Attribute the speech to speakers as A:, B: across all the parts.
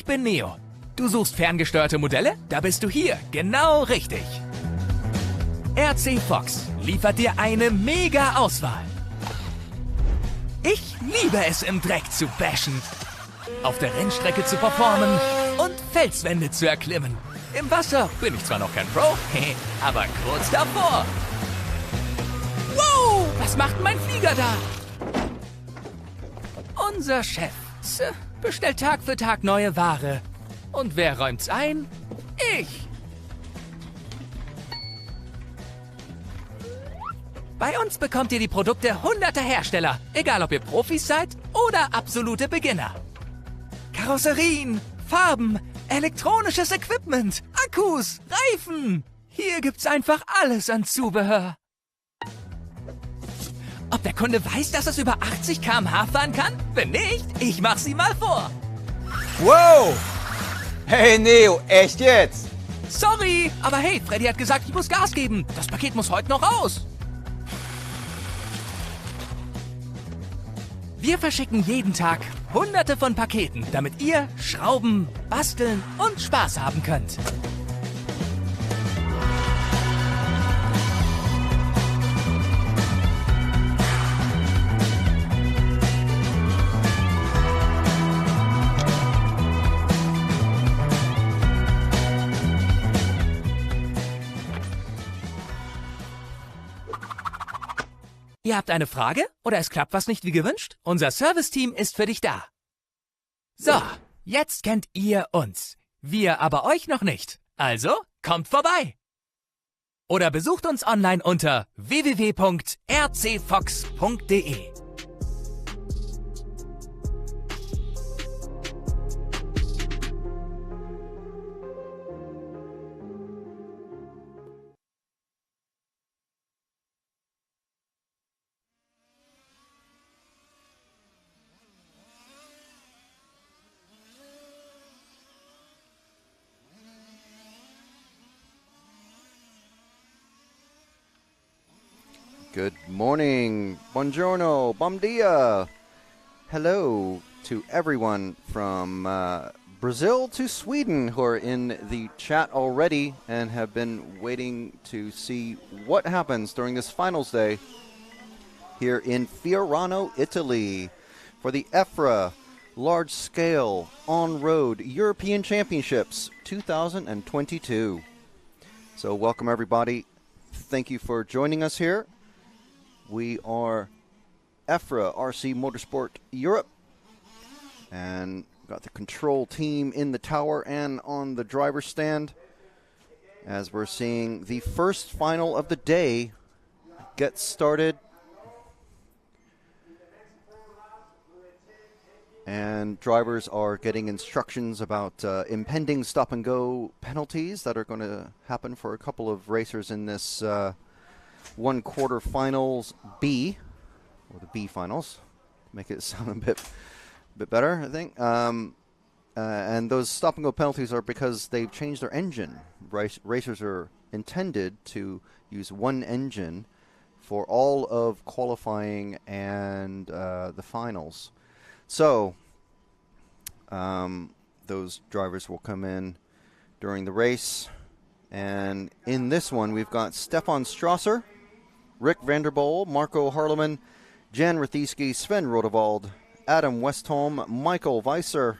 A: bin Neo. Du suchst ferngesteuerte Modelle? Da bist du hier, genau richtig. RC Fox liefert dir eine mega Auswahl. Ich liebe es, im Dreck zu bashen, auf der Rennstrecke zu performen und Felswände zu erklimmen. Im Wasser bin ich zwar noch kein Pro, aber kurz davor. Wow, was macht denn mein Flieger da? Unser Chef bestellt Tag für Tag neue Ware. Und wer räumt's ein? Ich. Bei uns bekommt ihr die Produkte hunderter Hersteller, egal ob ihr Profis seid oder absolute Beginner. Karosserien, Farben, elektronisches Equipment, Akkus, Reifen. Hier gibt's einfach alles an Zubehör. Ob der Kunde weiß, dass es über 80 km/h fahren kann? Wenn nicht, ich mach sie mal vor.
B: Wow! Hey Neo, echt jetzt?
A: Sorry, aber hey, Freddy hat gesagt, ich muss Gas geben. Das Paket muss heute noch raus. Wir verschicken jeden Tag hunderte von Paketen, damit ihr schrauben, basteln und Spaß haben könnt. Ihr habt eine Frage oder es klappt was nicht wie gewünscht? Unser Serviceteam ist für dich da. So, jetzt kennt ihr uns. Wir aber euch noch nicht. Also, kommt vorbei. Oder besucht uns online unter www.rcfox.de.
B: Good morning, buongiorno, bom dia. Hello to everyone from Brazil to Sweden who are in the chat already and have been waiting to see what happens during this finals day here in Fiorano, Italy for the EFRA Large-Scale On-Road European Championships 2022. So welcome everybody. Thank you for joining us here. We are EFRA RC Motorsport Europe, and got the control team in the tower and on the driver's stand as we're seeing the first final of the day get started. And drivers are getting instructions about impending stop-and-go penalties that are going to happen for a couple of racers in this one quarterfinals B, or the B finals, make it sound a bit better, I think. And those stop-and-go penalties are because they've changed their engine. Racers are intended to use one engine for all of qualifying and the finals. So those drivers will come in during the race. And in this one, we've got Stefan Strasser, Rick Vanderboel, Marco Harleman, Jan Rathieski, Sven Rodewald, Adam Westholm, Michael Weiser,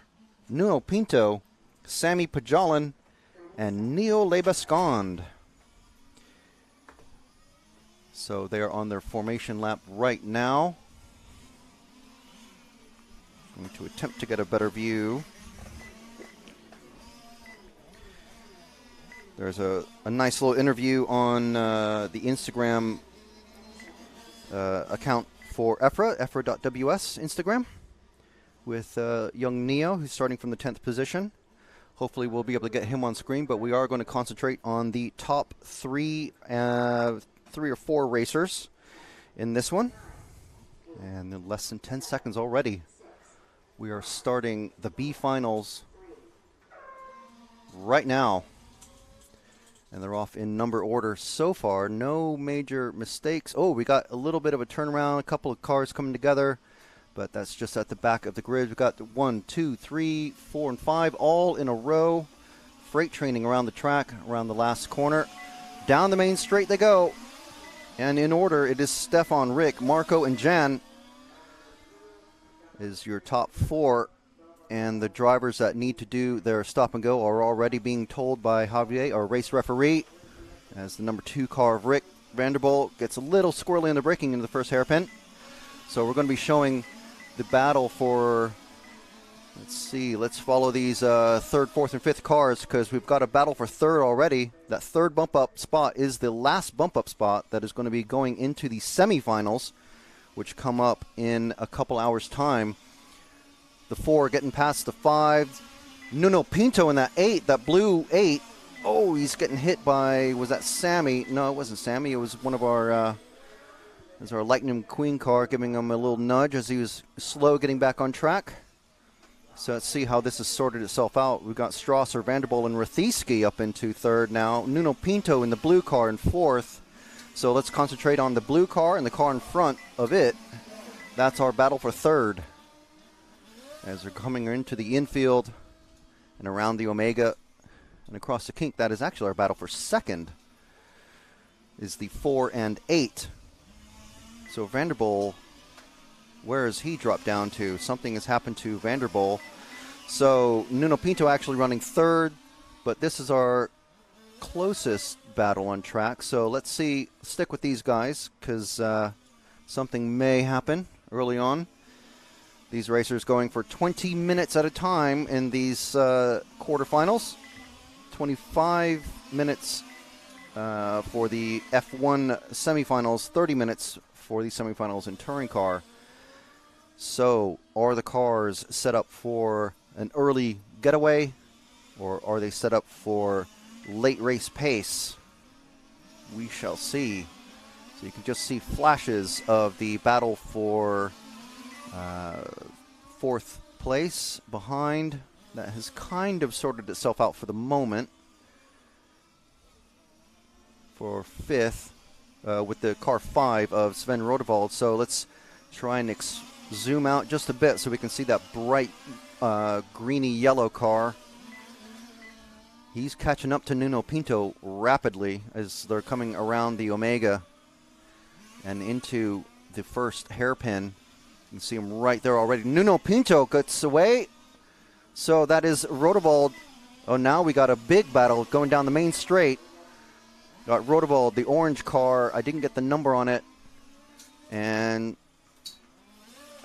B: Nuno Pinto, Sammy Pajalan, and Neo Lebescond. So they are on their formation lap right now. I'm going to attempt to get a better view. There's a nice little interview on the Instagram account for EFRA, EFRA.ws Instagram, with young Neo, who's starting from the 10th position. Hopefully we'll be able to get him on screen, but we are going to concentrate on the top three or four racers in this one. And in less than 10 seconds already, we are starting the B finals right now. And they're off in number order so far. No major mistakes. Oh, we got a little bit of a turnaround, a couple of cars coming together. but that's just at the back of the grid. We've got the 1, 2, 3, 4, and 5 all in a row. Freight training around the track, around the last corner. Down the main straight they go. And in order, it is Stefan, Rick, Marco, and Jan is your top 4. And the drivers that need to do their stop and go are already being told by Javier, our race referee, as the number 2 car of Rick Vanderbilt gets a little squirrely in the braking into the first hairpin. So we're going to be showing the battle for, let's follow these 3rd, 4th, and 5th cars, because we've got a battle for 3rd already. That 3rd bump up spot is the last bump up spot that is going to be going into the semifinals, which come up in a couple hours' time. The 4 getting past the 5. Nuno Pinto in that 8, that blue 8. Oh, he's getting hit by, was that Sammy? No, it wasn't Sammy. It was one of our, our Lightning McQueen car, giving him a little nudge as he was slow getting back on track. So let's see how this has sorted itself out. We've got Strasser, Vanderbilt, and Rathieski up into 3rd now. Nuno Pinto in the blue car in 4th. So let's concentrate on the blue car and the car in front of it. That's our battle for 3rd. As they're coming into the infield and around the Omega and across the kink, that is actually our battle for 2nd, is the 4 and 8. So Vanderbilt, where has he dropped down to? Something has happened to Vanderbilt. So Nuno Pinto actually running 3rd, but this is our closest battle on track. So let's stick with these guys, because something may happen early on. These racers going for 20 minutes at a time in these quarterfinals. 25 minutes for the F1 semifinals, 30 minutes for the semifinals in touring car. So are the cars set up for an early getaway, or are they set up for late race pace? We shall see. So you can just see flashes of the battle for 4th place behind. That has kind of sorted itself out for the moment. For 5th, with the car 5 of Sven Rodewald. So let's try and zoom out just a bit so we can see that bright greeny yellow car. He's catching up to Nuno Pinto rapidly as they're coming around the Omega and into the first hairpin. You can see him right there already. Nuno Pinto gets away. So that is Rodewald. Oh, now we got a big battle going down the main straight. Got Rodewald, the orange car. I didn't get the number on it. And,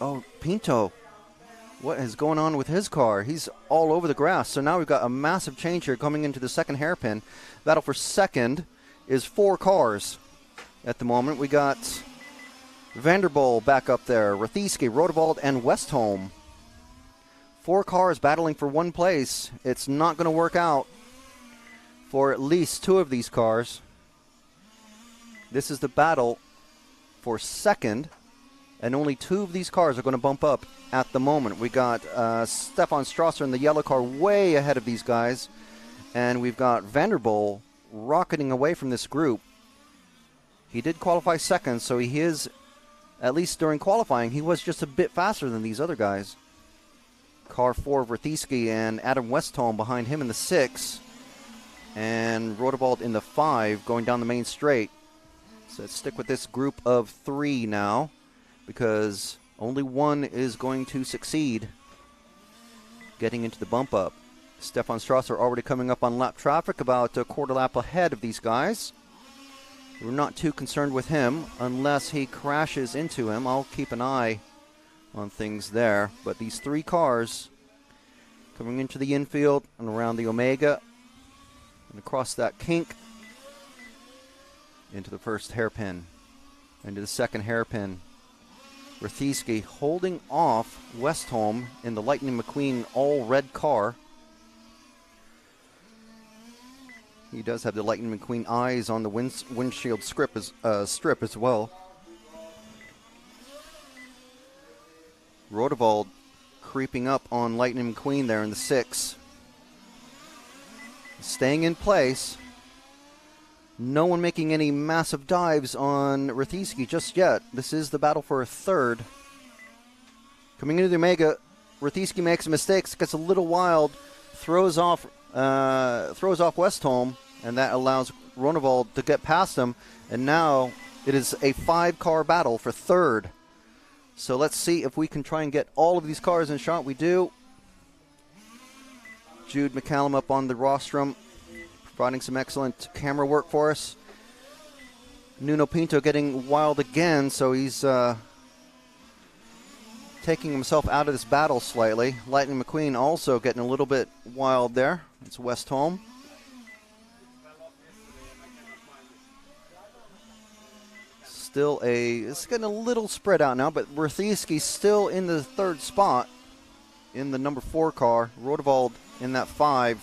B: oh, Pinto. What is going on with his car? He's all over the grass. So now we've got a massive change here coming into the second hairpin. Battle for 2nd is 4 cars at the moment. We got Vanderbilt back up there, Rathieski, Rodewald, and Westholm. 4 cars battling for 1 place. It's not going to work out for at least 2 of these cars. This is the battle for 2nd, and only 2 of these cars are going to bump up at the moment. We got Stefan Strasser in the yellow car way ahead of these guys, and we've got Vanderbilt rocketing away from this group. He did qualify 2nd, so he is, at least during qualifying, he was just a bit faster than these other guys. Car 4 of Rathieski and Adam Westholm behind him in the 6. And Rodewald in the 5 going down the main straight. So let's stick with this group of 3 now, because only one is going to succeed getting into the bump up. Stefan Strasser already coming up on lap traffic, about a quarter lap ahead of these guys. We're not too concerned with him unless he crashes into him. I'll keep an eye on things there. But these 3 cars coming into the infield and around the Omega and across that kink into the first hairpin, into the second hairpin. Rathieski holding off Westholm in the Lightning McQueen all-red car. He does have the Lightning McQueen eyes on the windshield strip as well. Rodewald creeping up on Lightning McQueen there in the 6. Staying in place. No one making any massive dives on Rathieski just yet. This is the battle for a 3rd. Coming into the Omega, Rethieski makes mistakes, gets a little wild, throws off Westholm, and that allows Ronevald to get past him. And now it is a 5-car battle for third. So let's see if we can try and get all of these cars in shot. We do. Jude McCallum up on the rostrum, providing some excellent camera work for us. Nuno Pinto getting wild again, so he's taking himself out of this battle slightly. Lightning McQueen also getting a little bit wild there. It's Westholm. It's getting a little spread out now, but Rethieski still in the third spot in the number 4 car. Rodewald in that 5.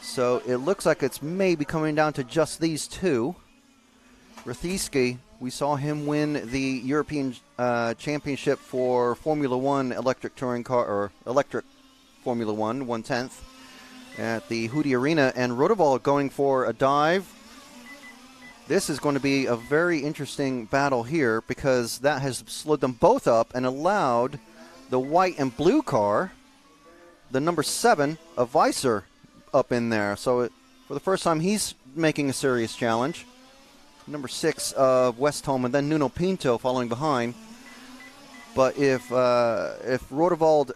B: So it looks like it's maybe coming down to just these two. Rethieski, we saw him win the European Championship for Formula One electric touring car, or electric Formula One, 1/10 at the Hudi Arena, and Rodewald going for a dive. This is going to be a very interesting battle here because that has slowed them both up and allowed the white and blue car, the number 7 of Weiser, up in there. So for the first time, he's making a serious challenge. Number 6 of Westholm, and then Nuno Pinto following behind. But if Rodewald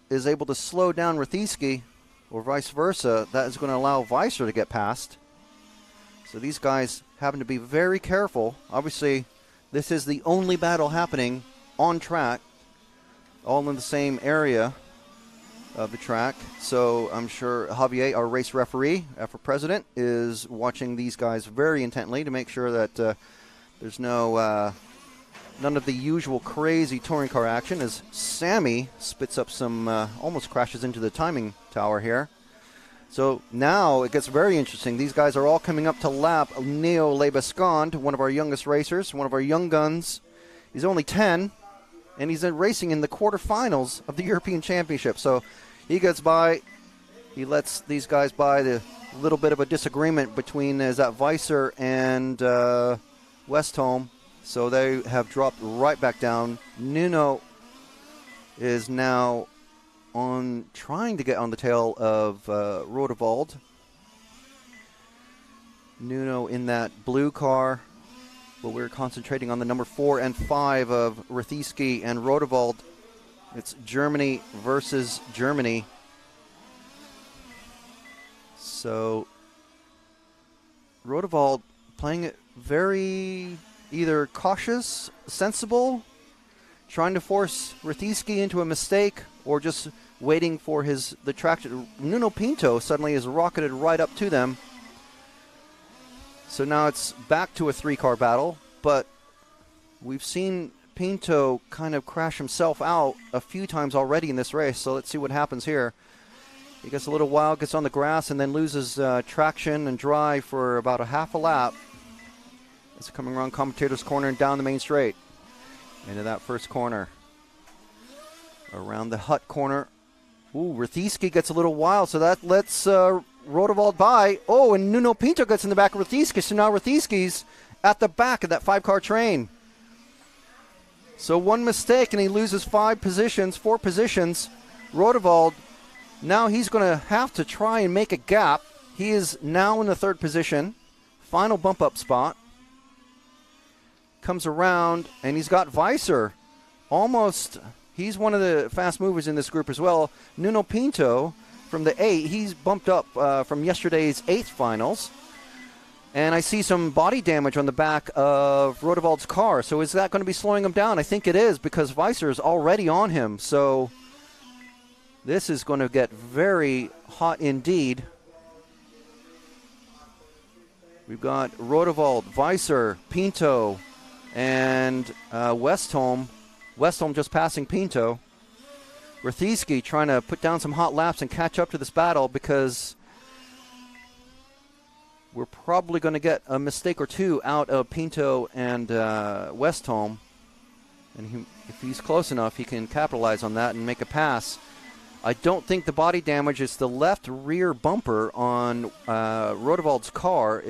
B: is able to slow down Rethieski, or vice versa, that is going to allow Weiser to get past. So these guys having to be very careful. Obviously, this is the only battle happening on track, all in the same area of the track. So I'm sure Javier, our race referee, EFRA president, is watching these guys very intently to make sure that there's none of the usual crazy touring car action, as Sammy spits up some, almost crashes into the timing tower here. So now it gets very interesting. These guys are all coming up to lap Neo Lebescond, one of our youngest racers, one of our young guns. He's only 10, and he's racing in the quarterfinals of the European Championship. So he gets by. He lets these guys by. The little bit of a disagreement between Weiser and Westholm. So they have dropped right back down. Nuno is now trying to get on the tail of Rodewald. Nuno in that blue car, but we're concentrating on the number 4 and 5 of Rethieski and Rodewald. It's Germany versus Germany. So Rodewald playing it very either cautious, sensible, trying to force Rethieski into a mistake, or just waiting for the traction. Nuno Pinto suddenly is rocketed right up to them. So now it's back to a 3-car battle, but we've seen Pinto kind of crash himself out a few times already in this race, so let's see what happens here. He gets a little wild, gets on the grass, and then loses traction and drive for about a half a lap. It's coming around commentator's corner and down the main straight into that first corner. Around the hut corner. Ooh, Rethieski gets a little wild, so that lets Rodewald by. Oh, and Nuno Pinto gets in the back of Rethieski, so now Rethieski's at the back of that 5-car train. So one mistake, and he loses 4 positions. Rodewald, now he's going to have to try and make a gap. He is now in the 3rd position. Final bump-up spot. Comes around, and he's got Weiser almost. He's one of the fast movers in this group as well. Nuno Pinto from the 8, he's bumped up from yesterday's 8th finals. And I see some body damage on the back of Rodewald's car. So is that going to be slowing him down? I think it is, because Weiser is already on him. So this is going to get very hot indeed. We've got Rodewald, Weiser, Pinto, and Westholm. Westholm just passing Pinto. Rethieski trying to put down some hot laps and catch up to this battle, because we're probably going to get a mistake or two out of Pinto and Westholm. And if he's close enough, he can capitalize on that and make a pass. I don't think the body damage is the left rear bumper on Rodewald's car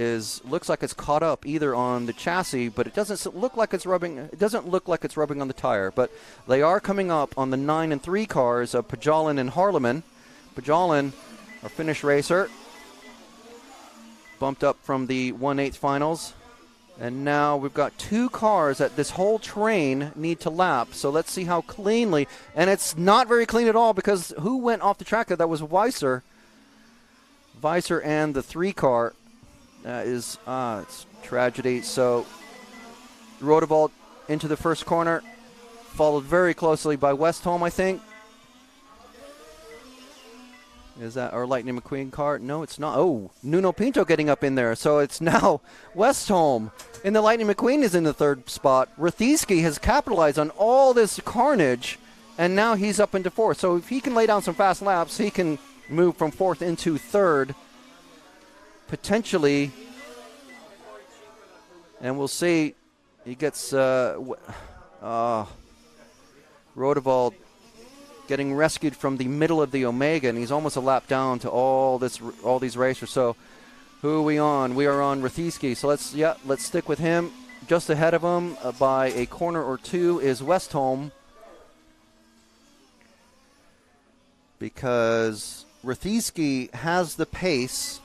B: looks like it's caught up either on the chassis, but it doesn't look like it's rubbing. It doesn't look like it's rubbing on the tire. But they are coming up on the 9 and 3 cars of Pajalin and Harleman. Pajalin, our Finnish racer, bumped up from the 1/8 finals. And now we've got 2 cars that this whole train need to lap. So let's see how cleanly. And it's not very clean at all, because who went off the track there? That was Weiser. Weiser and the 3 car. It's tragedy. So Rodewald into the first corner, followed very closely by Westholm, I think. Is that our Lightning McQueen car? No, it's not. Oh, Nuno Pinto getting up in there. So it's now Westholm. And the Lightning McQueen is in the 3rd spot. Rathieski has capitalized on all this carnage, and now he's up into 4th. So if he can lay down some fast laps, he can move from 4th into 3rd, potentially. And we'll see. He gets Rodewald getting rescued from the middle of the Omega, and he's almost a lap down to all these racers. So who are we on? We are on Rathieski. So let's stick with him. Just ahead of him by a corner or 2 is Westholm, because Rathieski has the pace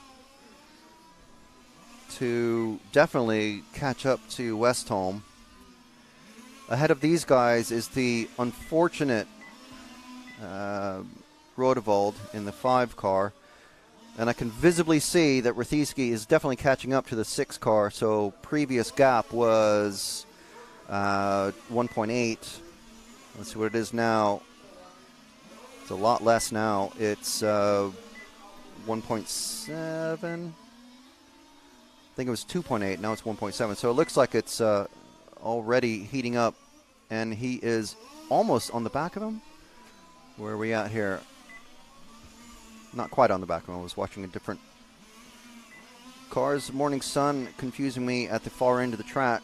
B: to definitely catch up to Westholm. Ahead of these guys is the unfortunate Rodewald in the 5 car, and I can visibly see that Rathieski is definitely catching up to the 6 car. So previous gap was 1.8. Let's see what it is now. It's a lot less now. It's 1.7. I think it was 2.8. Now it's 1.7. So it looks like it's already heating up, and he is almost on the back of him. Where are we at here? Not quite on the back of him. I was watching a different cars. Morning sun confusing me at the far end of the track.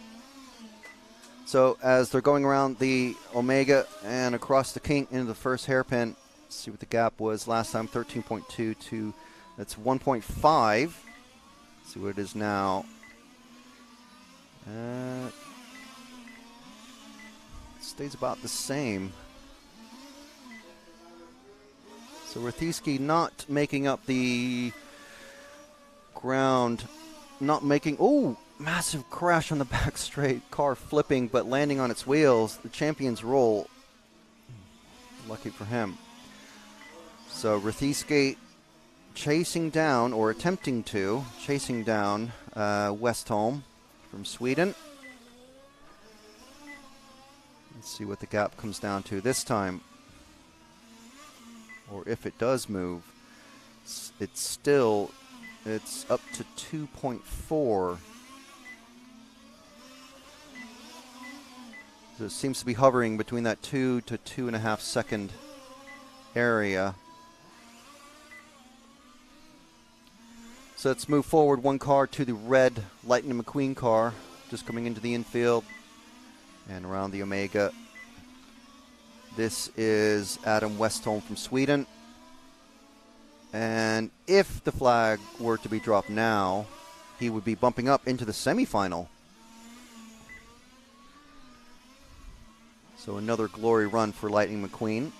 B: So as they're going around the Omega and across the kink into the first hairpin, let's see what the gap was last time. 13.2 to, that's 1.5. See what it is now. Stays about the same. So Rathieski not making up the ground, not making, massive crash on the back straight, car flipping but landing on its wheels. The champion's roll, lucky for him. So Rathieski chasing down, or attempting to, chasing down Westholm from Sweden. Let's see what the gap comes down to this time. Or if it does move, it's up to 2.4. So it seems to be hovering between that 2 to 2.5 second area. So let's move forward 1 car to the red Lightning McQueen car, just coming into the infield and around the Omega. This is Adam Westholm from Sweden. And if the flag were to be dropped now, he would be bumping up into the semifinal. So another glory run for Lightning McQueen.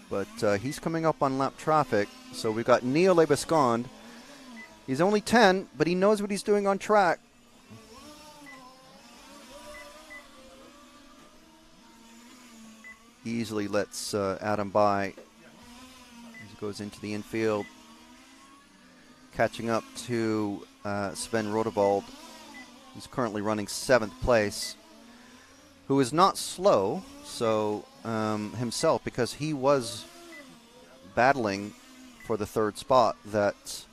B: But he's coming up on lap traffic. So we've got Neo Lebescond. He's only 10, but he knows what he's doing on track. Easily lets Adam by as he goes into the infield, catching up to Sven Rodewald, who's currently running 7th place, who is not slow, so himself, because he was battling for the 3rd spot that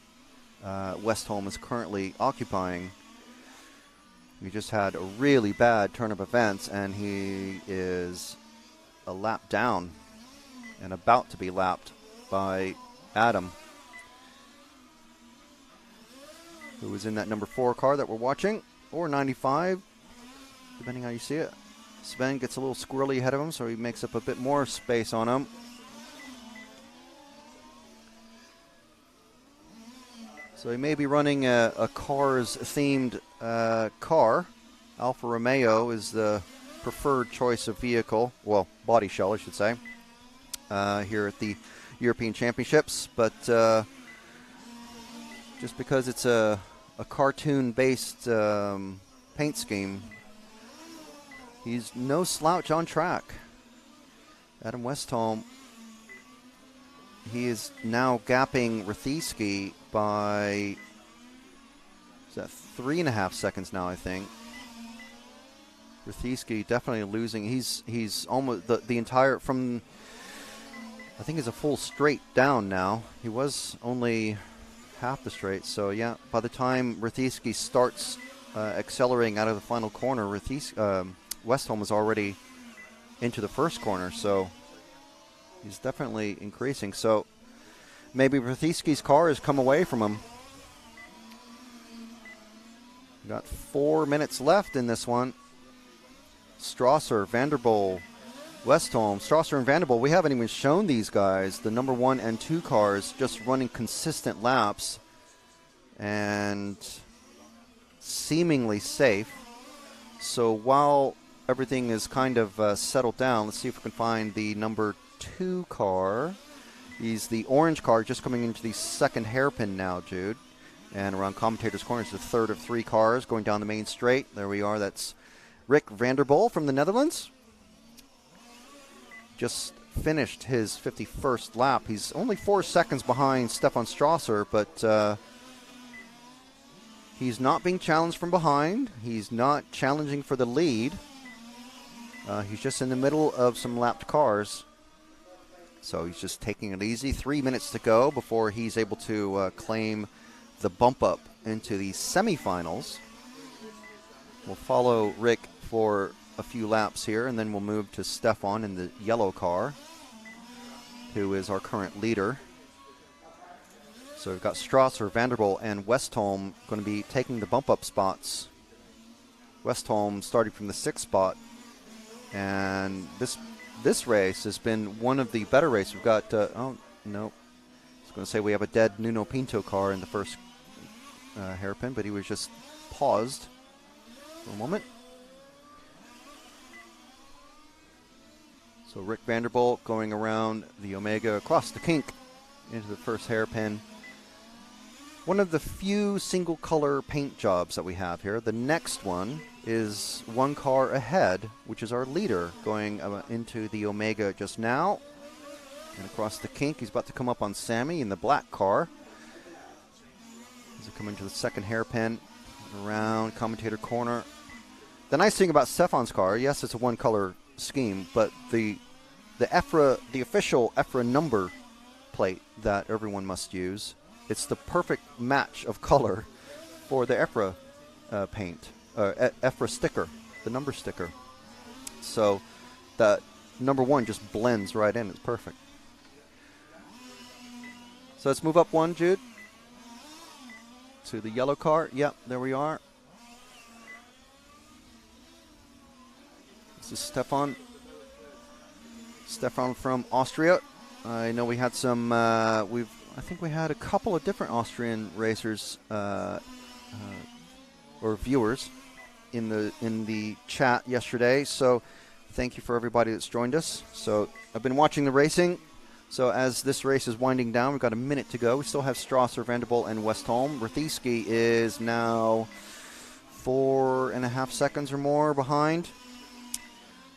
B: Westholm is currently occupying. He just had a really bad turn of events, and he is a lap down and about to be lapped by Adam, who is in that number 4 car that we're watching, or 95, depending how you see it. Sven gets a little squirrely ahead of him, so he makes up a bit more space on him. So he may be running a Cars-themed car. Alfa Romeo is the preferred choice of vehicle, well, body shell, I should say, here at the European Championships. But just because it's a cartoon-based paint scheme, he's no slouch on track. Adam Westholm, he is now gapping Rathieski by, is that 3.5 seconds now, I think. Rathieski definitely losing. He's almost the entire, from, I think it's a full straight down now. He was only half the straight. So yeah, by the time Rathieski starts accelerating out of the final corner, Westholm is already into the first corner. So he's definitely increasing. So maybe Rathieski's car has come away from him. We've got 4 minutes left in this one. Strasser, Vanderbilt, Westholm, Strasser and Vanderbilt. We haven't even shown these guys, the number 1 and 2 cars, just running consistent laps and seemingly safe. So while everything is kind of settled down, let's see if we can find the number 2 car. He's the orange car just coming into the second hairpin now, Jude. And around commentator's corner is the third of 3 cars going down the main straight. There we are. That's Rick Vanderbilt from the Netherlands. Just finished his 51st lap. He's only 4 seconds behind Stefan Strasser, but he's not being challenged from behind. He's not challenging for the lead. He's just in the middle of some lapped cars. So he's just taking it easy. 3 minutes to go before he's able to claim the bump up into the semifinals. We'll follow Rick for a few laps here, and then we'll move to Stefan in the yellow car, who is our current leader. So we've got Strasser, Vanderbilt, and Westholm going to be taking the bump-up spots. Westholm starting from the 6th spot, and this race has been one of the better races. We've got, oh, no. I was going to say we have a dead Nuno Pinto car in the first hairpin, but he was just paused for a moment. So Rick Vanderbilt going around the Omega across the kink into the first hairpin. One of the few single color paint jobs that we have here. The next one is 1 car ahead, which is our leader going into the Omega just now. And across the kink, he's about to come up on Sammy in the black car. As he come into the second hairpin, around commentator corner. The nice thing about Stefan's car, yes, it's a 1 color scheme, but the EFRA, the official EFRA number plate that everyone must use, it's the perfect match of color for the EFRA paint, EFRA sticker, the number sticker. So that number 1 just blends right in. It's perfect. So let's move up 1, Jude, to the yellow car. Yep, there we are. This is Stefan from Austria. I know we had some. I think we had a couple of different Austrian racers or viewers in the chat yesterday. So thank you for everybody that's joined us. So I've been watching the racing. So as this race is winding down, we've got a minute to go. We still have Strasser, Vanderbilt, and Westholm. Rathieski is now 4.5 seconds or more behind.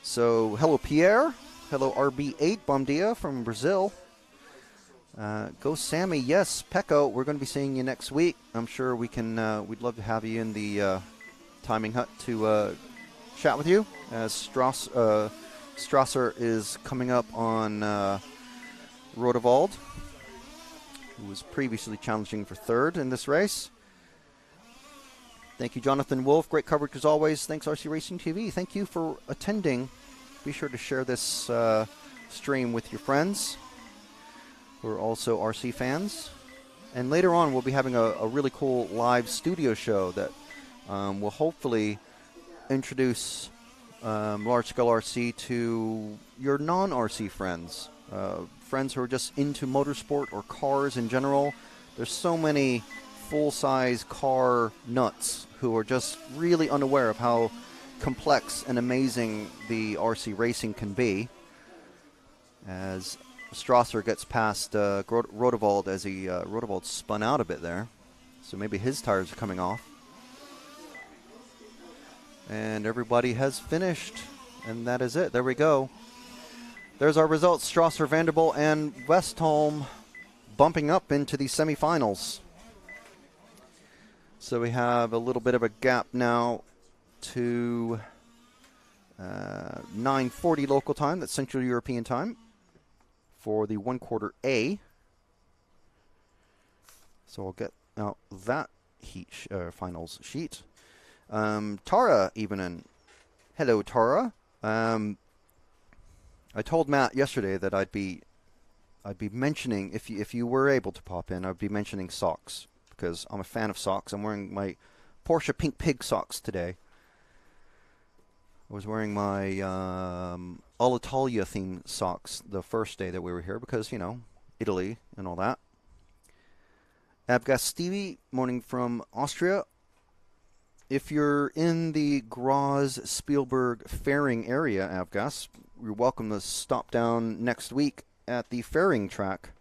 B: So hello, Pierre. Hello, RB8 Bom dia from Brazil. Go Sammy. Yes, Pecco, we're going to be seeing you next week. I'm sure we can. We'd love to have you in the timing hut to chat with you. As Strasser is coming up on Rodewald, who was previously challenging for 3rd in this race. Thank you, Jonathan Wolf. Great coverage as always. Thanks, RC Racing TV. Thank you for attending. Be sure to share this stream with your friends who are also RC fans. And later on, we'll be having a really cool live studio show that will hopefully introduce large-scale RC to your non-RC friends. Friends who are just into motorsport or cars in general. There's so many full-size car nuts who are just really unaware of how complex and amazing the RC racing can be. As Strasser gets past Rodewald as Rodewald spun out a bit there. So maybe his tires are coming off. And everybody has finished. And that is it. There we go. There's our results. Strasser, Vanderbilt, and Westholm bumping up into the semifinals. So we have a little bit of a gap now to 9:40 local time. That's Central European time for the 1/4 A. So I'll get out that finals sheet. Tara Evenin. Hello, Tara. I told Matt yesterday that I'd be mentioning, if you were able to pop in, I'd be mentioning socks, because I'm a fan of socks. I'm wearing my Porsche Pink Pig socks today. I was wearing my Alitalia themed socks the first day that we were here because, you know, Italy and all that. Abgas Stevie, morning from Austria. If you're in the Graz Spielberg Fairing area, Abgas, you're welcome to stop down next week at the Fairing track,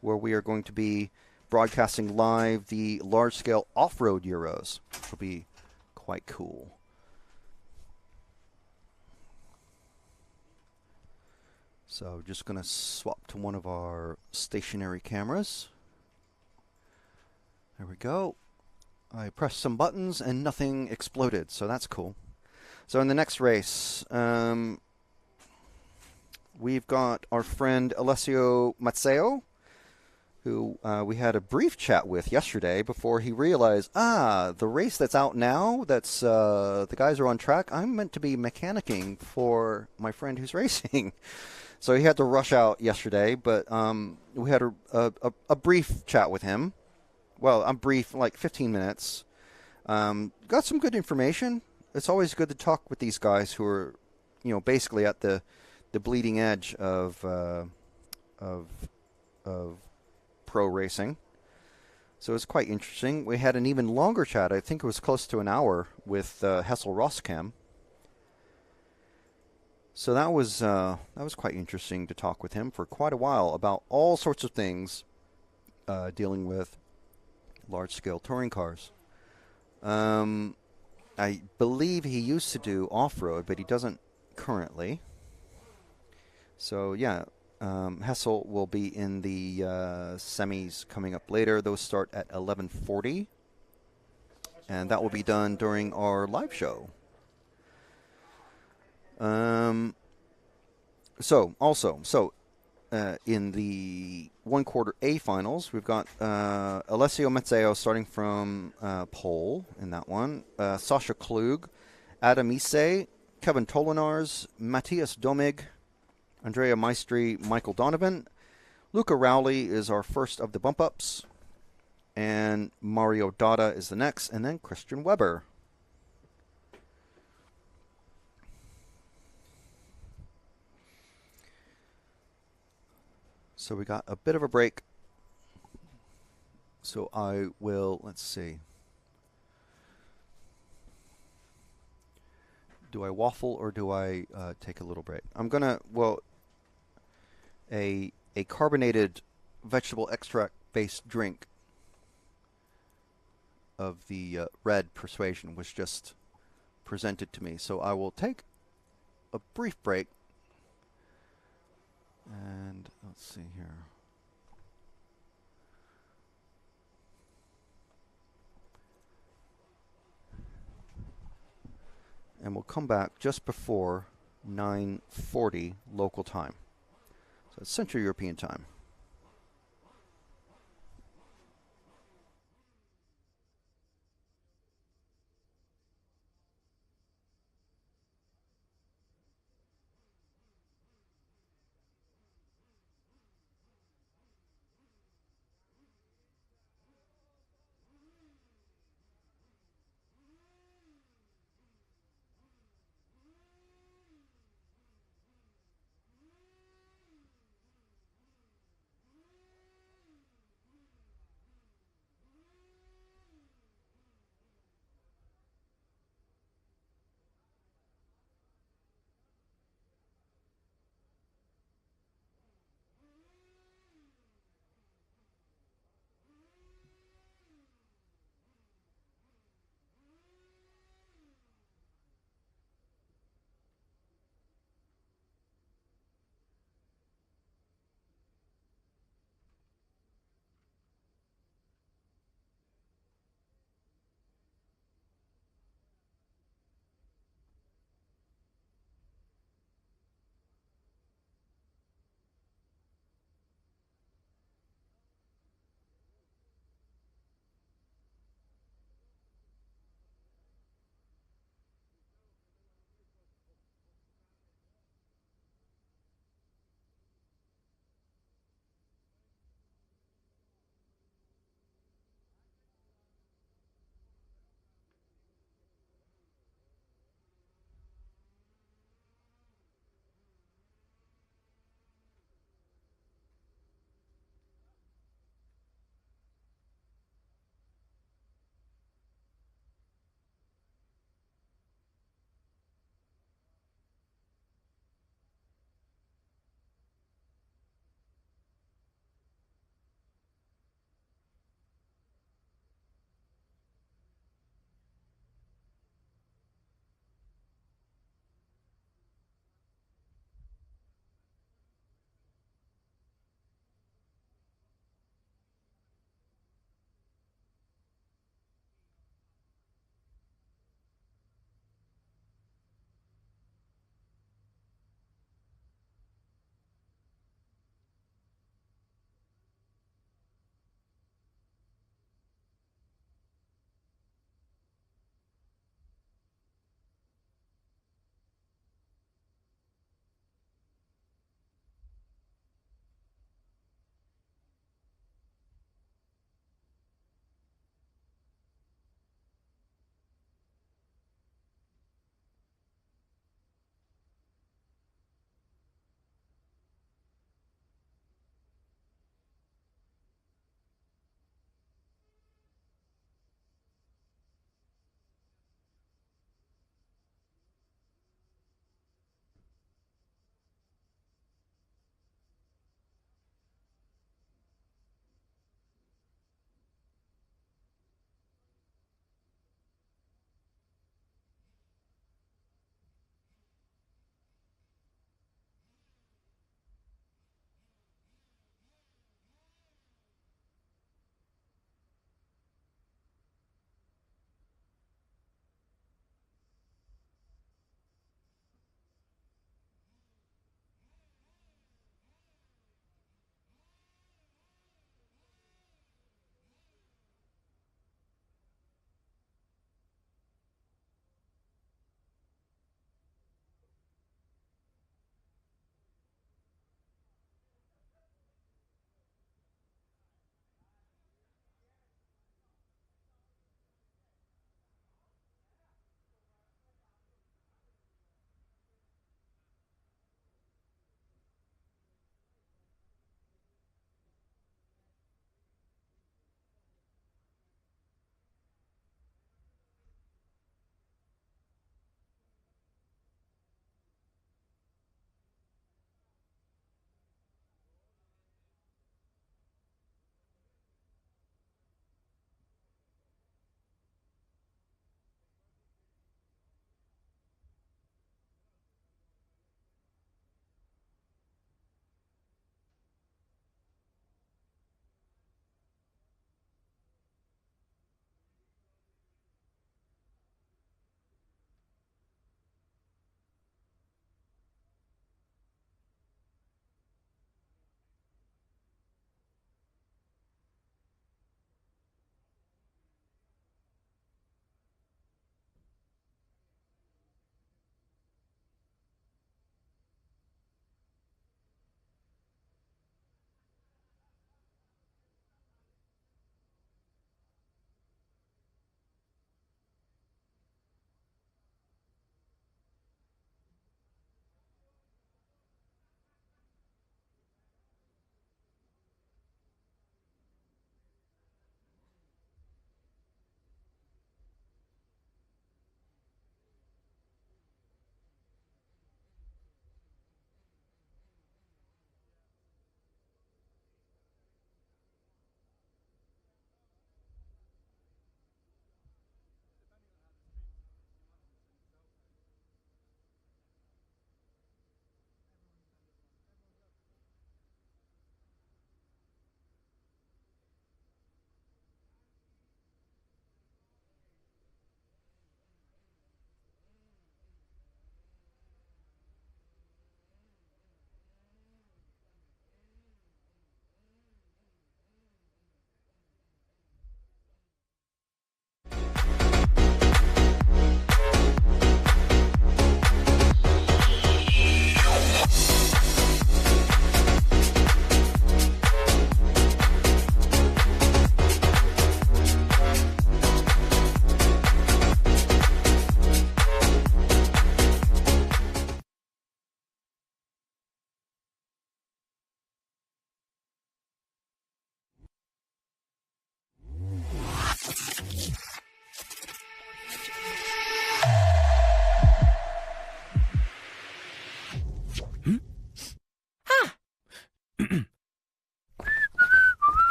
B: where we are going to be broadcasting live the large-scale off-road Euros. It'll be quite cool. So just going to swap to one of our stationary cameras. There we go. I pressed some buttons and nothing exploded, so that's cool. So in the next race, we've got our friend Alessio Mazzeo, who we had a brief chat with yesterday before he realized, the race that's out now, that's the guys are on track, I'm meant to be mechanicking for my friend who's racing. So he had to rush out yesterday, but we had a brief chat with him. Well, I'm brief, like 15 minutes. Got some good information. It's always good to talk with these guys who are, you know, basically at the bleeding edge of pro racing. So it's quite interesting. We had an even longer chat. I think it was close to an hour with Hessel Roskam. So that was quite interesting to talk with him for quite a while about all sorts of things dealing with large-scale touring cars. I believe he used to do off-road, but he doesn't currently. So yeah, Hessel will be in the semis coming up later. Those start at 11:40, and that will be done during our live show. In the 1/4 A finals, we've got Alessio Mazzeo starting from pole in that one. Sasha Klug, Adam Isse, Kevin Tolinars, Matthias Domig, Andrea Maestri, Michael Donovan. Luca Rowley is our first of the bump-ups. And Mario Dada is the next. And then Christian Weber. So we got a bit of a break. So I will, let's see. Do I waffle or do I take a little break? I'm going to, a carbonated vegetable extract-based drink of the Red Persuasion was just presented to me. So I will take a brief break. And let's see here. And we'll come back just before 9:40 local time. So it's Central European time.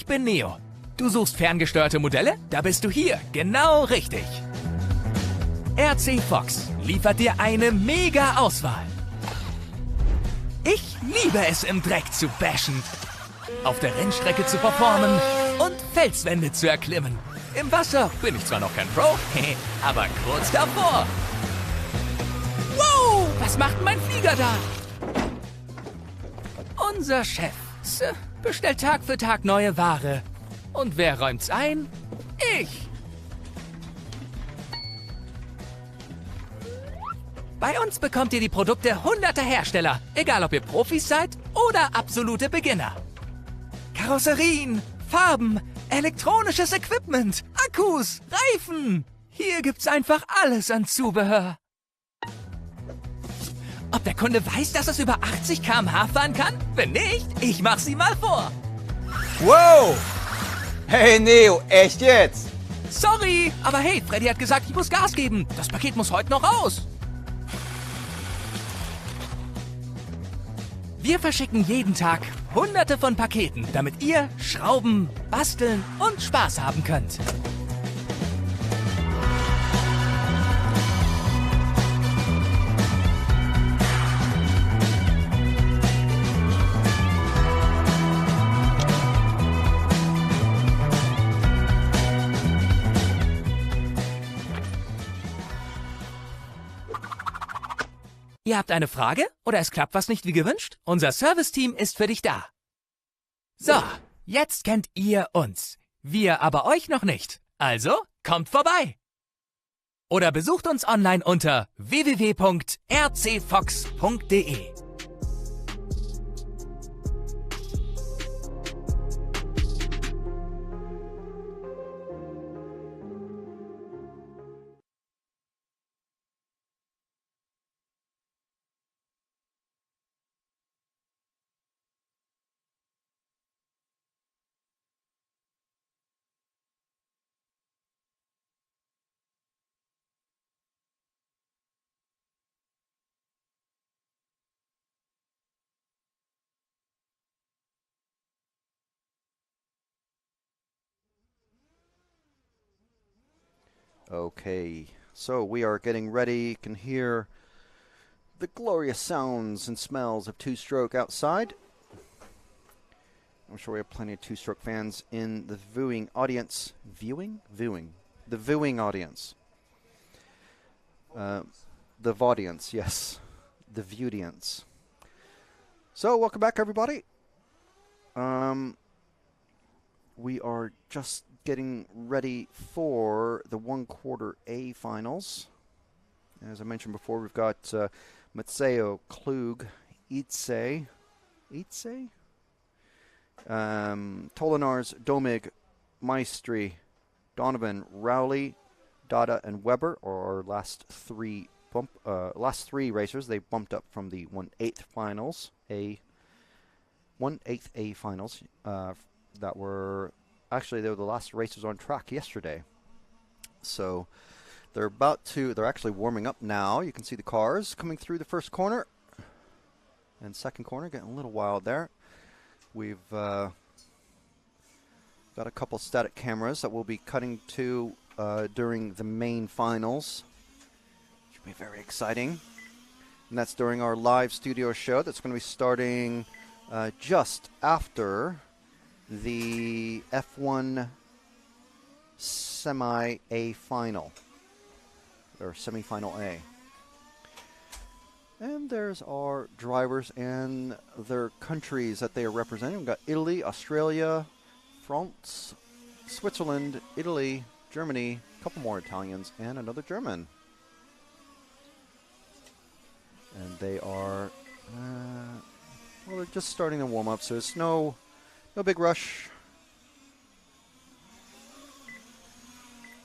A: Ich bin Neo. Du suchst ferngesteuerte Modelle? Da bist du hier, genau richtig. RC Fox liefert dir eine mega Auswahl. Ich liebe es, im Dreck zu bashen, auf der Rennstrecke zu performen und Felswände zu erklimmen. Im Wasser bin ich zwar noch kein Pro, aber kurz davor. Wow, was macht mein Flieger da? Unser Chef bestellt Tag für Tag neue Ware. Und wer räumt's ein? Ich. Bei uns bekommt ihr die Produkte hunderter Hersteller, egal ob ihr Profis seid oder absolute Beginner. Karosserien, Farben, elektronisches Equipment, Akkus, Reifen. Hier gibt's einfach alles an Zubehör. Ob der Kunde weiß, dass es über 80 km/h fahren kann? Wenn nicht, ich mach sie mal vor.
C: Wow! Hey Neo, echt jetzt?
A: Sorry, aber hey, Freddy hat gesagt, ich muss Gas geben. Das Paket muss heute noch raus. Wir verschicken jeden Tag hunderte von Paketen, damit ihr schrauben, basteln und Spaß haben könnt. Ihr habt eine Frage oder es klappt was nicht wie gewünscht? Unser Serviceteam ist für dich da. So, jetzt kennt ihr uns. Wir aber euch noch nicht. Also, kommt vorbei. Oder besucht uns online unter www.rcfox.de.
B: Okay, so we are getting ready. You can hear the glorious sounds and smells of two-stroke outside. I'm sure we have plenty of two-stroke fans in the viewing audience. Viewing? The viewing audience. The vaudience, yes. The viewdience. So, welcome back, everybody. We are just getting ready for the 1/4 A finals. As I mentioned before, we've got Matseo, Klug, Itse, Tolinars, Domig, Maestri, Donovan, Rowley, Dada, and Weber are our last three racers. They bumped up from the 1/8 finals, 1/8 A finals. That were actually, they were the last racers on track yesterday. So they're actually warming up now. You can see the cars coming through the first corner and second corner, getting a little wild there. We've got a couple static cameras that we'll be cutting to during the main finals. Should be very exciting. And that's during our live studio show that's going to be starting just after the F1 Semi-A final, or Semifinal A. And there's our drivers and their countries that they are representing. We've got Italy, Australia, France, Switzerland, Italy, Germany, a couple more Italians, and another German. And they are, well, they're just starting to warm up, so it's no big rush.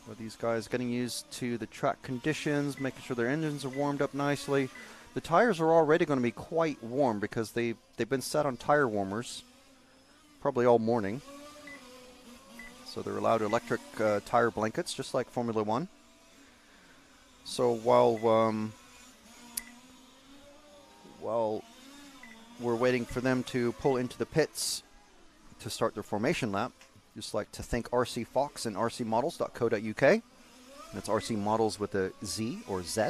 B: But these guys getting used to the track conditions, making sure their engines are warmed up nicely. The tires are already going to be quite warm because they've been set on tire warmers probably all morning. So they're allowed electric tire blankets, just like Formula One. So while we're waiting for them to pull into the pits to start their formation lap, Just like to thank RC Fox and rcmodels.co.uk. That's RC Models with a Z or Z,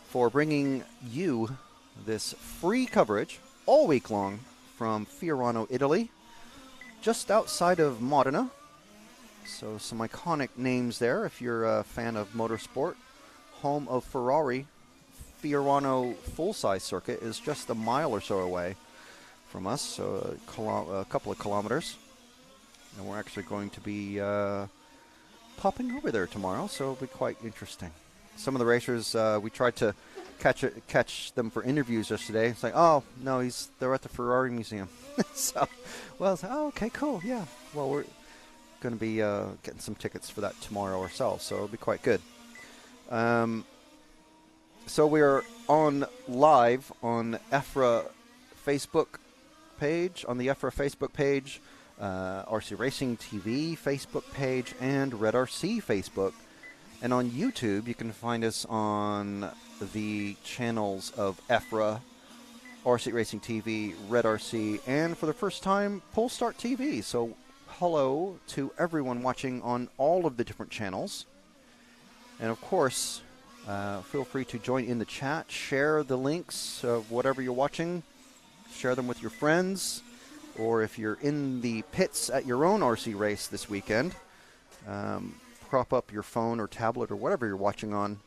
B: for bringing you this free coverage all week long from Fiorano, Italy, just outside of Modena. So some iconic names there if you're a fan of motorsport. Home of Ferrari. Fiorano full-size circuit is just a mile or so away from us, so a couple of kilometers. And we're actually going to be popping over there tomorrow, so it'll be quite interesting. Some of the racers, we tried to catch them for interviews yesterday. It's like, oh, no, they're at the Ferrari Museum. So, well, it's like, oh, okay, cool, yeah. Well, we're going to be getting some tickets for that tomorrow ourselves, so it'll be quite good. So we are on live on EFRA Facebook page, on the EFRA Facebook page, RC Racing TV Facebook page, and Red RC Facebook. And on YouTube, you can find us on the channels of EFRA, RC Racing TV, Red RC, and for the first time, Polestart TV. So hello to everyone watching on all of the different channels. And of course, feel free to join in the chat, share the links of whatever you're watching, share them with your friends, or if you're in the pits at your own RC race this weekend, prop up your phone or tablet or whatever you're watching on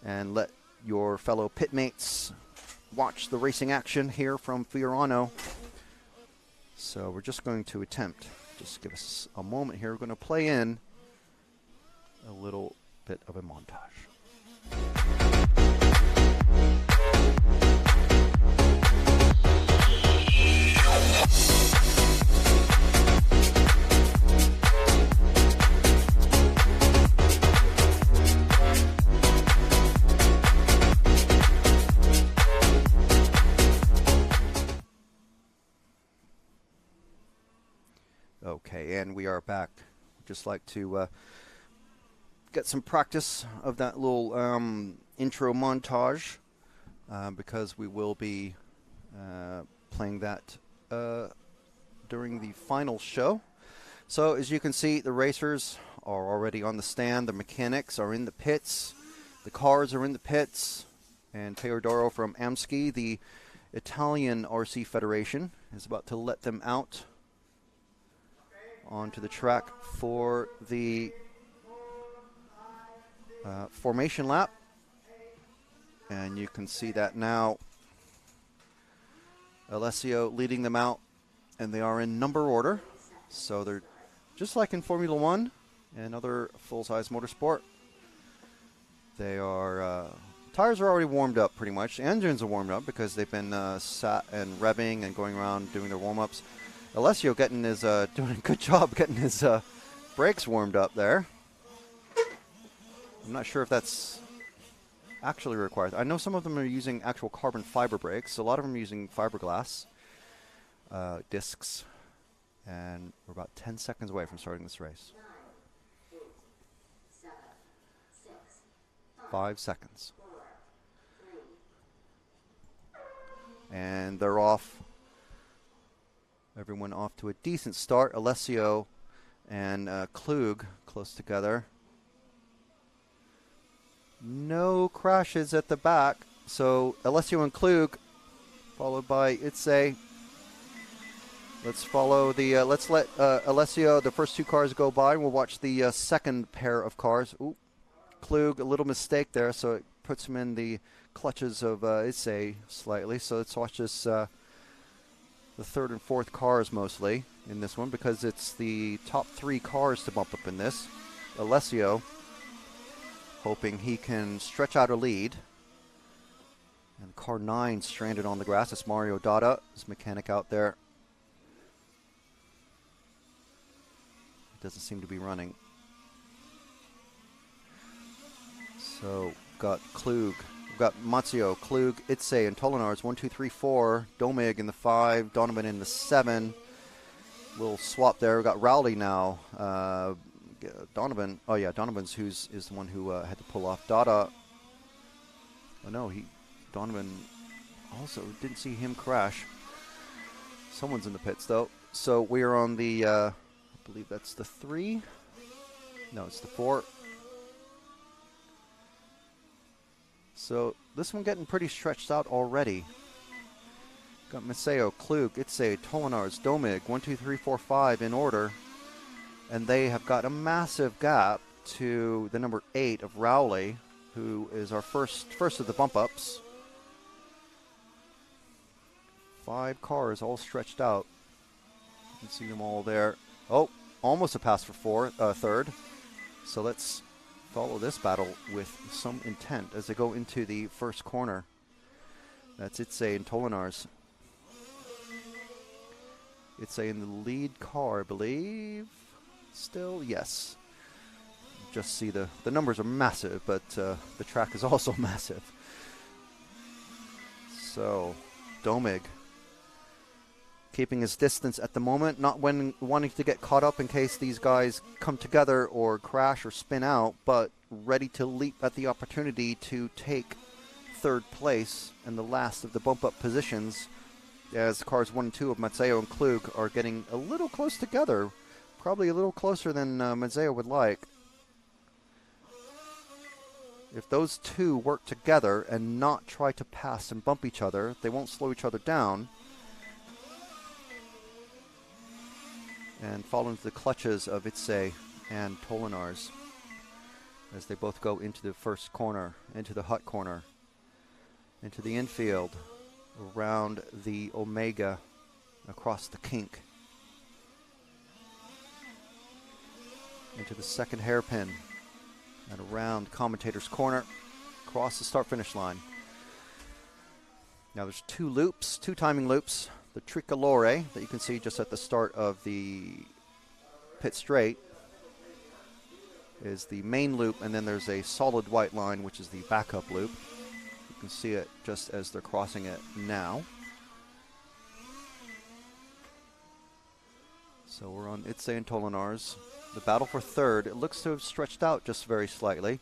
B: and let your fellow pitmates watch the racing action here from Fiorano. So we're just going to attempt, just give us a moment here, we're going to play in a little bit of a montage. Okay, and we are back. Just like to get some practice of that little intro montage because we will be playing that during the final show. So as you can see, the racers are already on the stand, the mechanics are in the pits, the cars are in the pits, and Teodoro from Amski, the Italian RC Federation, is about to let them out onto the track for the formation lap. And you can see that now. Alessio leading them out, and they are in number order. So they're just like in Formula One and other full-size motorsport. They are, tires are already warmed up pretty much. The engines are warmed up because they've been sat and revving and going around doing their warm-ups. Alessio getting his, doing a good job getting his brakes warmed up there. I'm not sure if that's actually required. I know some of them are using actual carbon fiber brakes. A lot of them are using fiberglass discs. And we're about 10 seconds away from starting this race. 5 seconds. And they're off. Everyone off to a decent start. Alessio and Klug close together. No crashes at the back. So Alessio and Klug, followed by Itze. Let's follow the. Let's let Alessio, the first two cars go by. We'll watch the second pair of cars. Ooh, Klug, a little mistake there, so it puts him in the clutches of Itze slightly. So let's watch this. The third and fourth cars mostly in this one because it's the top three cars to bump up in this. Alessio hoping he can stretch out a lead. And car 9 stranded on the grass. It's Mario Dada, his mechanic out there. Doesn't seem to be running. So got Klug. We've got Mazzio, Klug, Itze, and Tolinars. 1, 2, 3, 4. Domig in the 5. Donovan in the 7. Little swap there. We've got Rowley now. Donovan. Oh yeah, Donovan's is the one who had to pull off. Dada. Oh no, Donovan also didn't see him crash. Someone's in the pits though. So we are on the believe that's the 3. No, it's the 4. So this one getting pretty stretched out already. Got Macedo, Klug, Itze, Tolinars, Domig, 1, 2, 3, 4, 5 in order. And they have got a massive gap to the number 8 of Rowley, who is our first of the bump-ups. 5 cars all stretched out. You can see them all there. Oh, almost a pass for third. So let's follow this battle with some intent as they go into the first corner. That's Itze and Tolinars. Itze in the lead car, I believe. Still, yes. Just see the numbers are massive, but the track is also massive. So, Domig keeping his distance at the moment, not wanting to get caught up in case these guys come together or crash or spin out, but ready to leap at the opportunity to take third place and the last of the bump-up positions, as cars 1 and 2 of Mazzeo and Klug are getting a little close together, probably a little closer than Mazzeo would like. If those two work together and not try to pass and bump each other, they won't slow each other down and fall into the clutches of Itze and Tolinars as they both go into the first corner, into the hut corner, into the infield, around the Omega, across the kink, into the second hairpin, and around commentator's corner, across the start-finish line. Now there's 2 loops, 2 timing loops. The tricolore that you can see just at the start of the pit straight is the main loop, and then there's a solid white line, which is the backup loop. You can see it just as they're crossing it now. So we're on Itze and Tolinars. The battle for third, it looks to have stretched out just very slightly.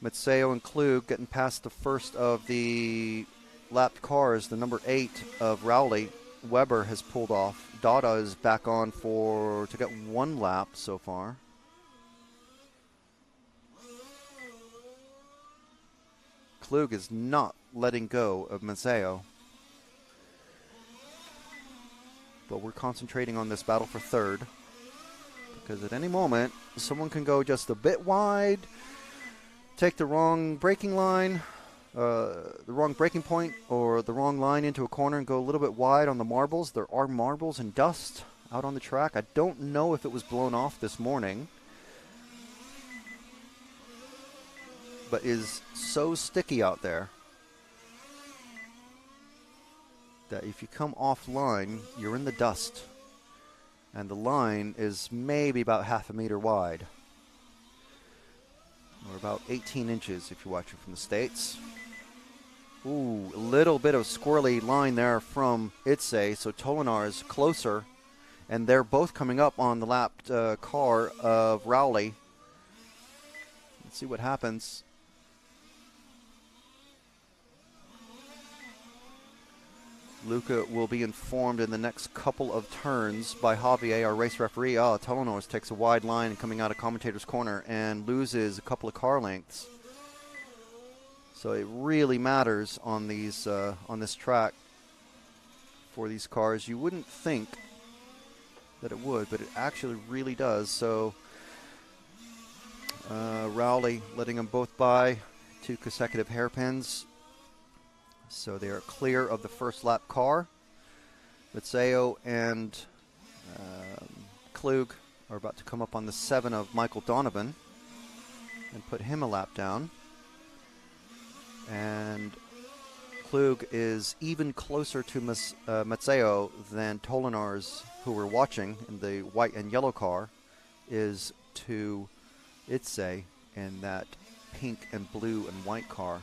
B: Mazzeo and Klug getting past the first of the lapped cars. The number 8 of Rowley, Weber, has pulled off. Dada is back on to get 1 lap so far. Klug is not letting go of Mazzeo. But we're concentrating on this battle for third, because at any moment, someone can go just a bit wide, take the wrong braking line, the wrong braking point, or the wrong line into a corner and go a little bit wide on the marbles. There are marbles and dust out on the track. I don't know if it was blown off this morning, but is so sticky out there that if you come offline, you're in the dust. And the line is maybe about half a meter wide, or about 18 inches if you're watching from the States. Ooh, a little bit of squirrely line there from Itze, so Tolinar is closer, and they're both coming up on the lapped car of Rowley. Let's see what happens. Luca will be informed in the next couple of turns by Javier, our race referee. Tolinar takes a wide line coming out of commentator's corner and loses a couple of car lengths. So it really matters on these on this track for these cars. You wouldn't think that it would, but it actually really does. So Rowley letting them both by 2 consecutive hairpins. So they are clear of the first lap car. Mazzeo and Klug are about to come up on the 7 of Michael Donovan and put him a lap down. And Klug is even closer to Mazzeo than Tolinar's, who we're watching in the white and yellow car, is to Itze in that pink and blue and white car.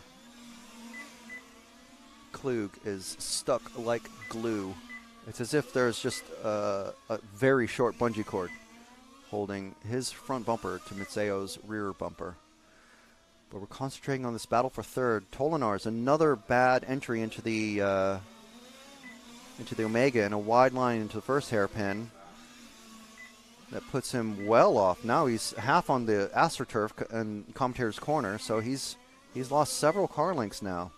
B: Klug is stuck like glue. It's as if there's just a very short bungee cord holding his front bumper to Mazzeo's rear bumper. But we're concentrating on this battle for third. Tolinar's another bad entry into the Omega and a wide line into the first hairpin. That puts him well off. Now he's half on the AstroTurf and commentator's corner, so he's lost several car lengths now.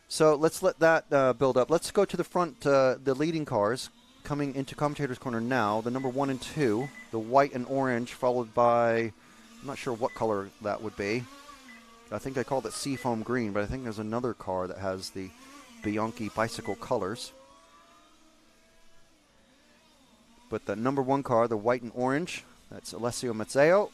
B: So let's let that build up. Let's go to the front, the leading cars coming into commentator's corner now. The number 1 and 2, the white and orange, followed by, I'm not sure what color that would be. I think they called it seafoam green, but I think there's another car that has the Bianchi bicycle colors. But the number 1 car, the white and orange, that's Alessio Mazzeo.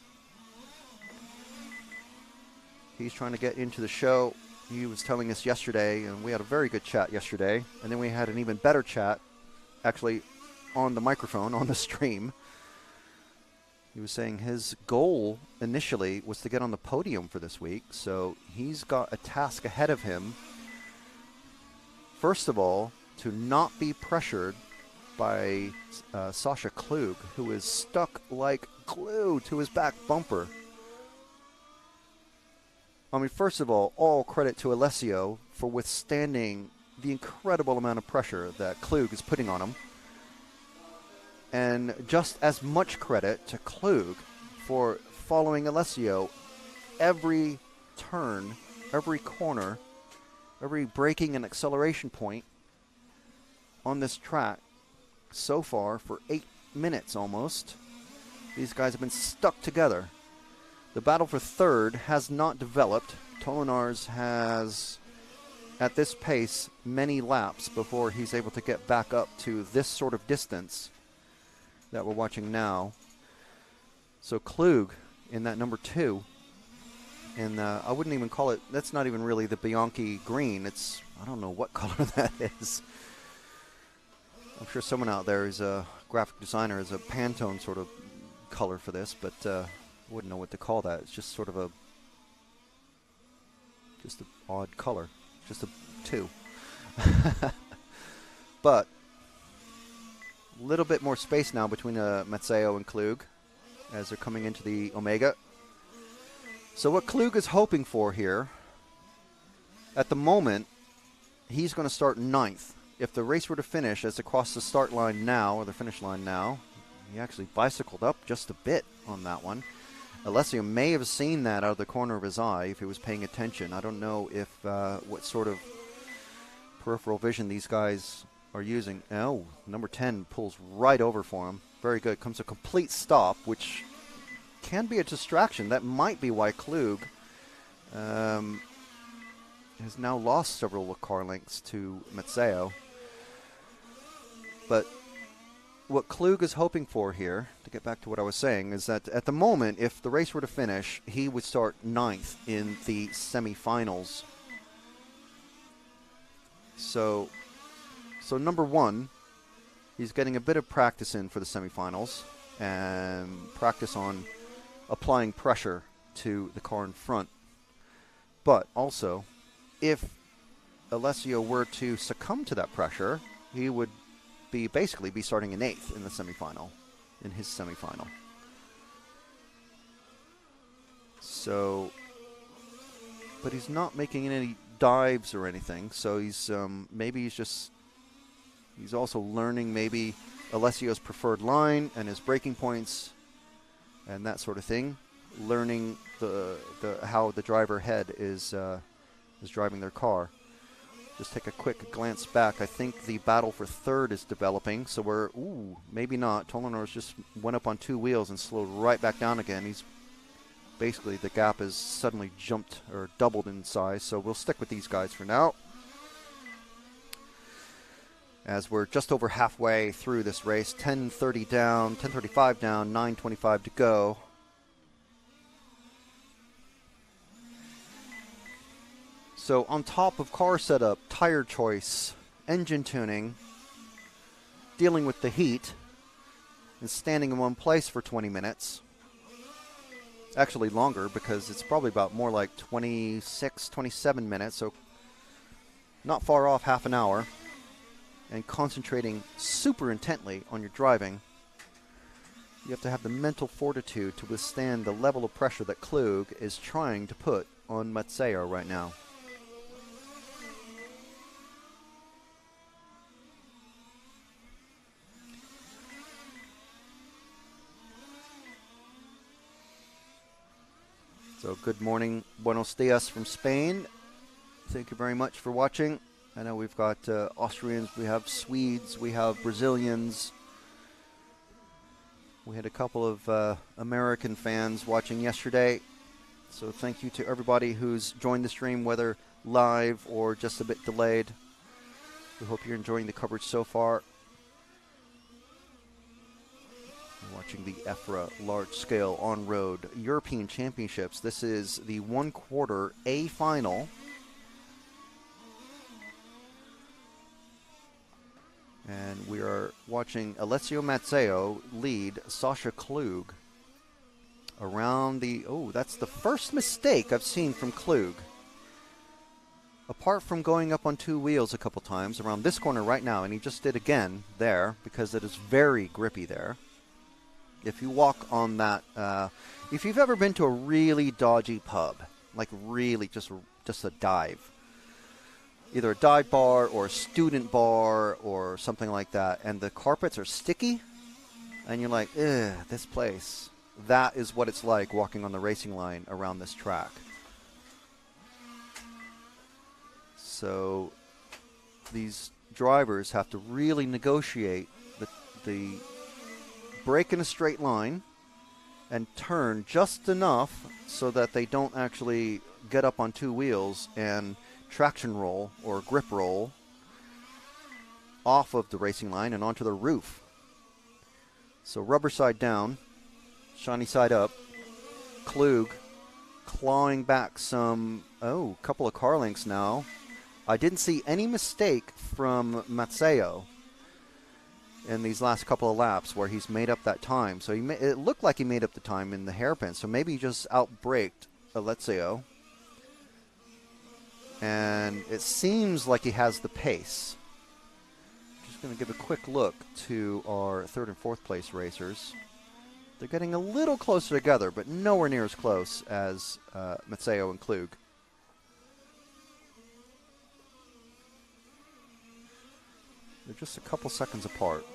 B: He's trying to get into the show. He was telling us yesterday, and we had a very good chat yesterday, and then we had an even better chat, actually, on the microphone, on the stream. He was saying his goal initially was to get on the podium for this week, so he's got a task ahead of him. First of all, to not be pressured by Sasha Klug, who is stuck like glue to his back bumper. I mean, first of all credit to Alessio for withstanding the incredible amount of pressure that Klug is putting on him. And just as much credit to Klug for following Alessio every turn, every corner, every braking and acceleration point on this track so far for 8 minutes almost. These guys have been stuck together. The battle for third has not developed. Tolinars has, at this pace, many laps before he's able to get back up to this sort of distance that we're watching now. So Klug in that number 2. And I wouldn't even call it, that's not even really the Bianchi green. It's, I don't know what color that is. I'm sure someone out there is a graphic designer, is a Pantone sort of color for this, but I wouldn't know what to call that. It's just sort of an odd color, just a 2. But a little bit more space now between Mazzeo and Klug as they're coming into the Omega. So what Klug is hoping for here, at the moment, he's going to start 9th. If the race were to finish as across the start line now, or the finish line now, he actually bicycled up just a bit on that one. Alessio may have seen that out of the corner of his eye if he was paying attention. I don't know if what sort of peripheral vision these guys are using. Oh, number 10 pulls right over for him. Very good. Comes a complete stop, which can be a distraction. That might be why Klug has now lost several car lengths to Mazzeo. But what Klug is hoping for here, to get back to what I was saying, is that at the moment, if the race were to finish, he would start 9th in the semifinals. So number 1, he's getting a bit of practice in for the semifinals and practice on applying pressure to the car in front. But also, if Alessio were to succumb to that pressure, he would basically be starting in 8th in the semifinal, in his semifinal. So, but he's not making any dives or anything, so he's he's also learning maybe Alessio's preferred line and his braking points and that sort of thing, learning how the driver head is driving their car. Just take a quick glance back. I think the battle for third is developing, so maybe not. Tolinars just went up on 2 wheels and slowed right back down again. He's basically, the gap has suddenly jumped or doubled in size, so we'll stick with these guys for now. As we're just over halfway through this race, 10:30 down, 10:35 down, 9:25 to go. So on top of car setup, tire choice, engine tuning, dealing with the heat, and standing in one place for 20 minutes. Actually longer, because it's probably about more like 26, 27 minutes, so not far off half an hour. And concentrating super intently on your driving. You have to have the mental fortitude to withstand the level of pressure that Klug is trying to put on Mazzeo right now. So good morning, buenos dias from Spain. Thank you very much for watching. I know we've got Austrians, we have Swedes, we have Brazilians. We had a couple of American fans watching yesterday. So thank you to everybody who's joined the stream, whether live or just a bit delayed. We hope you're enjoying the coverage so far. We're watching the EFRA large-scale on-road European Championships. This is the 1/4 A final. And we are watching Alessio Mazzeo lead Sascha Klug around the... Oh, that's the first mistake I've seen from Klug. Apart from going up on 2 wheels a couple times around this corner right now, and he just did again there because it is very grippy there. If you walk on that... if you've ever been to a really dodgy pub, like really just a dive, either a dive bar or a student bar or something like that, and the carpets are sticky, and you're like, ugh, this place. That is what it's like walking on the racing line around this track. So these drivers have to really negotiate the brake in a straight line and turn just enough so that they don't actually get up on 2 wheels and traction roll or grip roll off of the racing line and onto the roof. So rubber side down, shiny side up. Klug clawing back some, couple of car lengths now. I didn't see any mistake from Mazzeo in these last couple of laps where he's made up that time. So it looked like he made up the time in the hairpin. So maybe he just outbraked Alessio. And it seems like he has the pace. Just going to give a quick look to our 3rd and 4th place racers. They're getting a little closer together, but nowhere near as close as Mazzeo and Klug. They're just a couple seconds apart.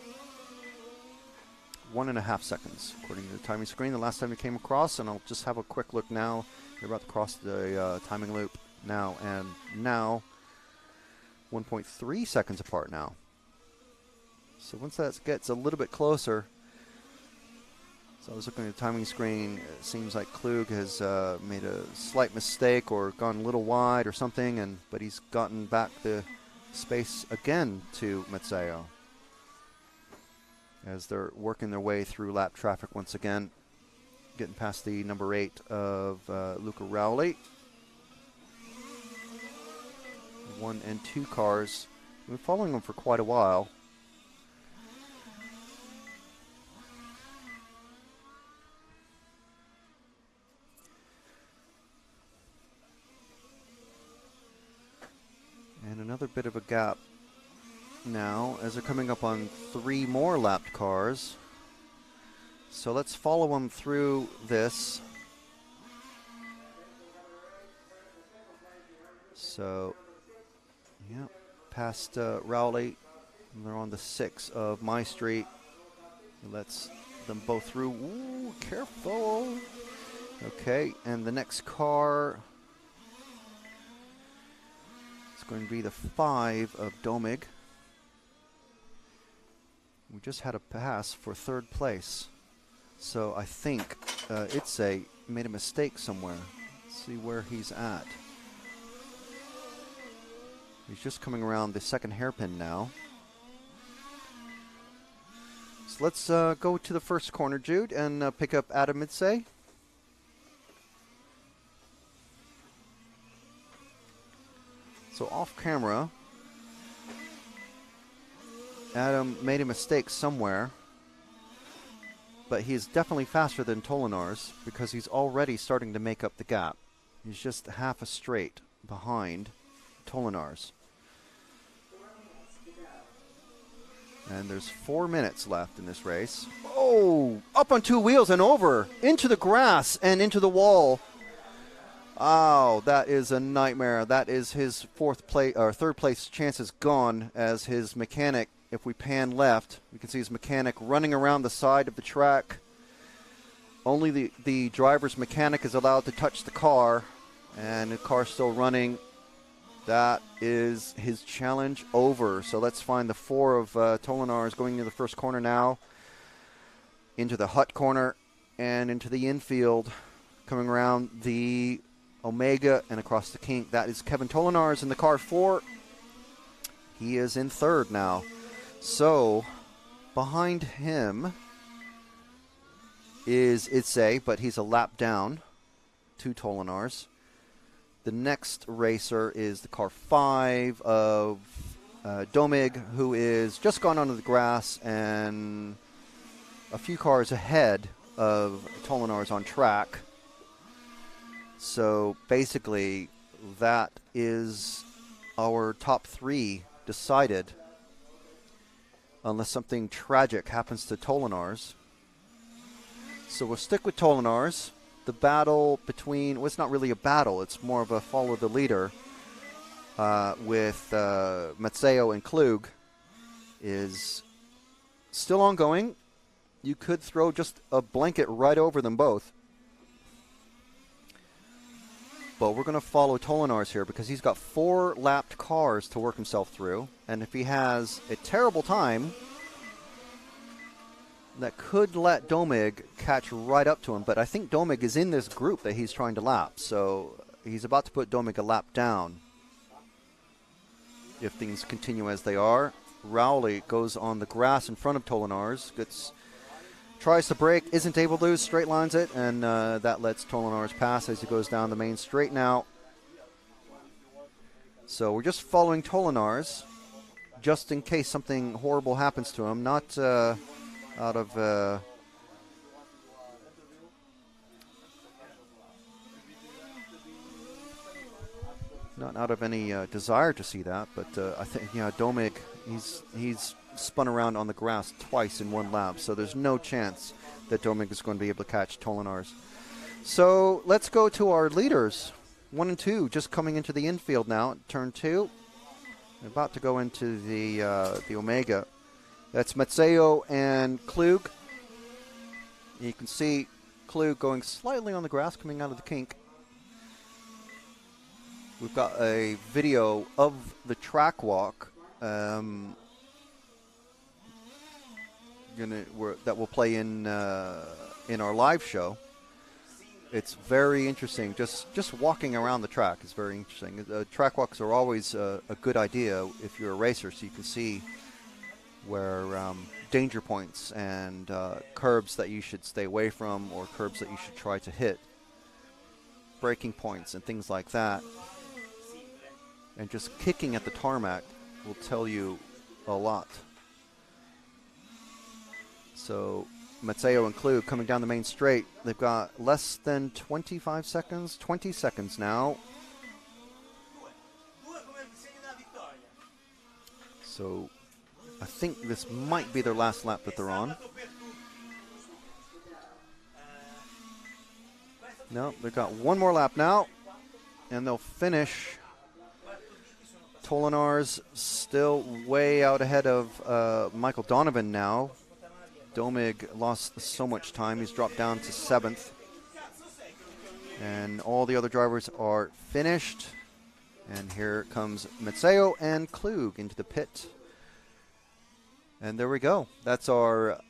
B: 1.5 seconds, according to the timing screen. The last time we came across, and I'll just have a quick look now. They're about to cross the timing loop now, and now 1.3 seconds apart now. So once that gets a little bit closer, so I was looking at the timing screen, it seems like Klug has made a slight mistake or gone a little wide or something, but he's gotten back the space again to Mazzeo as they're working their way through lap traffic once again, getting past the number 8 of Luca Rowley. 1 and 2 cars. We've been following them for quite a while. And another bit of a gap now as they're coming up on 3 more lapped cars. So let's follow them through this. So, yeah, past Rowley. They're on the 6 of My Street. Let's them both through. Ooh, careful. Okay, and the next car is going to be the 5 of Domig. We just had a pass for 3rd place. So I think Itze made a mistake somewhere. Let's see where he's at. He's just coming around the 2nd hairpin now. So let's go to the first corner, Jude, and pick up Adam Itze. So off camera, Adam made a mistake somewhere, but he is definitely faster than Tolinars because he's already starting to make up the gap. He's just half a straight behind Tolinars. And there's 4 minutes left in this race. Oh, up on 2 wheels and over into the grass and into the wall. Oh, that is a nightmare. That is his 3rd place chances gone as his mechanic. If we pan left, we can see his mechanic running around the side of the track. only the driver's mechanic is allowed to touch the car, and the car's still running. That is his challenge over. So let's find the 4 of Tolinars going into the first corner now, into the hut corner, and into the infield, coming around the Omega and across the kink. That is Kevin Tolinars in the car 4. He is in third now. So behind him is Itse, but he's a lap down to Tolinars. The next racer is the car 5 of Domig, who is just gone onto the grass and a few cars ahead of Tolinars on track. So basically, that is our top 3 decided, unless something tragic happens to Tolinars. So we'll stick with Tolinars. The battle between, well, it's not really a battle, it's more of a follow the leader with Matseo and Klug is still ongoing. You could throw just a blanket right over them both. But we're going to follow Tolinars here because he's got 4 lapped cars to work himself through. And if he has a terrible time, that could let Domig catch right up to him. But I think Domig is in this group that he's trying to lap. So he's about to put Domig a lap down. If things continue as they are. Rowley goes on the grass in front of Tolinars. Tries to brake, isn't able to, straight lines it, and that lets Tolinars pass as he goes down the main straight now. So we're just following Tolinars, just in case something horrible happens to him. Not out of any desire to see that, but I think Domig, he's spun around on the grass twice in one lap, so there's no chance that Domig is going to be able to catch Tolinars. So let's go to our leaders. 1 and 2 just coming into the infield now. Turn 2. They're about to go into the Omega. That's Matseo and Klug. You can see Klug going slightly on the grass coming out of the kink. We've got a video of the track walk that will play in our live show. It's very interesting. Just walking around the track is very interesting. Track walks are always a good idea if you're a racer, so you can see where danger points and curbs that you should stay away from or curbs that you should try to hit, braking points and things like that. And just kicking at the tarmac will tell you a lot. So Matseo and Klug coming down the main straight. They've got less than 25 seconds, 20 seconds now. So I think this might be their last lap that they're on. No, they've got one more lap now, and they'll finish. Tolinars still way out ahead of Michael Donovan now. Domig lost so much time. He's dropped down to 7th. And all the other drivers are finished. And here comes Matseo and Klug into the pit. And there we go. That's our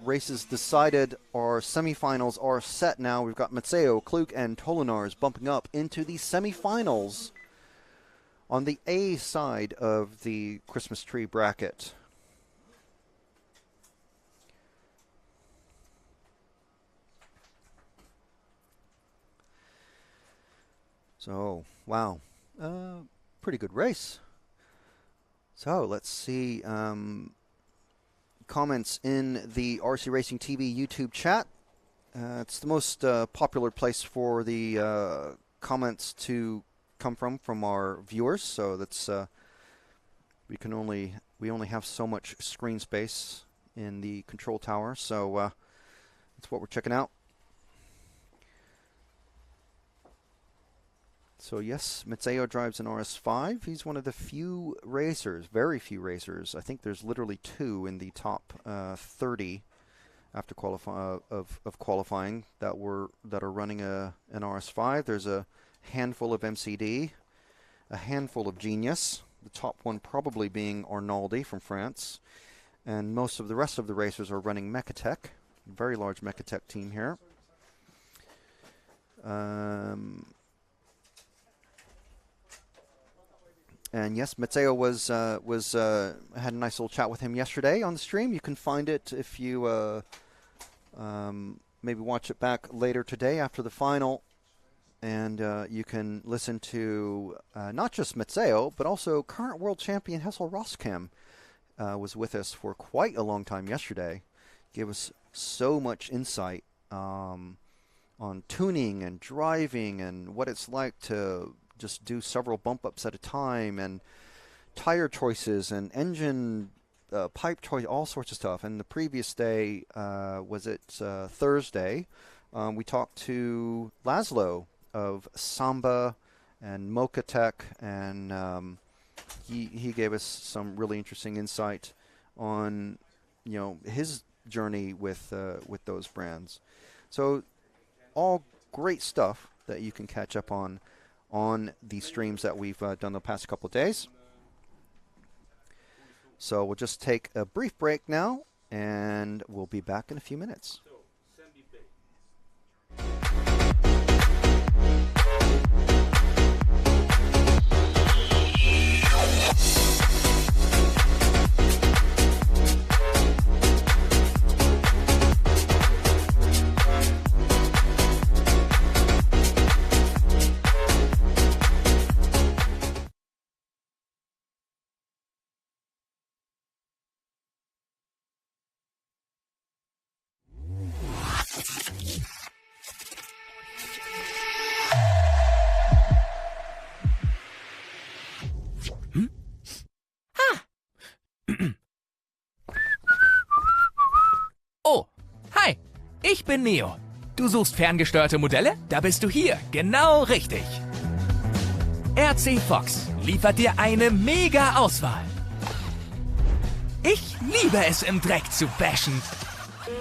B: races decided. Our semifinals are set now. We've got Matseo, Klug, and Tolinars bumping up into the semifinals on the A side of the Christmas tree bracket. So, wow, pretty good race. So, let's see comments in the RC Racing TV YouTube chat. It's the most popular place for the comments to come from our viewers. So that's we only have so much screen space in the control tower. So that's what we're checking out. So yes, Matseo drives an RS5. He's one of the few racers, very few racers. I think there's literally 2 in the top 30 after qualifying that are running an RS5. There's a handful of MCD, a handful of Genius, the top one probably being Arnaldi from France, and most of the rest of the racers are running Mechatech, very large Mechatech team here. And yes, Matteo had a nice little chat with him yesterday on the stream. You can find it if you maybe watch it back later today after the final, and you can listen to not just Matteo but also current world champion Hessel Roskam was with us for quite a long time yesterday. Gave us so much insight on tuning and driving and what it's like to just do several bump ups at a time, and tire choices and engine pipe choice, all sorts of stuff. And the previous day, was it Thursday, we talked to Laszlo of Samba and Mocatech, and he gave us some really interesting insight on his journey with those brands. So all great stuff that you can catch up on the streams that we've done the past couple of days. So we'll just take a brief break now, and we'll be back in a few minutes.
A: Oh, hi, ich bin Neo. Du suchst ferngesteuerte Modelle? Da bist du hier, genau richtig. RC Fox liefert dir eine mega Auswahl. Ich liebe es, im Dreck zu bashen,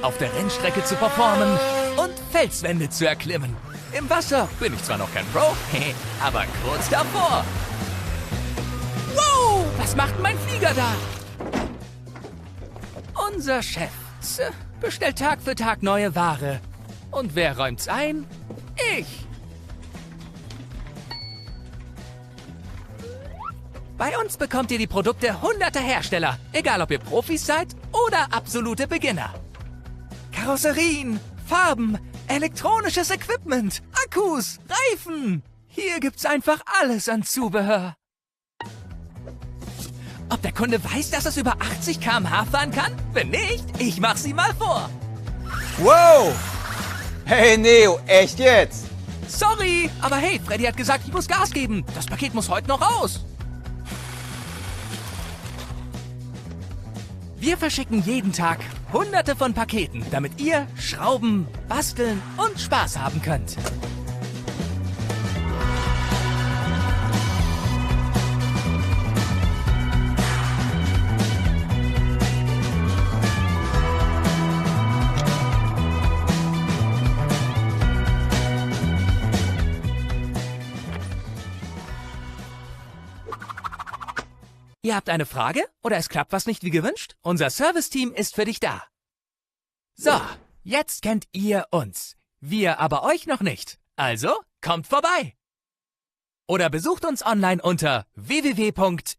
A: auf der Rennstrecke zu performen und Felswände zu erklimmen. Im Wasser bin ich zwar noch kein Pro, aber kurz davor. Wow, was macht denn mein Flieger da? Unser Chef bestellt Tag für Tag neue Ware. Und wer räumt's ein? Ich. Bei uns bekommt ihr die Produkte hunderter Hersteller, egal ob ihr Profis seid oder absolute Beginner. Karosserien, Farben, elektronisches Equipment, Akkus, Reifen. Hier gibt's einfach alles an Zubehör. Ob der Kunde weiß, dass es über 80 km/h fahren kann? Wenn nicht, ich mach sie mal vor.
C: Wow! Hey Neo, echt jetzt?
A: Sorry, aber hey, Freddy hat gesagt, ich muss Gas geben. Das Paket muss heute noch raus. Wir verschicken jeden Tag hunderte von Paketen, damit ihr schrauben, basteln und Spaß haben könnt. Ihr habt eine Frage oder es klappt was nicht wie gewünscht? Unser Serviceteam ist für dich da. So, jetzt kennt ihr uns. Wir aber euch noch nicht. Also, kommt vorbei. Oder besucht uns online unter www.rcfox.de.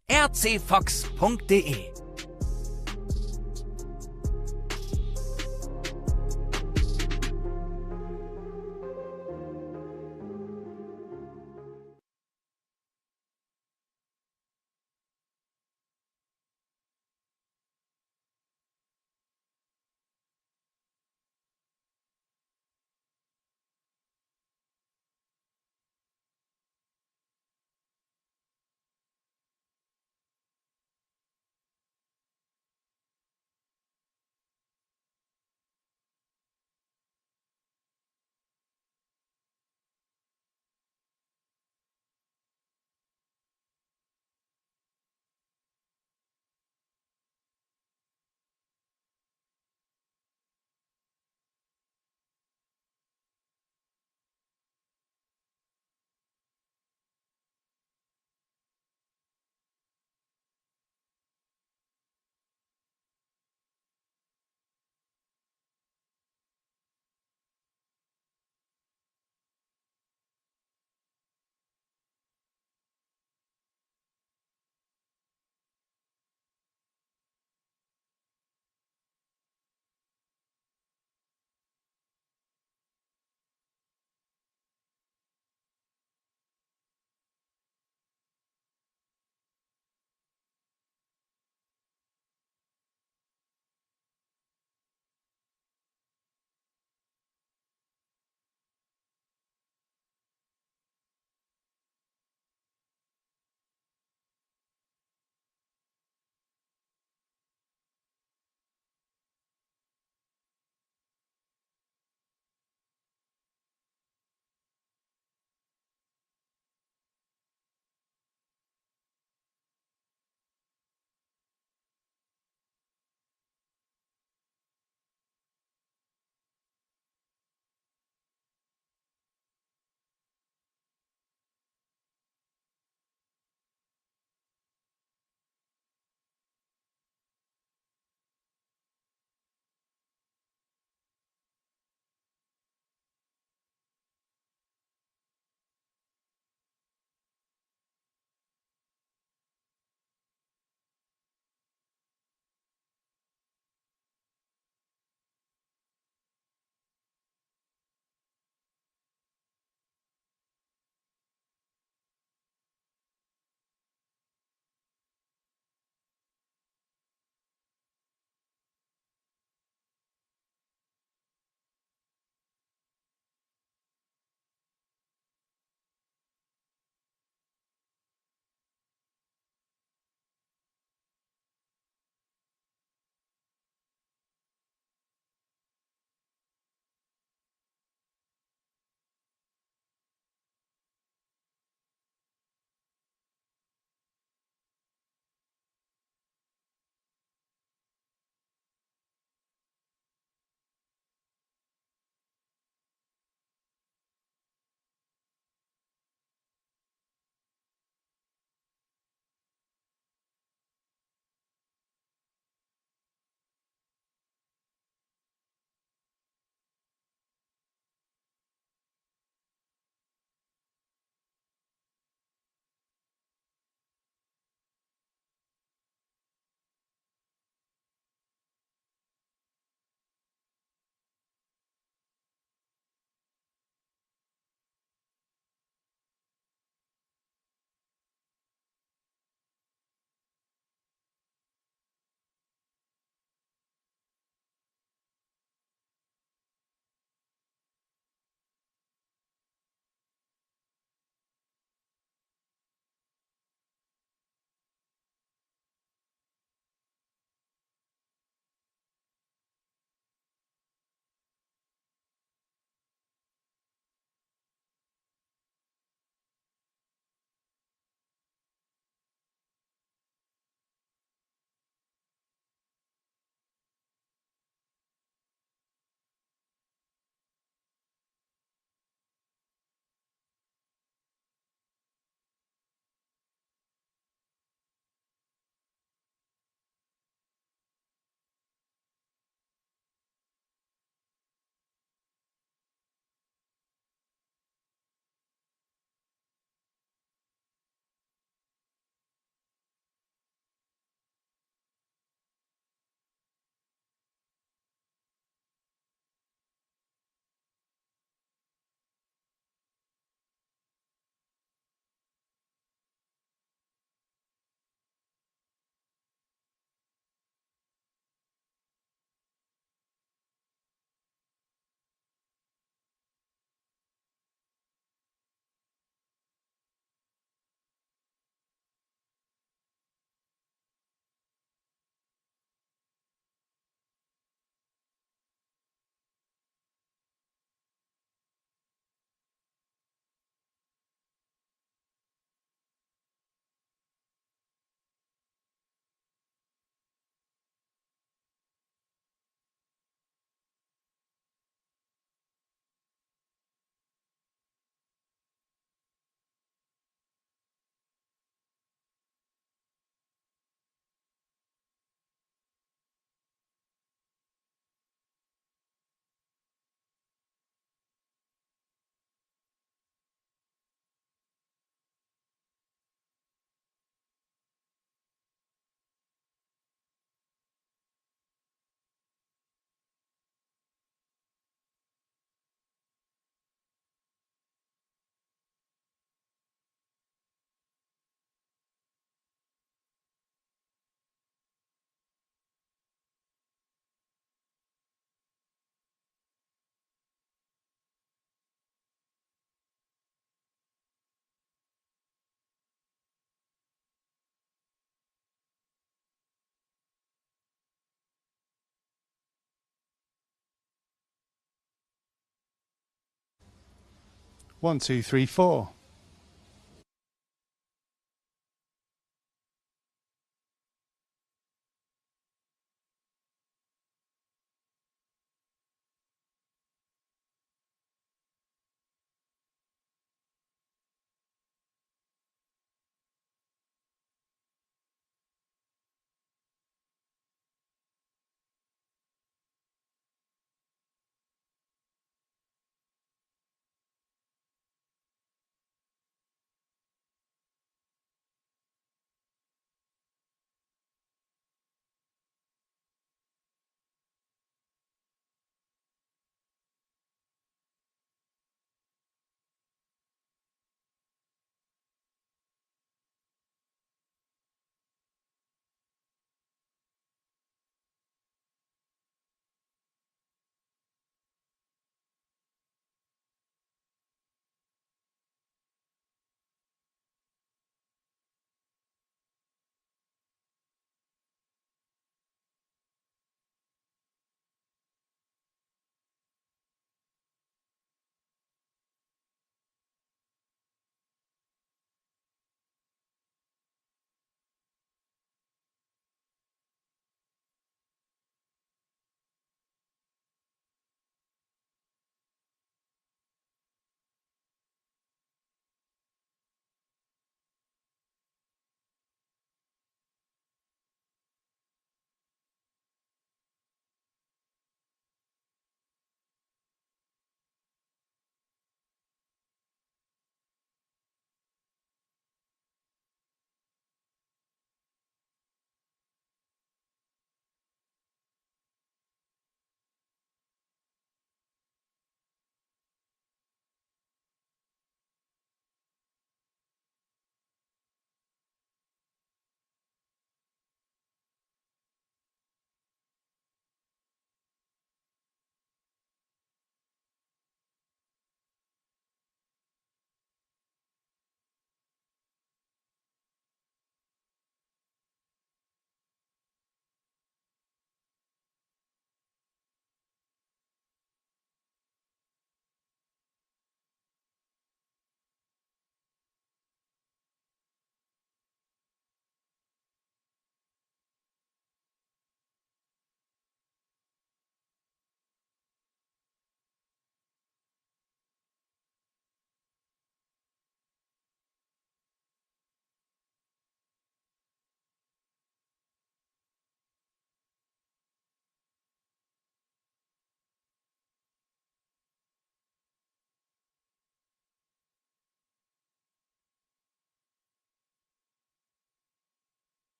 D: 1, 2, 3, 4.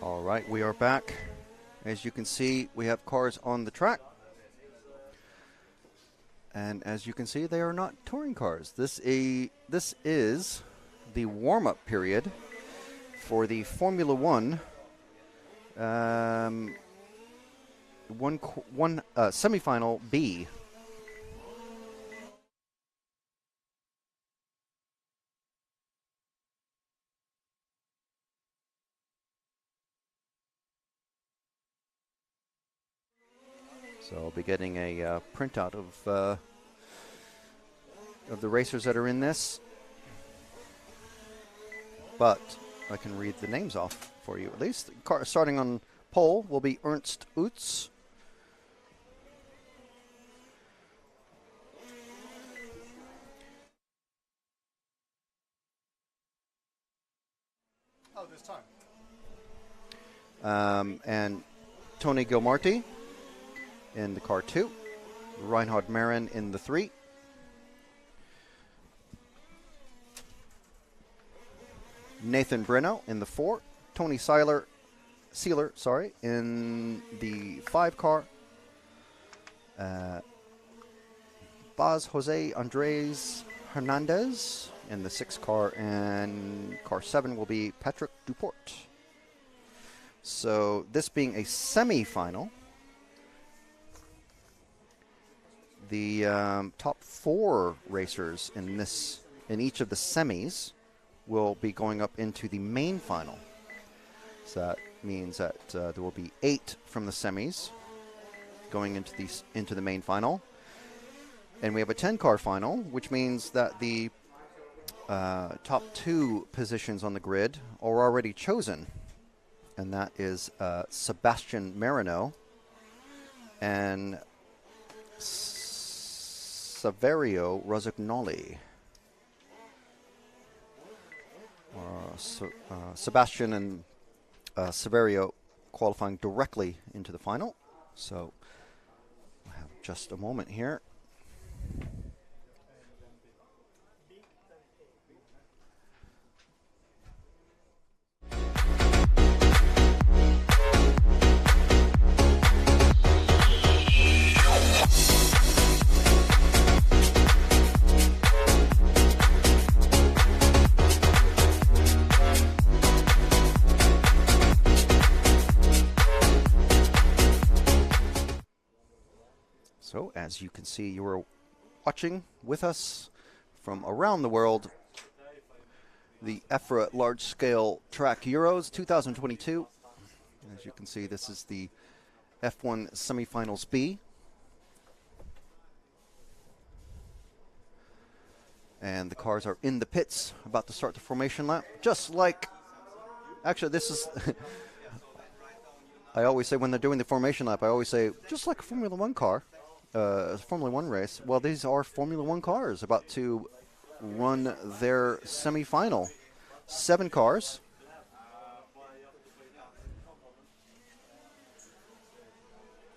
B: All right, we are back. As you can see, we have cars on the track. And as you can see, they are not touring cars. This is the warm-up period for the Formula One semifinal B. So I'll be getting a printout of the racers that are in this. But I can read the names off for you at least. Car starting on pole will be Ernst Utz.
D: Oh, there's time.
B: And Tony Gilmarty in the car 2. Reinhard Marin in the 3. Nathan Breno in the 4. Tony Sealer, in the 5 car. Baz Jose Andres Hernandez in the 6 car, and car 7 will be Patrick Duport. So this being a semi-final, the top 4 racers in each of the semis will be going up into the main final. So that means that there will be 8 from the semis going into the main final. And we have a 10-car final, which means that the top 2 positions on the grid are already chosen. And that is Sebastian Marino and Saverio Rosignoli. Sebastian and Saverio qualifying directly into the final. So we'll have just a moment here. So, as you can see, you are watching with us from around the world the EFRA Large-Scale Track Euros 2022. As you can see, this is the F1 Semifinals B. And the cars are in the pits, about to start the formation lap. Just like, actually this is, I always say when they're doing the formation lap, I always say, just like a Formula One car. Formula One race. Well, these are Formula One cars about to run their semi-final. 7 cars.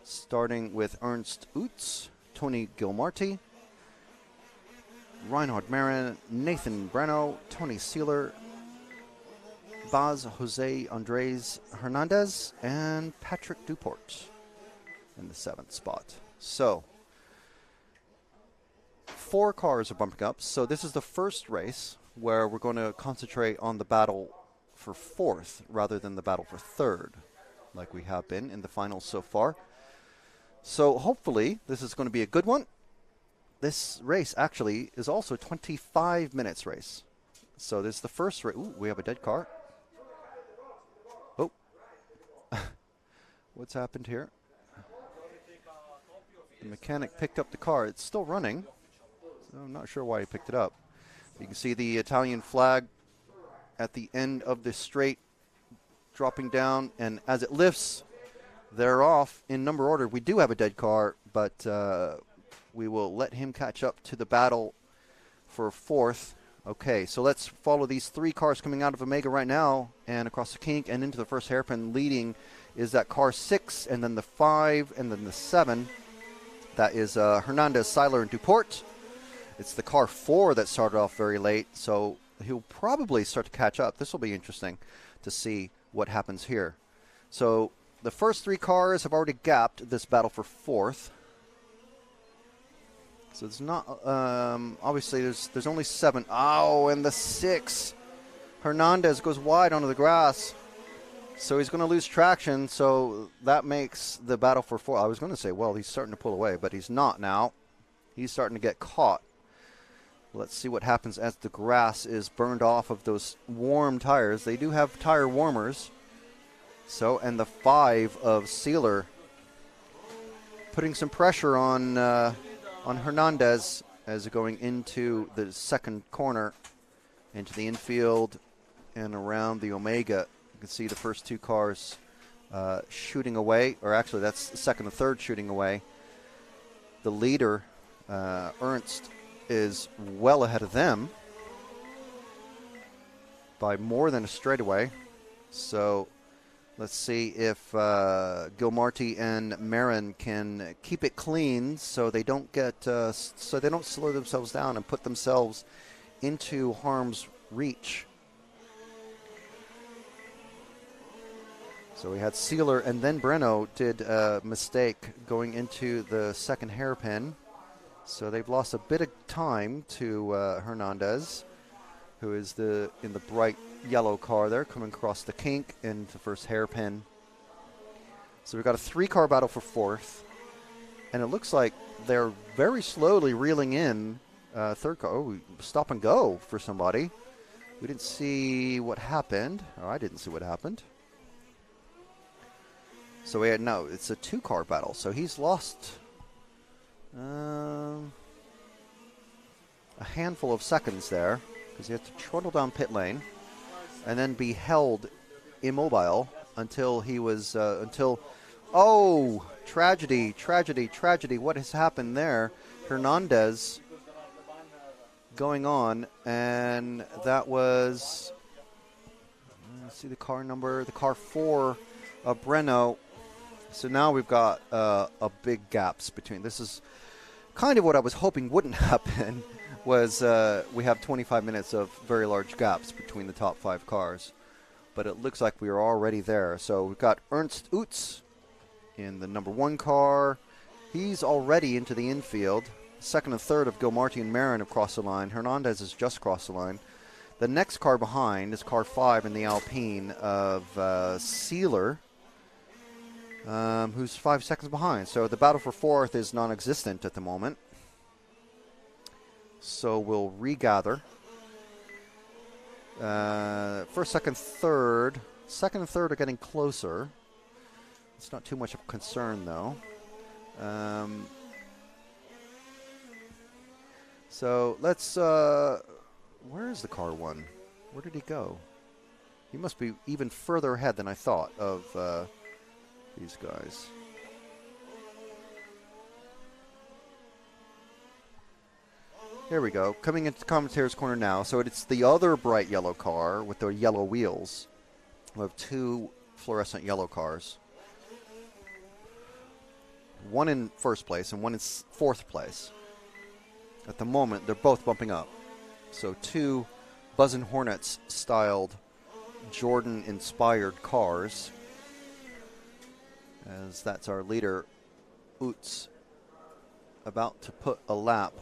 B: Starting with Ernst Utz, Tony Gilmarty, Reinhard Marin, Nathan Breno, Tony Seeler, Baz Jose Andres Hernandez, and Patrick Duport in the 7th spot. So, 4 cars are bumping up. So this is the first race where we're going to concentrate on the battle for 4th rather than the battle for 3rd, like we have been in the finals so far. So hopefully this is going to be a good one. This race actually is also a 25 minutes race. So this is the first race. Ooh, we have a dead car. Oh. What's happened here? The mechanic picked up the car. It's still running, so I'm not sure why he picked it up. You can see the Italian flag at the end of the straight dropping down, and as it lifts, they're off in number order. We do have a dead car, but we will let him catch up to the battle for 4th. Okay, so let's follow these 3 cars coming out of Omega right now and across the kink and into the first hairpin. Leading is that car 6, and then the 5, and then the 7. That is Hernandez, Seiler, and Duport. It's the car 4 that started off very late, so he'll probably start to catch up. This will be interesting to see what happens here. So the first 3 cars have already gapped this battle for 4th. So it's not, obviously there's only 7. Oh, and the 6. Hernandez goes wide onto the grass. So he's going to lose traction, so that makes the battle for 4. I was going to say, well, he's starting to pull away, but he's not now. He's starting to get caught. Let's see what happens as the grass is burned off of those warm tires. They do have tire warmers. So, and the 5 of Seeler putting some pressure on Hernandez as going into the second corner, into the infield and around the Omega. You can see the first 2 cars shooting away, or actually that's the second and third shooting away. The leader, Ernst, is well ahead of them by more than a straightaway. So let's see if Gilmarty and Marin can keep it clean, so they don't get so they don't slow themselves down and put themselves into harm's reach. So we had Seeler, and then Breno did a mistake going into the second hairpin. So they've lost a bit of time to Hernandez, who is in the bright yellow car there, coming across the kink into the first hairpin. So we've got a 3-car battle for 4th. And it looks like they're very slowly reeling in third car. Oh, stop and go for somebody. We didn't see what happened. Oh, I didn't see what happened. So no, it's a 2-car battle. So he's lost a handful of seconds there because he had to trundle down pit lane and then be held immobile until he was oh, tragedy. What has happened there? Hernandez going on, and that was, let's see the car number, the car 4 of Breno. So now we've got a big gaps between. This is kind of what I was hoping wouldn't happen, was we have 25 minutes of very large gaps between the top 5 cars. But it looks like we are already there. So we've got Ernst Utz in the number 1 car. He's already into the infield. Second and third of Gilmarty and Marin have crossed the line. Hernandez has just crossed the line. The next car behind is car 5 in the Alpine of Sealer, who's 5 seconds behind. So the battle for 4th is non-existent at the moment. So we'll regather. First, second, third. Second and third are getting closer. It's not too much of a concern, though. So let's, where is the car 1? Where did he go? He must be even further ahead than I thought of these guys. Here we go. Coming into the commentator's corner now. So it's the other bright yellow car with the yellow wheels. We have 2 fluorescent yellow cars. One in first place and one in 4th place. At the moment, they're both bumping up. So 2 Buzz and Hornets styled Jordan-inspired cars. As that's our leader, Utz, about to put a lap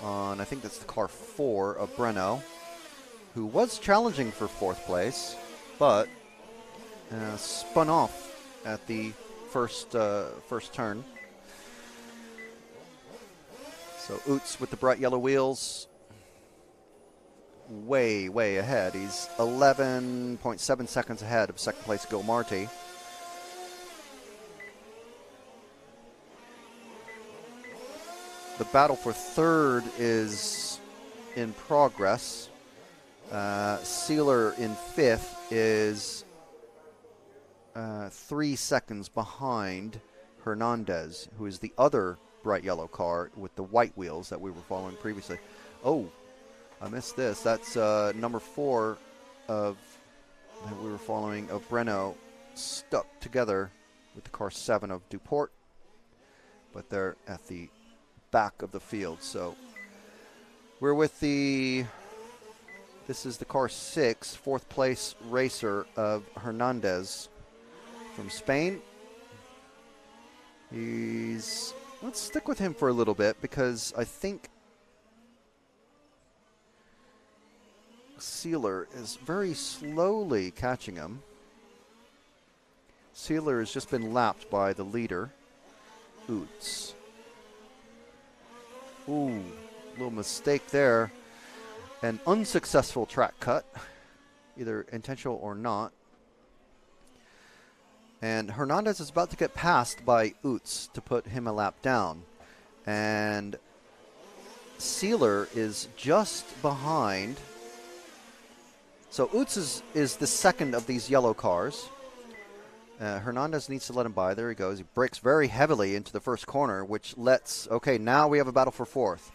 B: on, I think that's the car 4 of Breno, who was challenging for 4th place, but spun off at the first turn. So Utz with the bright yellow wheels, way ahead. He's 11.7 seconds ahead of second place Gilmarty. The battle for 3rd is in progress. Sealer in 5th is 3 seconds behind Hernandez, who is the other bright yellow car with the white wheels that we were following previously. Oh, I missed this. That's number 4 of that we were following of Breno, stuck together with the car 7 of Duport, but they're at the back of the field. So we're with this is the car 6, 4th place racer of Hernandez from Spain. Let's stick with him for a little bit because I think Sealer is very slowly catching him. Sealer has just been lapped by the leader, Utz. Ooh, little mistake there. An unsuccessful track cut, either intentional or not. And Hernandez is about to get passed by Utz to put him a lap down. And Sealer is just behind. So Utz is the second of these yellow cars. Hernandez needs to let him by. There he goes. He brakes very heavily into the first corner, which lets... Okay, now we have a battle for 4th.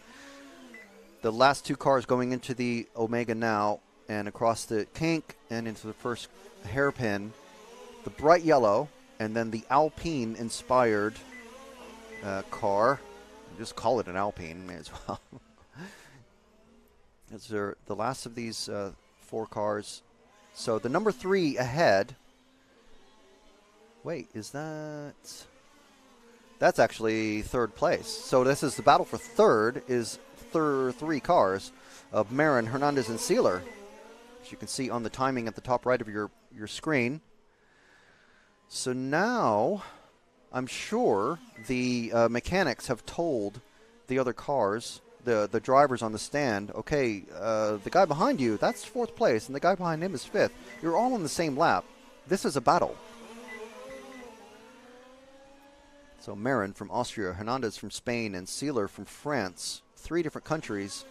B: The last 2 cars going into the Omega now and across the kink and into the first hairpin. The bright yellow and then the Alpine-inspired car. Just call it an Alpine, may as well. These are the last of these 4 cars. So the number 3 ahead... Wait, is that... That's actually 3rd place. So this is the battle for 3rd, is 3 cars of Marin, Hernandez, and Sealer. As you can see on the timing at the top right of your screen. So now I'm sure the mechanics have told the other cars, the drivers on the stand, okay, the guy behind you, that's 4th place, and the guy behind him is 5th. You're all on the same lap. This is a battle. So Marin from Austria, Hernandez from Spain, and Sealer from France. 3 different countries,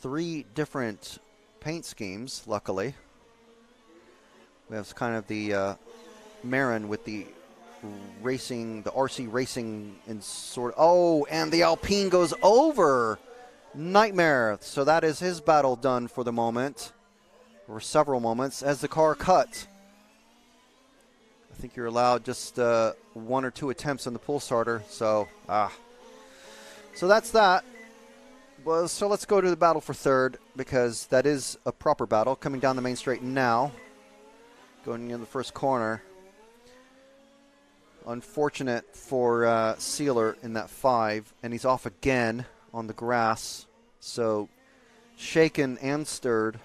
B: 3 different paint schemes, luckily. We have kind of the Marin with the racing, the RC racing in sort of, oh, and the Alpine goes over. Nightmare. So that is his battle done for the moment, or several moments, as the car cut. I think you're allowed just 1 or 2 attempts on the pull starter. So that's that. Well, so let's go to the battle for 3rd, because that is a proper battle. Coming down the main straight now, going in the first corner. Unfortunate for Sealer in that 5, and he's off again on the grass. So shaken and stirred,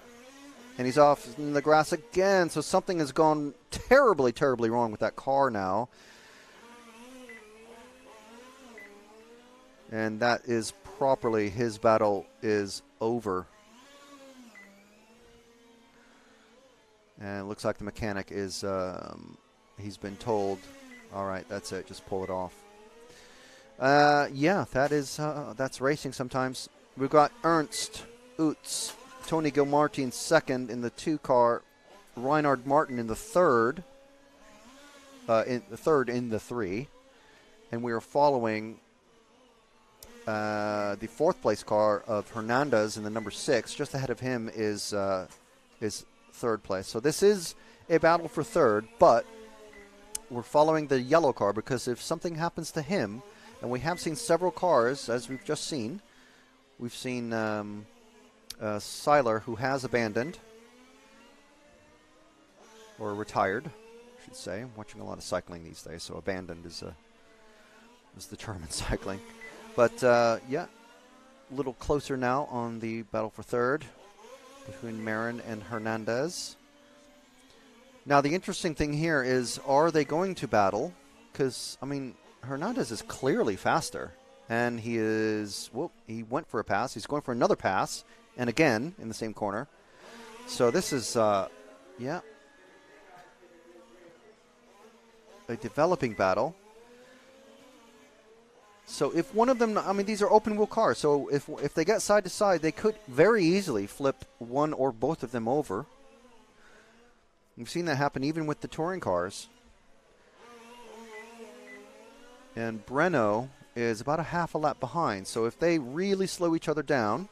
B: and he's off in the grass again. So something has gone terribly, terribly wrong with that car now. And that is properly, his battle is over. And it looks like the mechanic is, he's been told, all right, that's it, just pull it off. Yeah, that is, that's racing sometimes. We've got Ernst, Utz, Tony Gilmartin 2nd in the 2 car, Reinhard Martin in the 3rd, in the 3, and we are following the 4th place car of Hernandez in the number 6. Just ahead of him is 3rd place. So this is a battle for 3rd, but we're following the yellow car, because if something happens to him, and we have seen several cars, as we've just seen, we've seen Seiler, who has abandoned, or retired, I should say. I'm watching a lot of cycling these days, so abandoned is the term in cycling. But, yeah, a little closer now on the battle for 3rd between Marin and Hernandez. Now, the interesting thing here is, are they going to battle? Because, I mean, Hernandez is clearly faster. And he is, well, he went for a pass. He's going for another pass. And again, in the same corner. So this is, yeah, a developing battle. So if one of them, I mean, these are open wheel cars. So if they get side to side, they could very easily flip one or both of them over. We've seen that happen even with the touring cars. And Breno is about a half a lap behind. So if they really slow each other down,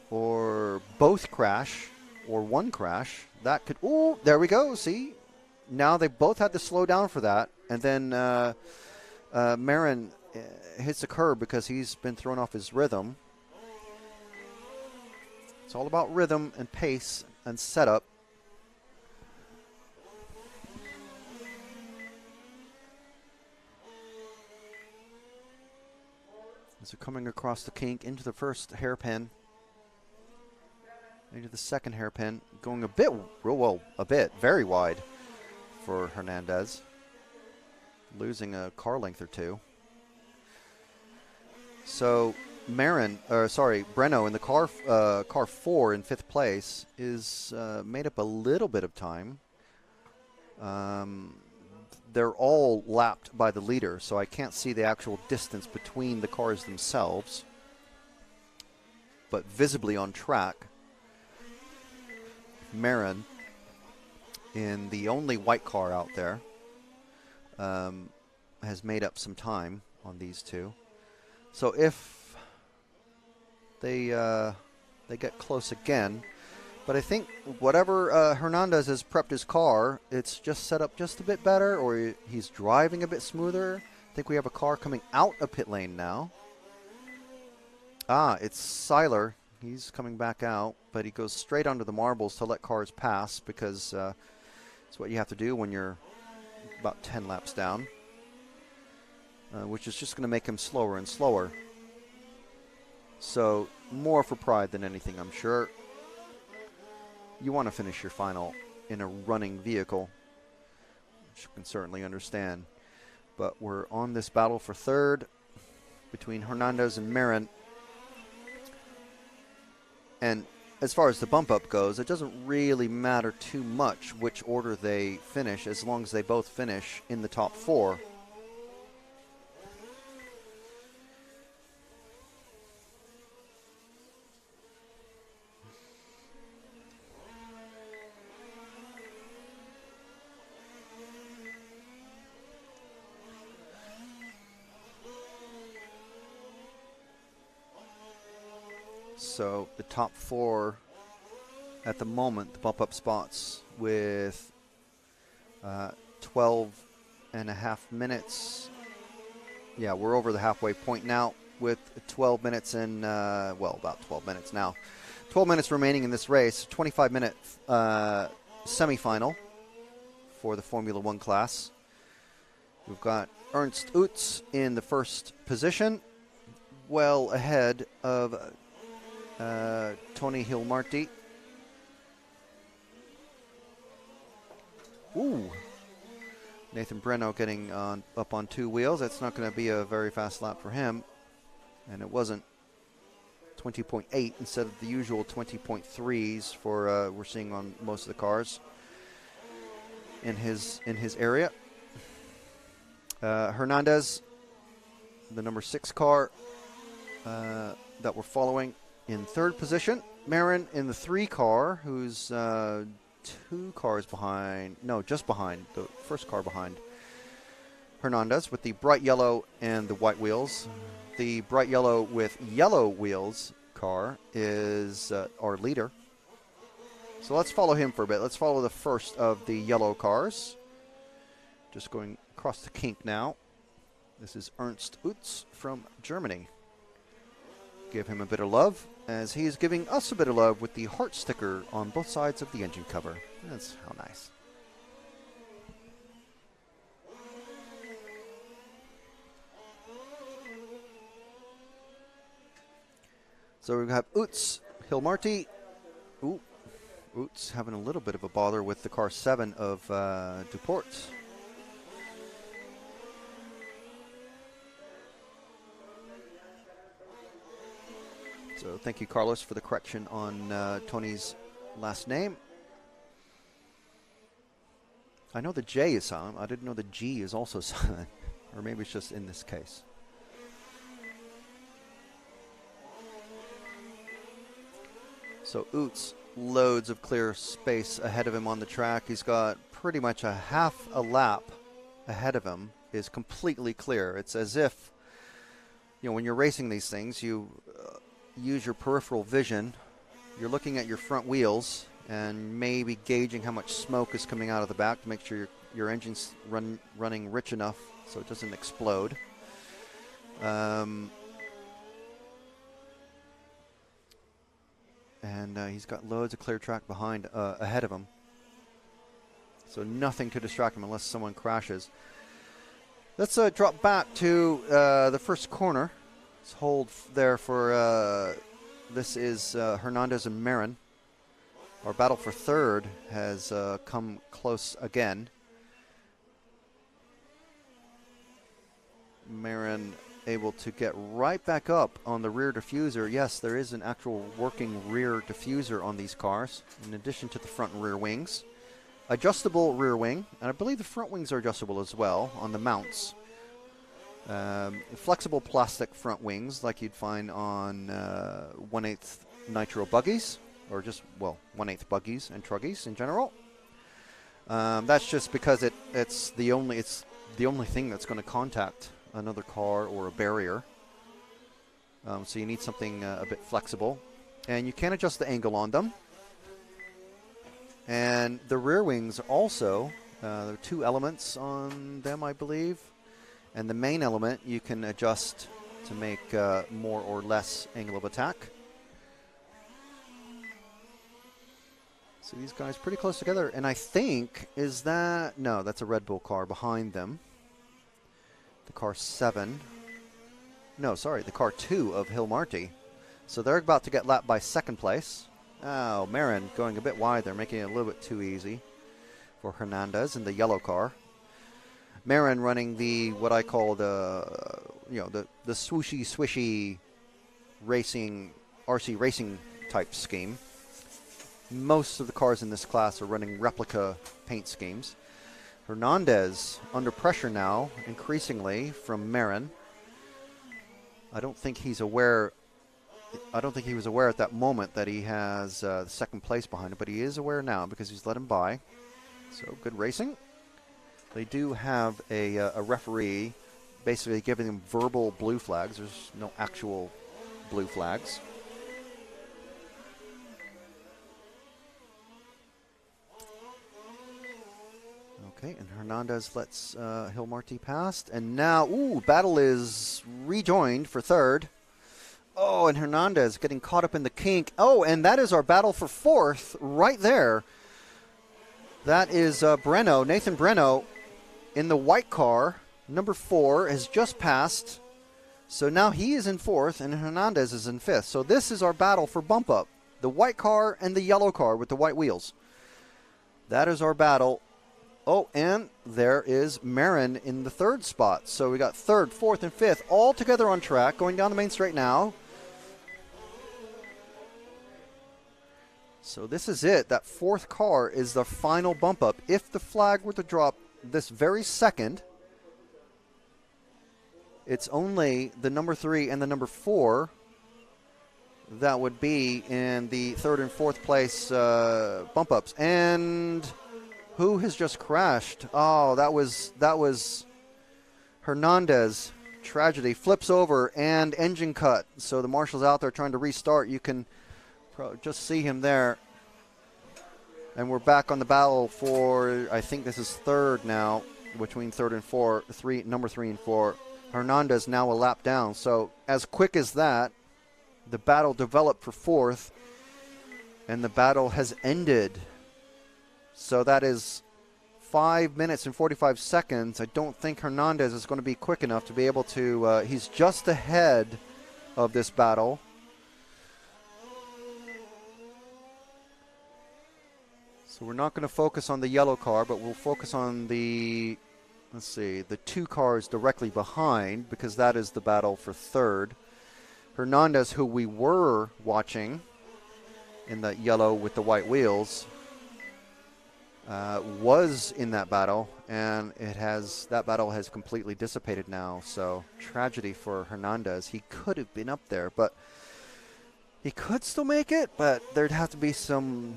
B: or both crash, or one crash, that could, oh, there we go, see? Now they both had to slow down for that. And then Marin hits a curb because he's been thrown off his rhythm. It's all about rhythm and pace and setup. As they're coming across the kink into the first hairpin, into the second hairpin, going a bit, very wide for Hernandez, losing a car length or 2. So Breno in the car 4 in 5th place is made up a little bit of time. They're all lapped by the leader, so I can't see the actual distance between the cars themselves. But visibly on track, Marin, in the only white car out there, has made up some time on these two. So if they get close again, but I think whatever Hernandez has prepped his car, it's just set up just a bit better, or he's driving a bit smoother. I think we have a car coming out of pit lane now. It's Seiler. He's coming back out, but he goes straight under the marbles to let cars pass, because it's what you have to do when you're about 10 laps down, which is just going to make him slower and slower. So more for pride than anything, I'm sure. You want to finish your final in a running vehicle, which you can certainly understand. But we're on this battle for third between Hernandez and Marin. And as far as the bump up goes, it doesn't really matter too much which order they finish, as long as they both finish in the top 4. So the top 4 at the moment, the bump up spots with 12 and a half minutes. Yeah, we're over the halfway point now with 12 minutes and, well, about 12 minutes now. 12 minutes remaining in this race, 25-minute semifinal for the Formula One class. We've got Ernst Utz in the first position, well ahead of Tony Hilmarty. Ooh. Nathan Breno getting up on 2 wheels. That's not going to be a very fast lap for him. And it wasn't. 20.8 instead of the usual 20.3s for we're seeing on most of the cars in his area. Hernandez, the number 6 car that we're following, in 3rd position. Marin in the 3 car, who's 2 cars behind, no, just behind, the first car behind Hernandez, with the bright yellow and the white wheels. The bright yellow with yellow wheels car is our leader. So let's follow him for a bit. Let's follow the first of the yellow cars. Just going across the kink now. This is Ernst Utz from Germany. Give him a bit of love, as he is giving us a bit of love with the heart sticker on both sides of the engine cover. That's how nice. So we have Utz, Hilmarty. Ooh, Utz having a little bit of a bother with the car 7 of Duport. So thank you, Carlos, for the correction on Tony's last name. I know the J is silent. I didn't know the G is also silent. Or maybe it's just in this case. So Utz, loads of clear space ahead of him on the track. He's got pretty much a half a lap ahead of him, is completely clear. It's as if, you know, when you're racing these things, you use your peripheral vision. You're looking at your front wheels and maybe gauging how much smoke is coming out of the back to make sure your engine's running rich enough so it doesn't explode. And he's got loads of clear track behind, ahead of him. So nothing to distract him unless someone crashes. Let's drop back to the first corner. Let's hold there for, this is Hernandez and Marin. Our battle for third has come close again. Marin able to get right back up on the rear diffuser. Yes, there is an actual working rear diffuser on these cars, in addition to the front and rear wings. Adjustable rear wing, and I believe the front wings are adjustable as well on the mounts. Flexible plastic front wings like you'd find on 1/8 nitro buggies, or just, well, 1/8 buggies and truggies in general. That's just because it's the only thing that's going to contact another car or a barrier. So you need something a bit flexible, and you can adjust the angle on them. And the rear wings also, there are 2 elements on them, I believe. And the main element you can adjust to make more or less angle of attack. So these guys pretty close together. And I think, is that, no, that's a Red Bull car behind them. The car 7. No, sorry, the car 2 of Hilmarty. So they're about to get lapped by second place. Oh, Marin going a bit wide there, making it a little bit too easy for Hernandez in the yellow car. Marin running the, what I call the swooshy, swishy racing, RC racing type scheme. Most of the cars in this class are running replica paint schemes. Hernandez under pressure now, increasingly from Marin. I don't think he was aware at that moment that he has second place behind him, but he is aware now because he's let him by. So good racing. They do have a referee basically giving them verbal blue flags. There's no actual blue flags. Okay, and Hernandez lets Hilmarty past. And now, battle is rejoined for third. Oh, and Hernandez getting caught up in the kink. Oh, and that is our battle for fourth right there. That is Breno, Nathan Breno in the white car. Number 4 has just passed. So now he is in fourth and Hernandez is in fifth. So this is our battle for bump up. The white car and the yellow car with the white wheels. That is our battle. Oh, and there is Marin in the third spot. So we got third, fourth, and fifth all together on track, going down the main straight now. So this is it. That fourth car is the final bump up. If the flag were to drop this very second, it's only the number 3 and the number 4 that would be in the third and fourth place bump ups. And who has just crashed? Oh, that was Hernandez. Tragedy. Flips over and engine cut. So the marshal's out there trying to restart. You can just see him there. And we're back on the battle for, I think this is third now, between third and number 3 and 4. Hernandez now a lap down. So as quick as that, the battle developed for fourth, and the battle has ended. So that is 5 minutes and 45 seconds. I don't think Hernandez is going to be quick enough to be able to, he's just ahead of this battle. So we're not going to focus on the yellow car, but we'll focus on the, let's see, the 2 cars directly behind, because that is the battle for third. Hernandez, who we were watching in the yellow with the white wheels, was in that battle, and that battle has completely dissipated now. So tragedy for Hernandez. He could have been up there, but he could still make it, but there'd have to be some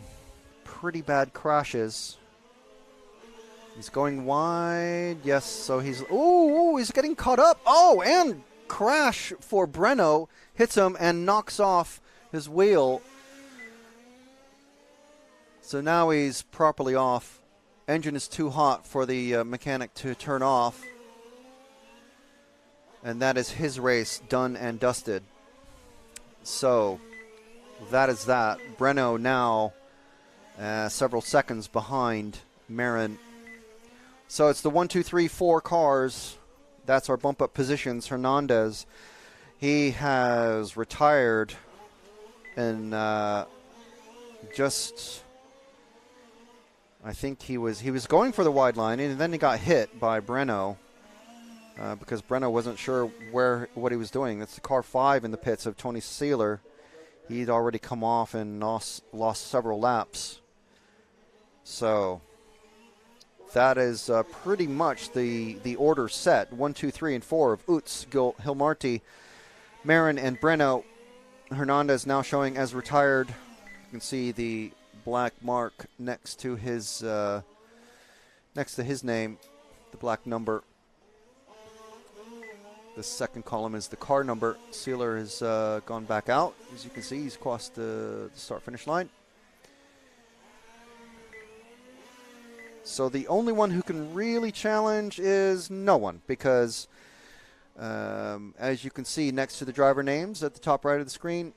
B: pretty bad crashes. He's going wide. Yes, so he's getting caught up. Oh, and crash for Breno. Hits him and knocks off his wheel. So now he's properly off. Engine is too hot for the mechanic to turn off. And that is his race done and dusted. So that is that. Breno now several seconds behind Marin. So it's the 1, 2, 3, 4 cars. That's our bump up positions. Hernandez, he has retired and I think he was going for the wide line, and then he got hit by Breno because Breno wasn't sure what he was doing. That's the car 5 in the pits of Tony Sealer. He'd already come off and lost several laps. So that is pretty much the order set. 1, 2, 3, and 4 of Utz, Hilmarty, Marin, and Breno. Hernandez now showing as retired. You can see the black mark next to his name, the black number. The second column is the car number. Sealer has gone back out. As you can see, he's crossed the start-finish line. So the only one who can really challenge is no one, because as you can see next to the driver names at the top right of the screen,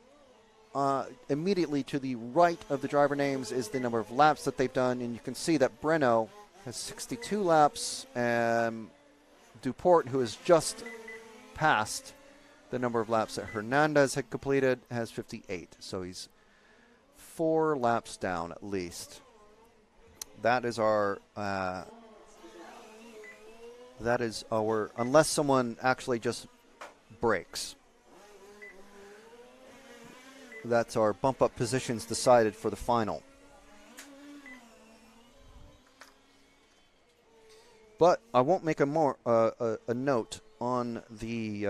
B: immediately to the right of the driver names is the number of laps that they've done, and you can see that Breno has 62 laps, and Duport, who has just passed the number of laps that Hernandez had completed, has 58. So he's 4 laps down at least. That is our That is our, unless someone actually just breaks. That's our bump up positions decided for the final. But I won't make a note on the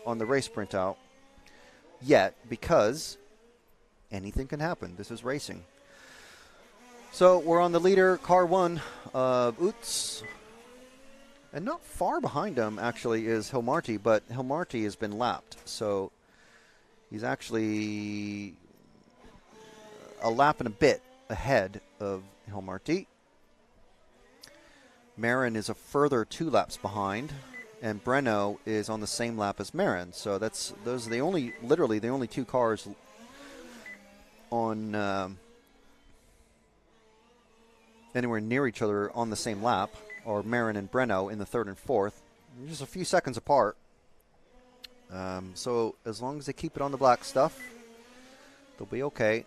B: race printout yet, because anything can happen. This is racing. So we're on the leader, car 1 of Utz. And not far behind him, actually, is Hilmarty, but Hilmarty has been lapped. So he's actually a lap and a bit ahead of Hilmarty. Marin is a further 2 laps behind, and Breno is on the same lap as Marin. So those are literally the only 2 cars on anywhere near each other on the same lap, or Marin and Breno in the 3rd and 4th. Just a few seconds apart. So as long as they keep it on the black stuff, they'll be okay.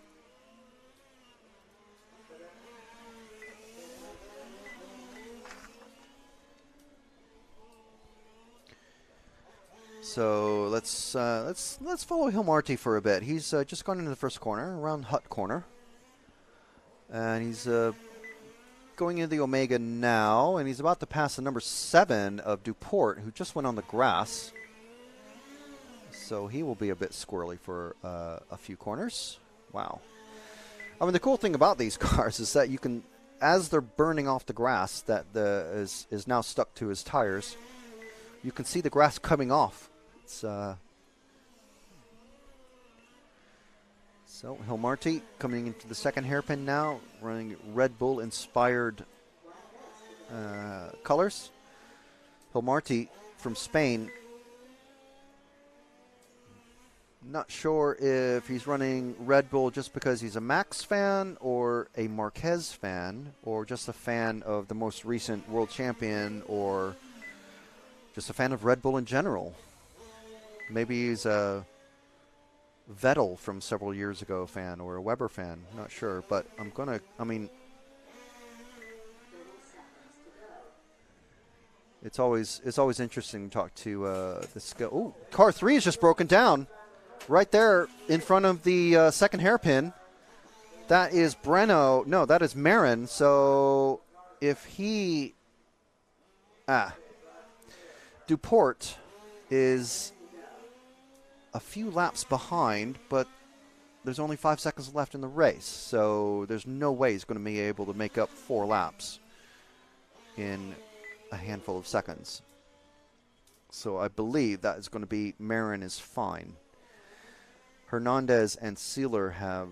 B: So let's follow Hilmarty for a bit. He's just gone into the first corner, around Hut Corner, and he's going into the Omega now, and he's about to pass the number 7 of Duport, who just went on the grass. So he will be a bit squirrely for a few corners. Wow. I mean, the cool thing about these cars is that you can, as they're burning off the grass that is now stuck to his tires, you can see the grass coming off. It's so Hilmarty coming into the second hairpin now, running Red Bull inspired colors. Hilmarty from Spain. Not sure if he's running Red Bull just because he's a Max fan, or a Marquez fan, or just a fan of the most recent world champion, or just a fan of Red Bull in general. Maybe he's a Vettel from several years ago fan, or a Weber fan. Not sure, but it's always interesting to talk to this guy. Oh, car 3 is just broken down right there in front of the second hairpin. That is Breno. No, that is Marin. So if he Duport is a few laps behind, but there's only 5 seconds left in the race, so there's no way he's going to be able to make up 4 laps in a handful of seconds. So I believe that is going to be Marin is fine. Hernandez and Sealer have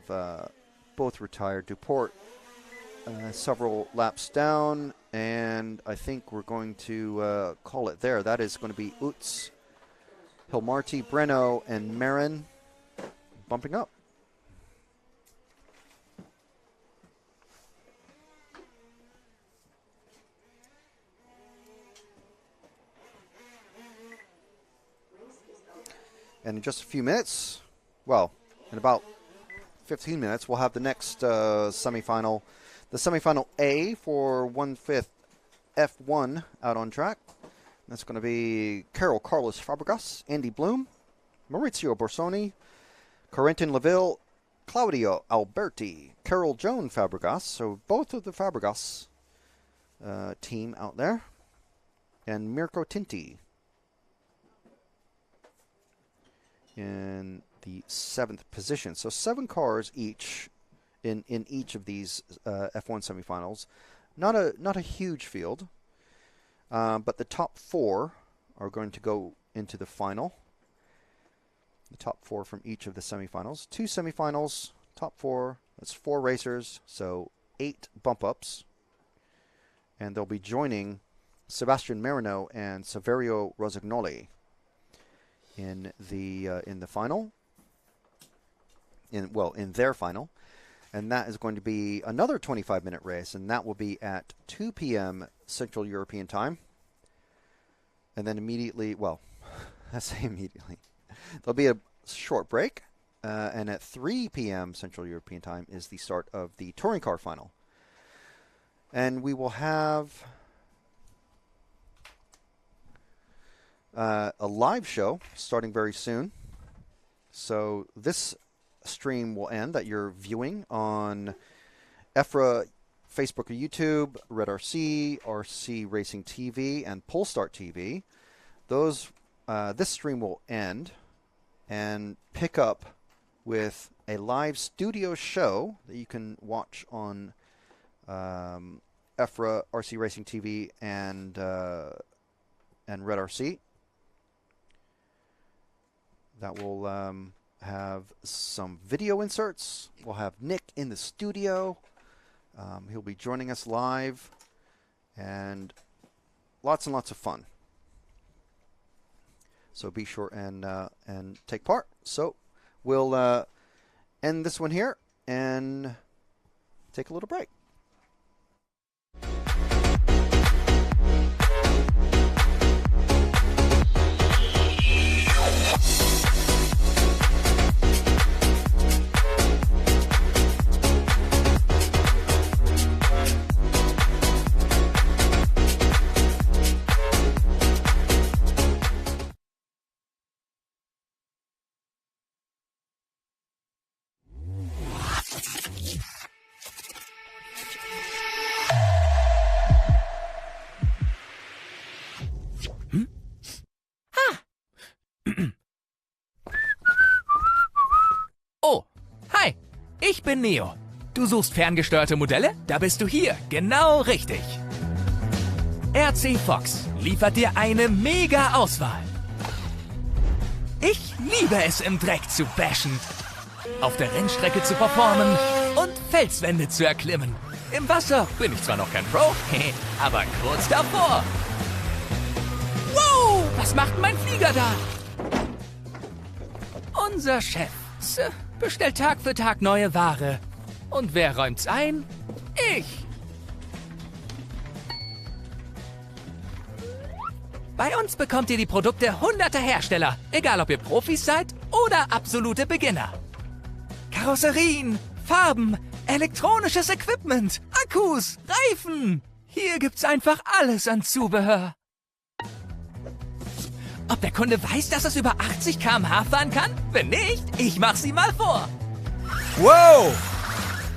B: both retired. Duport several laps down, and I think we're going to call it there. That is going to be Utz, Hilmarty, Breno, and Marin bumping up. And in just a few minutes, well, in about 15 minutes, we'll have the next semifinal. The semifinal A for 1/5 F1 out on track. That's going to be Carlos Fabregas, Andy Bloom, Maurizio Borsoni, Corentin Laville, Claudio Alberti, Carol Joan Fabregas. So both of the Fabregas team out there. And Mirko Tinti in the 7th position. So 7 cars each in each of these F1 semifinals. Not a huge field, but the top 4 are going to go into the final. The top 4 from each of the semifinals. 2 semifinals, top 4. That's 4 racers, so 8 bump ups, and they'll be joining Sebastian Marino and Saverio Rosignoli in the final. In their final. And that is going to be another 25-minute race, and that will be at 2 p.m. Central European Time. And then immediately, well, I say immediately, there'll be a short break, and at 3 p.m. Central European Time is the start of the touring car final. And we will have a live show starting very soon. So this stream will end that you're viewing on EFRA, Facebook or YouTube, Red RC, RC Racing TV, and Polestar TV. This stream will end and pick up with a live studio show that you can watch on EFRA, RC Racing TV, and Red RC. That will have some video inserts. We'll have Nick in the studio. He'll be joining us live, and lots of fun. So be sure and take part. So we'll end this one here and take a little break.
A: Oh, hi, ich bin Neo. Du suchst ferngesteuerte Modelle? Da bist du hier, genau richtig. RC Fox liefert dir eine mega Auswahl. Ich liebe es, im Dreck zu bashen, auf der Rennstrecke zu performen und Felswände zu erklimmen. Im Wasser bin ich zwar noch kein Pro, aber kurz davor. Wow, was macht mein Flieger da? Unser Chef bestellt Tag für Tag neue Ware. Und wer räumt's ein? Ich. Bei uns bekommt ihr die Produkte hunderter Hersteller, egal ob ihr Profis seid oder absolute Beginner. Karosserien, Farben, elektronisches Equipment, Akkus, Reifen. Hier gibt's einfach alles an Zubehör. Ob der Kunde weiß, dass es über 80 km/h fahren kann? Wenn nicht, ich mach sie mal vor.
C: Wow!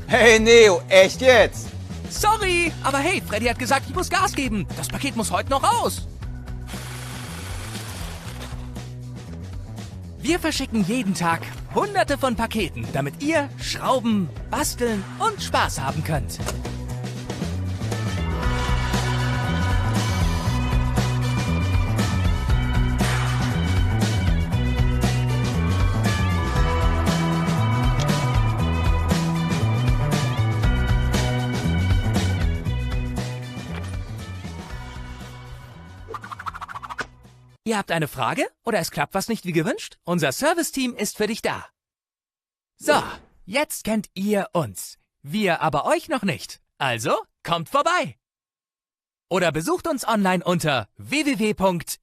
C: Hey Neo, echt jetzt?
A: Sorry, aber hey, Freddy hat gesagt, ich muss Gas geben. Das Paket muss heute noch raus. Wir verschicken jeden Tag hunderte von Paketen, damit ihr schrauben, basteln und Spaß haben könnt. Ihr habt eine Frage oder es klappt was nicht wie gewünscht? Unser Serviceteam ist für dich da. So, jetzt kennt ihr uns. Wir aber euch noch nicht. Also, kommt vorbei. Oder besucht uns online unter www.rcfox.de.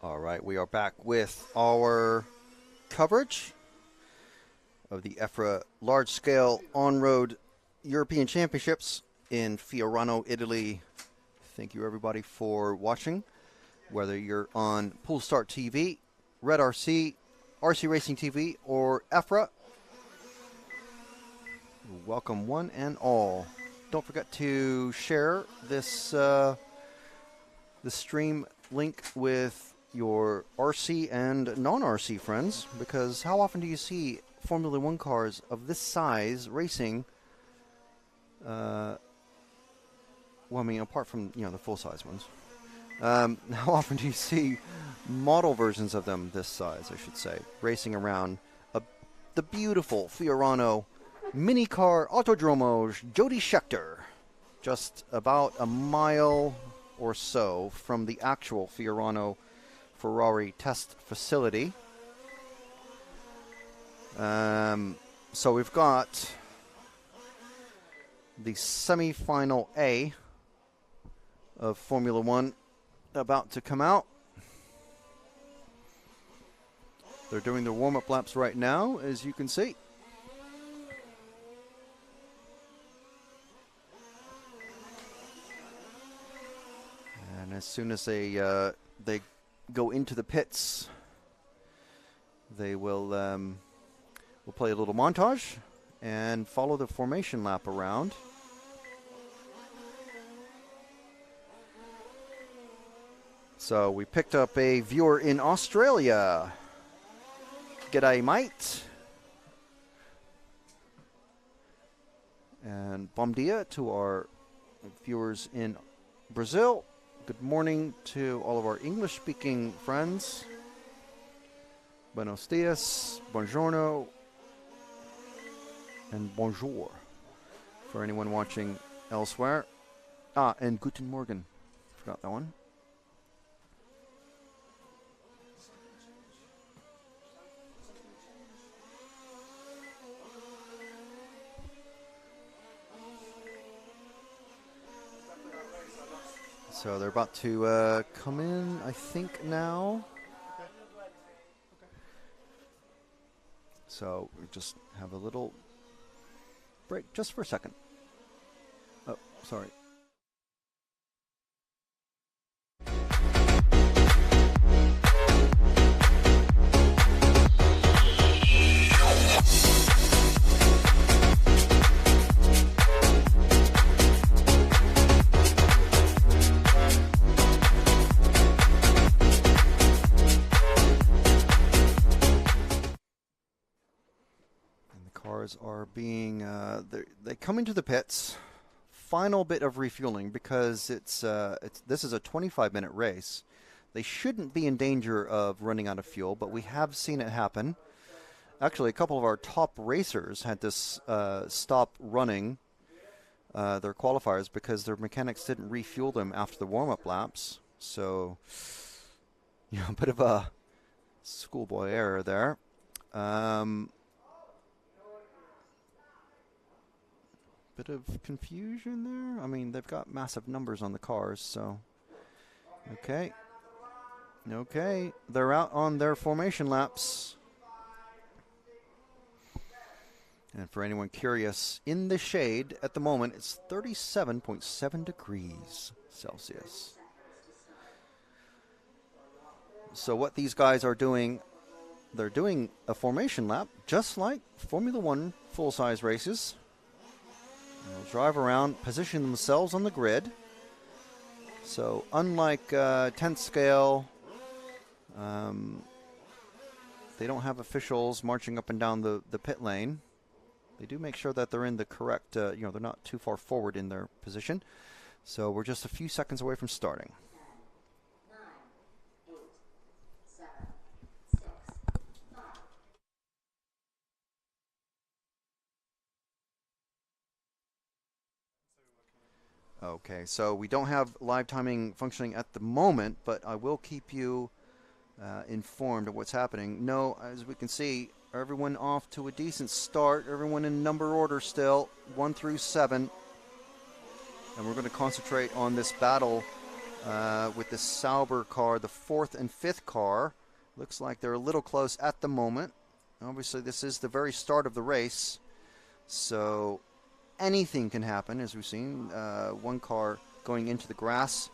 B: All right, we are back with our coverage of the EFRA large-scale on-road European Championships in Fiorano, Italy. Thank you, everybody, for watching. Whether you're on Pool Start TV, Red RC, RC Racing TV, or EFRA, welcome one and all. Don't forget to share this the stream link with your RC and non-RC friends, because how often do you see Formula One cars of this size racing? Well, I mean, apart from the full-size ones, how often do you see model versions of them this size, I should say, racing around the beautiful Fiorano mini car Autodromo Jody Scheckter, just about a mile or so from the actual Fiorano Ferrari test facility. So we've got the semi-final A of Formula One about to come out. They're doing their warm-up laps right now, as you can see. And as soon as they go into the pits, they will we'll play a little montage and follow the formation lap around. So we picked up a viewer in Australia. G'day, mate. And bom dia to our viewers in Brazil. Good morning to all of our English-speaking friends. Buenos dias, buongiorno, and bonjour for anyone watching elsewhere. And guten Morgen. Forgot that one. So they're about to come in, I think, now. So we just have a little break just for a second. Oh, sorry. Cars are being they come into the pits, final bit of refueling, because this is a 25-minute race. They shouldn't be in danger of running out of fuel, but we have seen it happen. Actually, a couple of our top racers had this stop running their qualifiers because their mechanics didn't refuel them after the warm-up laps. So, a bit of a schoolboy error there. Bit of confusion there. I mean, they've got massive numbers on the cars, so okay, they're out on their formation laps. And for anyone curious, in the shade at the moment, it's 37.7 degrees Celsius. So what these guys are doing, they're doing a formation lap just like Formula One full-size races. They'll drive around, position themselves on the grid. So unlike 10th scale, they don't have officials marching up and down the pit lane. They do make sure that they're in the correct, they're not too far forward in their position. So we're just a few seconds away from starting.
E: 9, 8, 7, 6, 5.
B: Okay, so we don't have live timing functioning at the moment, but I will keep you informed of what's happening. No, as we can see, everyone off to a decent start. Everyone in number order still, 1 through 7. And we're going to concentrate on this battle with the Sauber car, the 4th and 5th car. Looks like they're a little close at the moment. Obviously, this is the very start of the race, so anything can happen, as we've seen. One car going into the grass,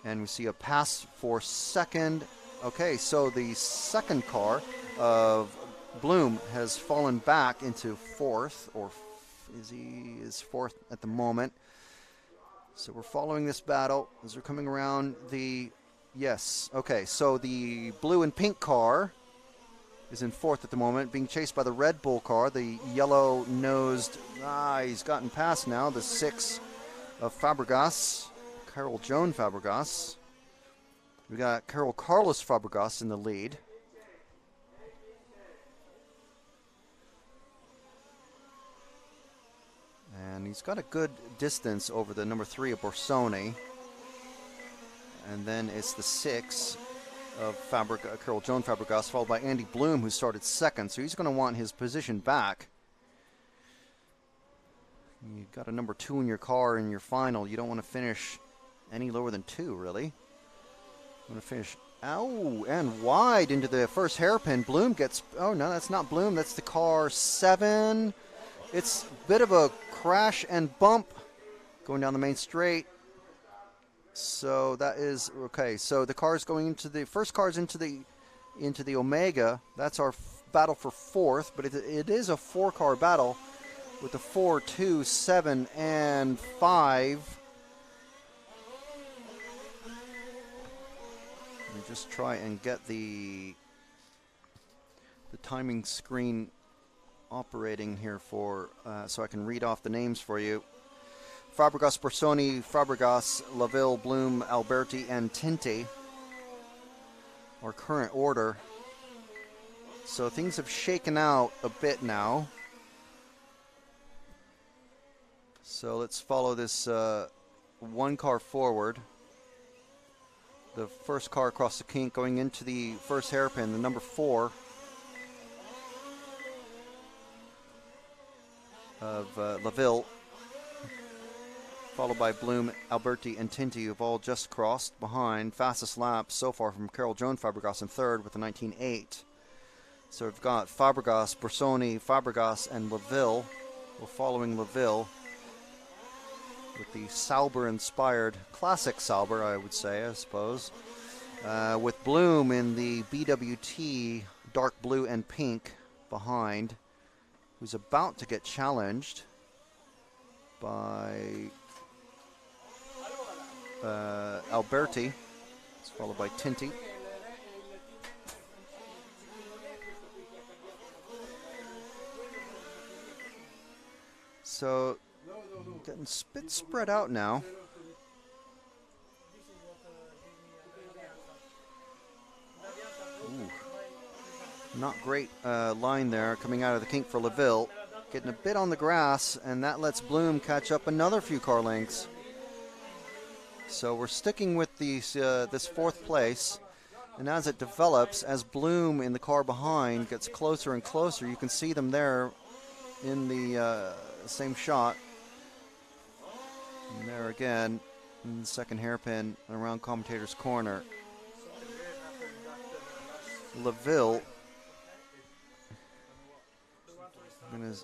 B: and we see a pass for second. Okay, so the second car of Bloom has fallen back into 4th, or is 4th at the moment. So we're following this battle as we're coming around the... Yes, okay, so the blue and pink car is in 4th at the moment, being chased by the Red Bull car, the yellow-nosed... he's gotten past now, the 6 of Fabregas, Carol Joan Fabregas. We got Carol Carlos Fabregas in the lead. And he's got a good distance over the number 3 of Borsoni. And then it's the 6 of Carol Joan Fabregas, followed by Andy Bloom, who started second. So he's going to want his position back. You've got a number 2 in your car in your final. You don't want to finish any lower than 2, really. You want to finish, and wide into the first hairpin. Bloom gets, no, that's not Bloom. That's the car 7. It's a bit of a crash and bump going down the main straight. So that is okay. So the car's going into the first car's into the Omega. That's our battle for 4th, but it is a 4-car battle with the 4, 2, 7, and 5. Let me just try and get the timing screen operating here for so I can read off the names for you. Fabregas, Borsoni, Fabregas, Laville, Bloom, Alberti, and Tinti. Our current order. So things have shaken out a bit now. So let's follow this one car forward. The first car across the kink going into the first hairpin, the number 4 of Laville, followed by Bloom, Alberti, and Tinti, who've all just crossed behind. Fastest lap so far from Carol Joan Fabregas in 3rd with a 19.8. So we've got Fabregas, Borsoni, Fabregas, and Laville. We're following Laville with the Sauber-inspired, classic Sauber, I would say, I suppose. With Bloom in the BWT dark blue and pink behind, who's about to get challenged by Alberti. It's followed by Tinti. So, getting a bit spread out now. Ooh. Not great line there coming out of the kink for Laville. Getting a bit on the grass, and that lets Bloom catch up another few car lengths. So we're sticking with these, this 4th place. And as it develops, as Bloom in the car behind gets closer and closer, you can see them there in the same shot. And there again, in the second hairpin around commentator's corner. Laville. I'm going to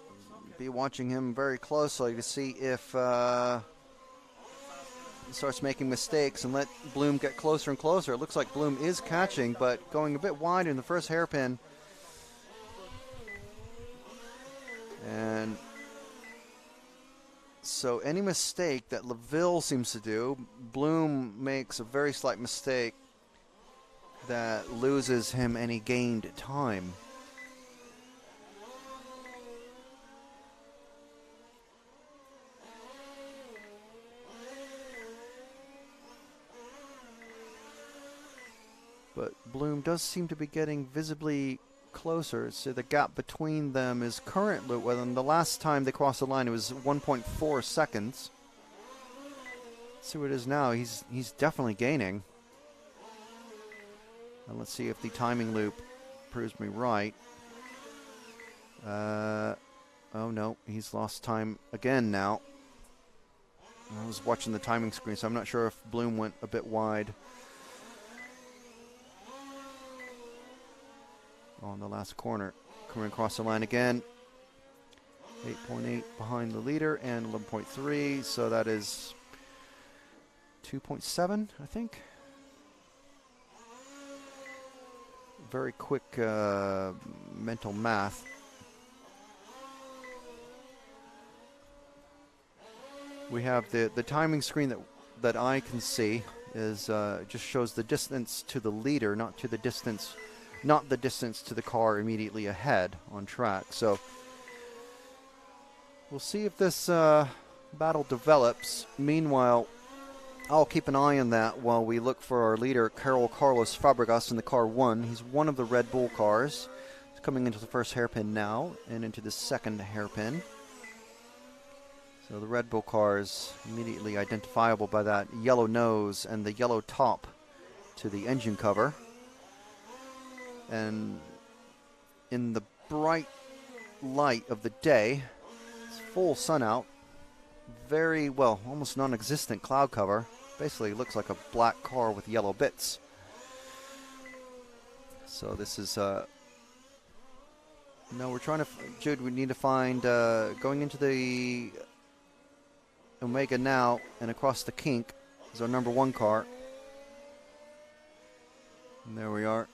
B: be watching him very closely to see if he starts making mistakes and let Bloom get closer and closer. It looks like Bloom is catching, but going a bit wide in the first hairpin. And so any mistake that Laville seems to do, Bloom makes a very slight mistake that loses him any gained time. But Bloom does seem to be getting visibly closer. So the gap between them is currently, well, the last time they crossed the line, it was 1.4 seconds. Let's see what it is now. He's definitely gaining. And let's see if the timing loop proves me right. Oh no, he's lost time again now. I was watching the timing screen, so I'm not sure if Bloom went a bit wide on the last corner. Coming across the line again. 8.8 behind the leader and 11.3, so that is 2.7, I think. Very quick mental math. We have the timing screen that I can see is just shows the distance to the leader, not the distance to the car immediately ahead on track. So we'll see if this battle develops. Meanwhile, I'll keep an eye on that while we look for our leader, Carlos Fabregas, in the car 1. He's one of the Red Bull cars. He's coming into the first hairpin now and into the second hairpin. So the Red Bull car is immediately identifiable by that yellow nose and the yellow top to the engine cover. And in the bright light of the day, it's full sun out, very, well, almost non-existent cloud cover. Basically looks like a black car with yellow bits. So this is, no, we're trying to, Jude, we need to find, going into the Omega now and across the kink is our number 1 car. And there we are.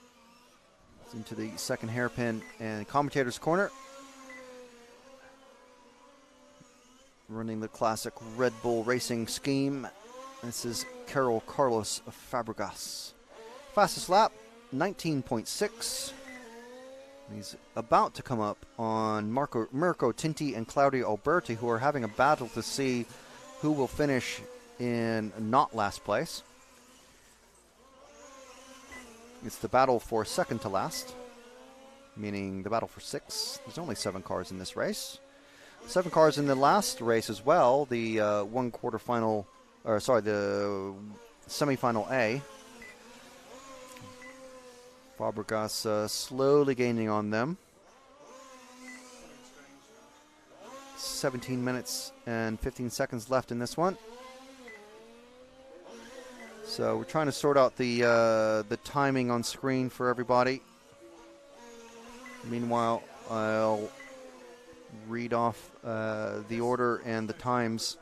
B: It's into the second hairpin and commentator's corner. Running the classic Red Bull racing scheme. This is Carlos Fabregas. Fastest lap, 19.6. He's about to come up on Mirko Tinti and Claudio Alberti, who are having a battle to see who will finish in not last place. It's the battle for second to last, meaning the battle for 6. There's only 7 cars in this race. 7 cars in the last race as well, the the semifinal A. Fabregas slowly gaining on them. 17 minutes and 15 seconds left in this one. So we're trying to sort out the timing on screen for everybody. Meanwhile, I'll read off the order and the times.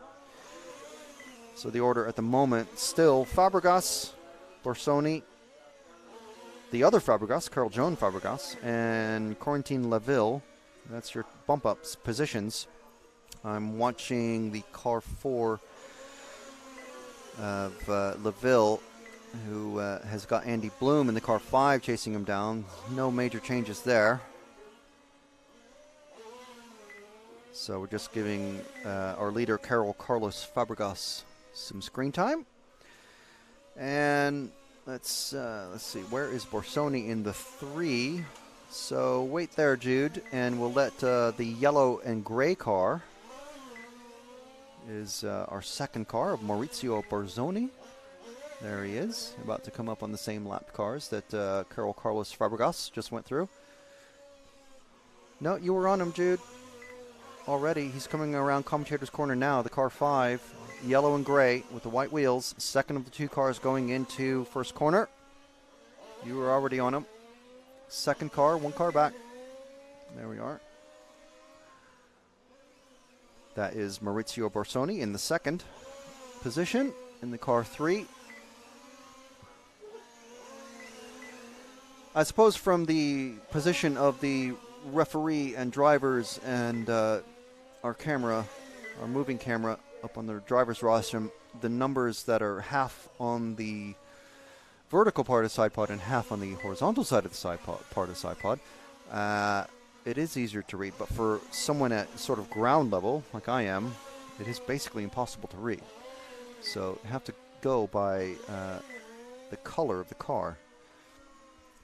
B: So the order at the moment, still Fabregas, Borsoni, the other Fabregas, Carl Joan Fabregas, and Corentin Laville. That's your bump-ups positions. I'm watching the car 4 of Laville, who has got Andy Bloom in the car 5 chasing him down. No major changes there. So we're just giving our leader, Carlos Fabregas, some screen time. And let's see, where is Borsoni in the 3? So wait there, Jude, and we'll let the yellow and gray car is our second car of Maurizio Borsoni. There he is, about to come up on the same lap cars that Carlos Fabregas just went through. No, you were on him, Jude. Already, he's coming around commentator's corner now, the car 5, yellow and gray with the white wheels. Second of the 2 cars going into first corner. You were already on him. Second car, 1 car back. There we are. That is Maurizio Borsoni in the second position in the car 3. I suppose from the position of the referee and drivers and our camera, our moving camera up on the driver's rostrum, the numbers that are half on the vertical part of the side pod and half on the horizontal side of the side pod, part of the side pod, it is easier to read. But for someone at sort of ground level, like I am, it is basically impossible to read. So you have to go by the color of the car.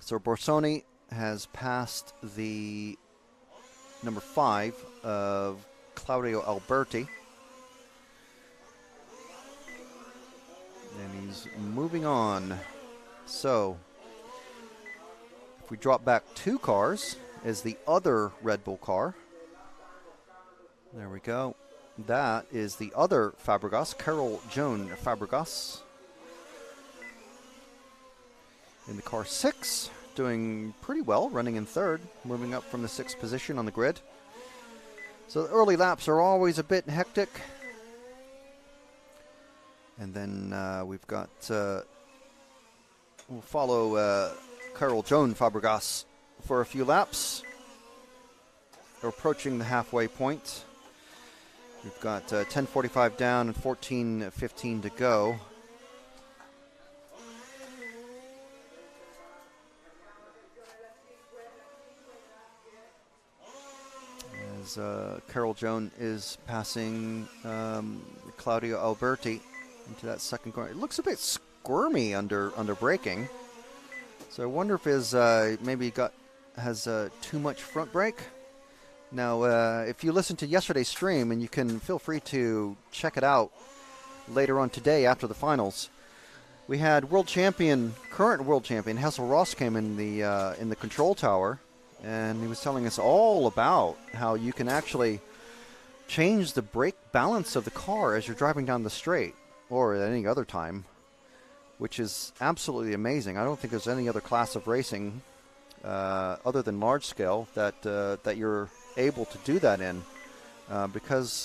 B: So Borsoni has passed the number 5 of Claudio Alberti. And he's moving on. So if we drop back 2 cars, is the other Red Bull car. There we go. That is the other Fabregas, Carol Joan Fabregas. In the car 6, doing pretty well, running in 3rd, moving up from the 6th position on the grid. So the early laps are always a bit hectic. And then we've got, we'll follow Carol Joan Fabregas for a few laps. They're approaching the halfway point. We've got 10:45 down and 14:15 to go. As Carol Joan is passing Claudio Alberti into that second corner. It looks a bit squirmy under braking. So I wonder if his maybe has too much front brake. Now, if you listened to yesterday's stream, and you can feel free to check it out later on today after the finals, we had current world champion Hessel Ross came in the control tower, and he was telling us all about how you can actually change the brake balance of the car as you're driving down the straight or at any other time, which is absolutely amazing. I don't think there's any other class of racing other than large scale that you're able to do that in, because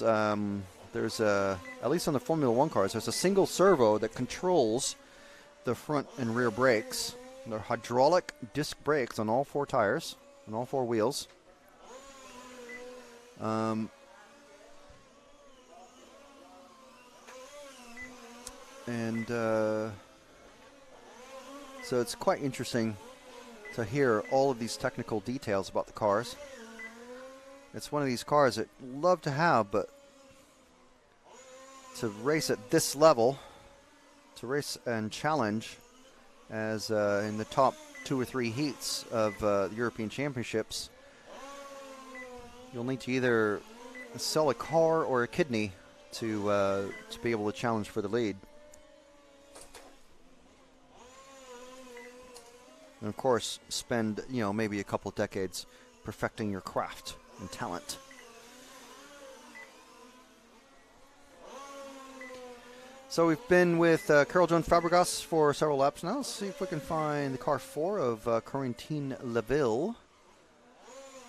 B: there's at least on the Formula One cars, there's a single servo that controls the front and rear brakes. They're hydraulic disc brakes on all 4 tires, on all 4 wheels. So it's quite interesting to hear all of these technical details about the cars. It's one of these cars that I'd love to have, but to race at this level, to race and challenge as in the top 2 or 3 heats of the European Championships, you'll need to either sell a car or a kidney to be able to challenge for the lead. And of course, spend maybe a couple of decades perfecting your craft and talent. So we've been with Carol Joan Fabregas for several laps now. Let's see if we can find the car 4 of Corentin Leville.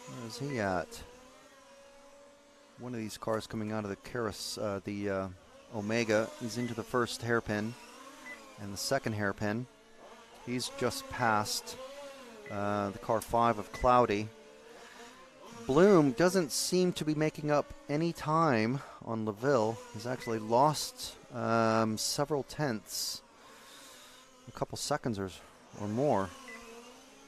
B: Where is he at? One of these cars coming out of the Karis, the Omega. He's into the first hairpin and the second hairpin. He's just passed the car 5 of Cloudy. Bloom doesn't seem to be making up any time on Leville. He's actually lost several tenths, a couple seconds or more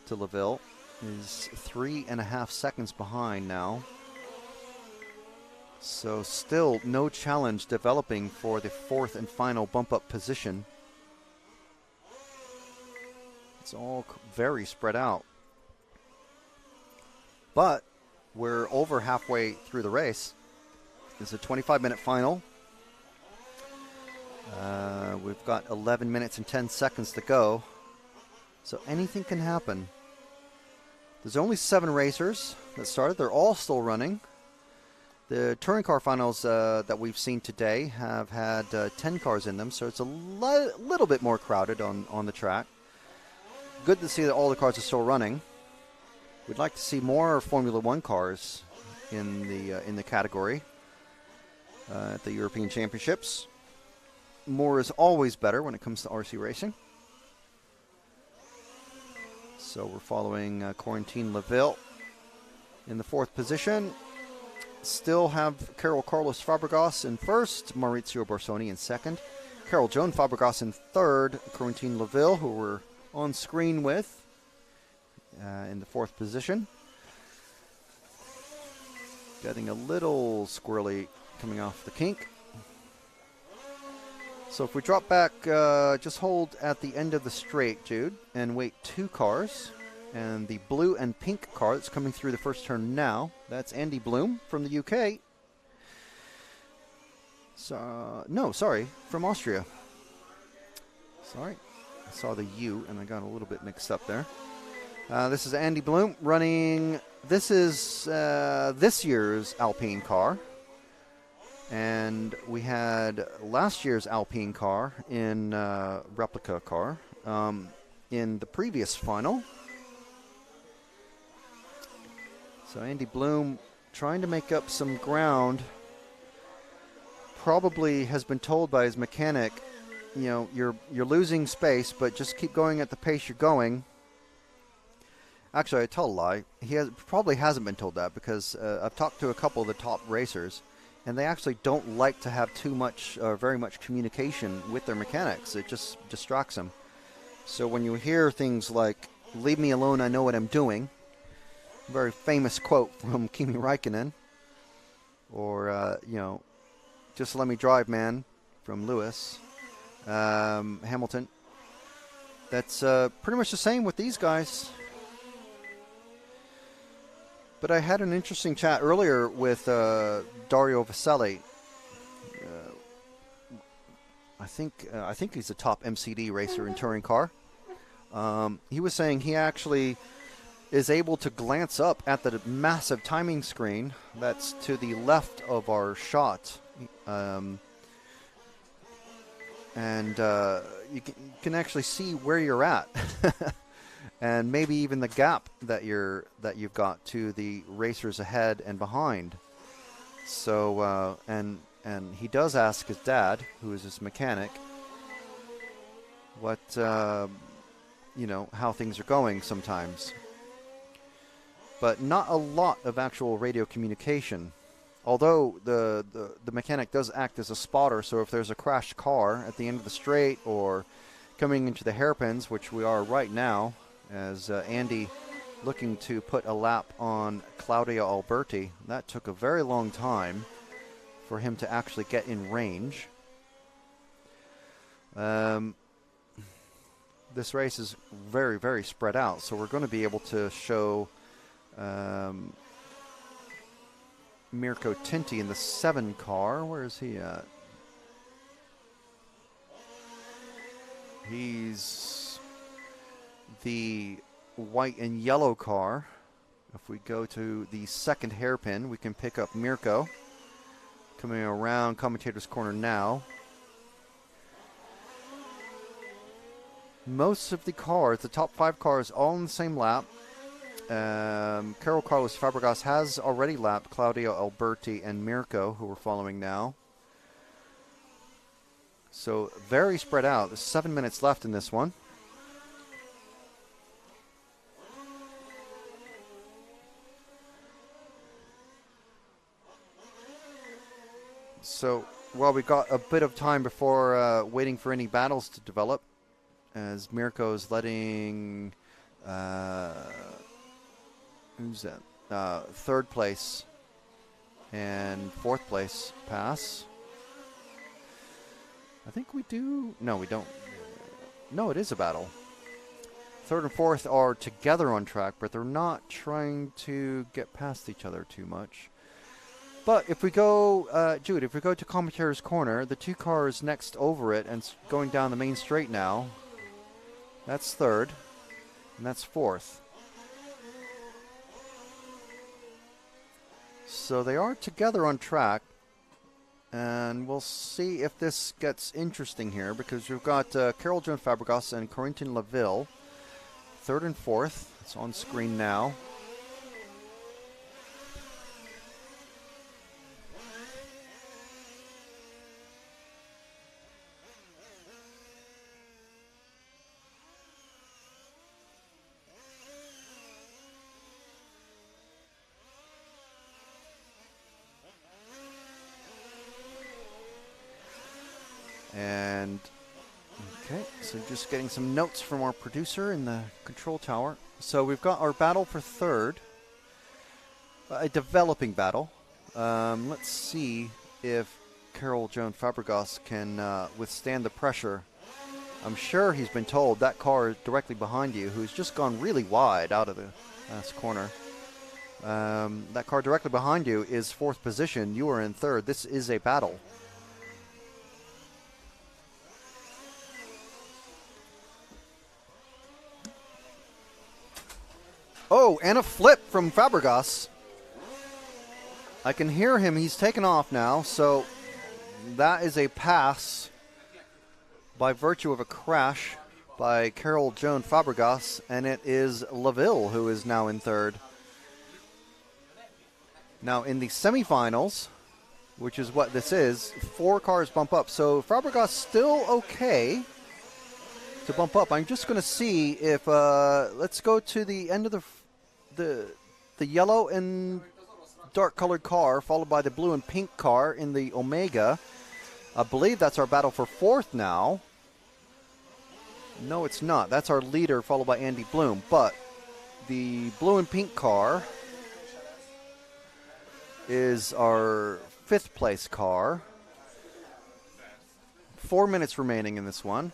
B: to Leville. He's 3.5 seconds behind now. So still no challenge developing for the 4th and final bump-up position. It's all very spread out. But we're over halfway through the race. It's a 25-minute final. We've got 11 minutes and 10 seconds to go. So anything can happen. There's only 7 racers that started. They're all still running. The touring car finals that we've seen today have had 10 cars in them, so it's a little bit more crowded on the track. Good to see that all the cars are still running. We'd like to see more Formula One cars in the category at the European Championships. More is always better when it comes to RC racing. So we're following Corentin Leville in the 4th position. Still have Carol Carlos Fabregas in 1st, Maurizio Borsoni in 2nd, Carol Joan Fabregas in 3rd, Corentin Leville, who we're on screen with, in the 4th position. Getting a little squirrely coming off the kink. So if we drop back, just hold at the end of the straight, Jude, and wait 2 cars. And the blue and pink car that's coming through the first turn now, that's Andy Bloom from the UK. So, no, sorry, from Austria. Sorry, I saw the U and I got a little bit mixed up there. This is Andy Bloom running, this is this year's Alpine car. And we had last year's Alpine car in replica car in the previous final. So Andy Bloom trying to make up some ground. Probably has been told by his mechanic, you know, you're losing space, but just keep going at the pace you're going. Actually, I tell a lie. Probably hasn't been told that, because I've talked to a couple of the top racers, and they actually don't like to have too much or very much communication with their mechanics. It just distracts them. So when you hear things like, "Leave me alone, I know what I'm doing," very famous quote from Kimi Räikkönen, or, you know, "Just let me drive, man," from Lewis Hamilton. That's pretty much the same with these guys. But I had an interesting chat earlier with Dario Vaselli. I think he's a top MCD racer in touring car. He was saying he actually is able to glance up at the massive timing screen that's to the left of our shot. And you can actually see where you're at. And maybe even the gap that you've got to the racers ahead and behind. So and he does ask his dad, who is his mechanic, what you know, how things are going sometimes. But not a lot of actual radio communication. Although the mechanic does act as a spotter, so if there's a crashed car at the end of the straight or coming into the hairpins, which we are right now, as Andy looking to put a lap on Claudio Alberti. That took a very long time for him to actually get in range. This race is very, very spread out, so we're going to be able to show Mirko Tinti in the 7 car. Where is he at? He's the white and yellow car. If we go to the second hairpin, we can pick up Mirko coming around commentator's corner now. Most of the cars, the top 5 cars, all in the same lap. Carlos Fabregas has already lapped Claudio Alberti and Mirko, who we're following now. So very spread out. There's 7 minutes left in this one. So while we got a bit of time before waiting for any battles to develop, as Mirko is letting who's that? 3rd place and 4th place pass. I think we do. No, we don't. No, it is a battle. 3rd and 4th are together on track, but they're not trying to get past each other too much. But if we go, Jude, if we go to commentator's corner, the 2 cars next over it and going down the main straight now, that's 3rd, and that's 4th. So they are together on track, and we'll see if this gets interesting here, because we've got Carol Joan Fabregas and Corentin Laville, 3rd and 4th. It's on screen now. And, okay, so just getting some notes from our producer in the control tower. So we've got our battle for 3rd, a developing battle. Let's see if Carol Joan Fabregas can withstand the pressure. I'm sure he's been told that car directly behind you, who's just gone really wide out of the last corner. That car directly behind you is 4th position. You are in 3rd. This is a battle. Oh, and a flip from Fabregas. I can hear him. He's taken off now, so that is a pass by virtue of a crash by Carol Joan Fabregas, and it is LaVille who is now in third. Now in the semifinals, which is what this is, 4 cars bump up. So Fabregas still okay to bump up. I'm just going to see if let's go to the end of the yellow and dark colored car, followed by the blue and pink car in the Omega. I believe that's our battle for 4th now. No, it's not. That's our leader, followed by Andy Bloom. But the blue and pink car is our 5th place car. 4 minutes remaining in this one.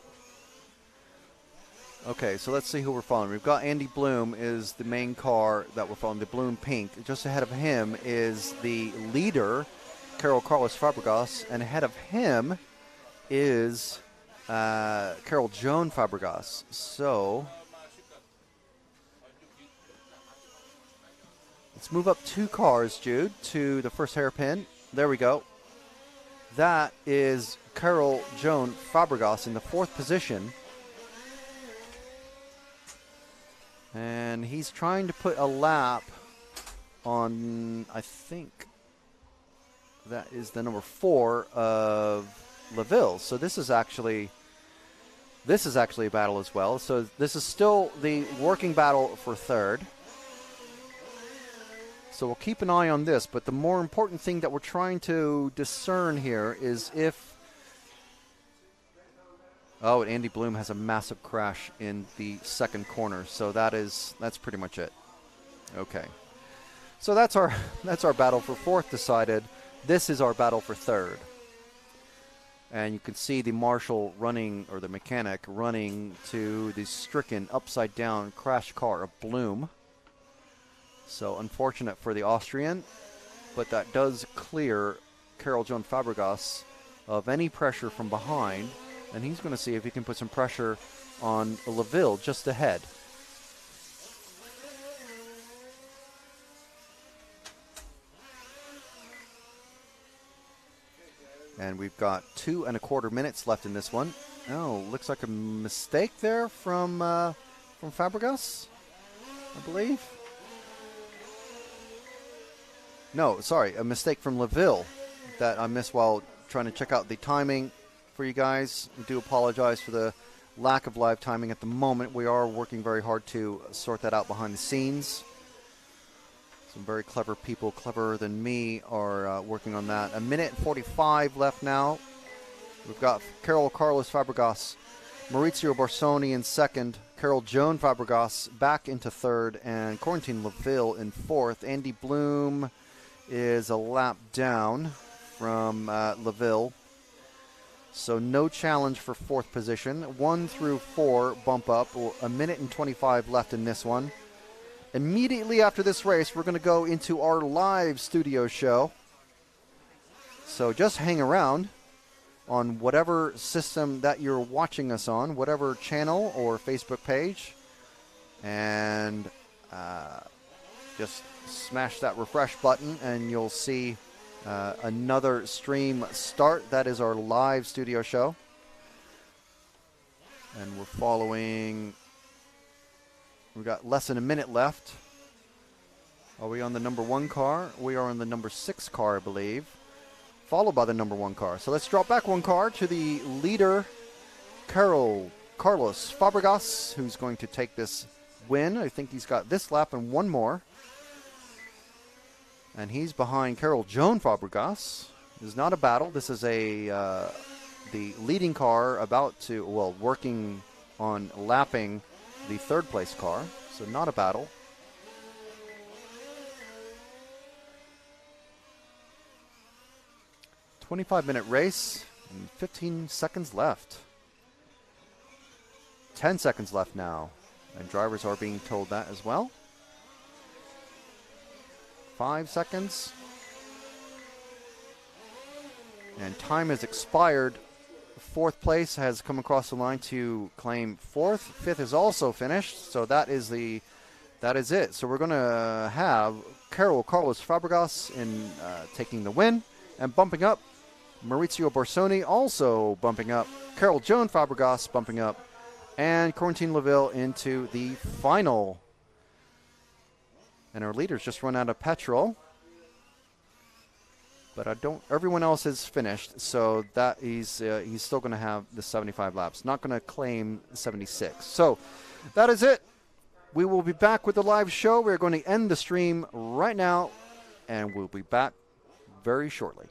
B: Okay, so let's see who we're following. We've got Andy Bloom is the main car that we're following, the blue and pink. Just ahead of him is the leader, Carlos Fabregas, and ahead of him is Carol Joan Fabregas. So let's move up 2 cars, Jude, to the first hairpin. There we go. That is Carol Joan Fabregas in the 4th position. And he's trying to put a lap on, I think, that is the number 4 of LaVille. So this is actually a battle as well. So this is still the working battle for 3rd. So we'll keep an eye on this, but the more important thing that we're trying to discern here is if... Oh, and Andy Bloom has a massive crash in the 2nd corner, so that's pretty much it. Okay. So that's our battle for 4th decided. This is our battle for 3rd. And you can see the marshal running, or the mechanic running to the stricken upside down crash car of Bloom. So unfortunate for the Austrian, but that does clear Carol Joan Fabregas of any pressure from behind, and he's going to see if he can put some pressure on LaVille just ahead. And we've got 2¼ minutes left in this one. Oh, looks like a mistake there from Fabregas, I believe. No, sorry, a mistake from LaVille that I missed while trying to check out the timing for you guys. I do apologize for the lack of live timing at the moment. We are working very hard to sort that out behind the scenes. Some very clever people, cleverer than me, are working on that. 1:45 left now. We've got Carlos Fabregas, Maurizio Barsoni in 2nd, Carol Joan Fabregas back into 3rd, and Corentin LaVille in 4th. Andy Bloom is a lap down from LaVille. So no challenge for 4th position. 1 through 4 bump up. 1:25 left in this one. Immediately after this race, we're going to go into our live studio show. So just hang around on whatever system that you're watching us on, whatever channel or Facebook page, and just smash that refresh button and you'll see another stream start. That is our live studio show. And we're following... We've got less than a minute left. Are we on the number 1 car? We are on the number 6 car, I believe, followed by the number 1 car. So let's drop back 1 car to the leader, Carlos Fabregas, who's going to take this win. I think he's got this lap and 1 more. And he's behind Carol Joan Fabregas. This is not a battle. This is the leading car working on lapping the 3rd place car. So not a battle. A 25-minute race and 15 seconds left. 10 seconds left now. And drivers are being told that as well. 5 seconds. And time has expired. 4th place has come across the line to claim 4th. 5th is also finished. So that is it. So we're going to have Carlos Fabregas in taking the win, and bumping up Maurizio Borsoni also bumping up. Carol Joan Fabregas bumping up. And Corentin Laville into the final. And our leaders just run out of petrol. But everyone else is finished, so that he's still going to have the 75 laps. Not going to claim 76. So that is it. We will be back with the live show. We're going to end the stream right now, and we'll be back very shortly.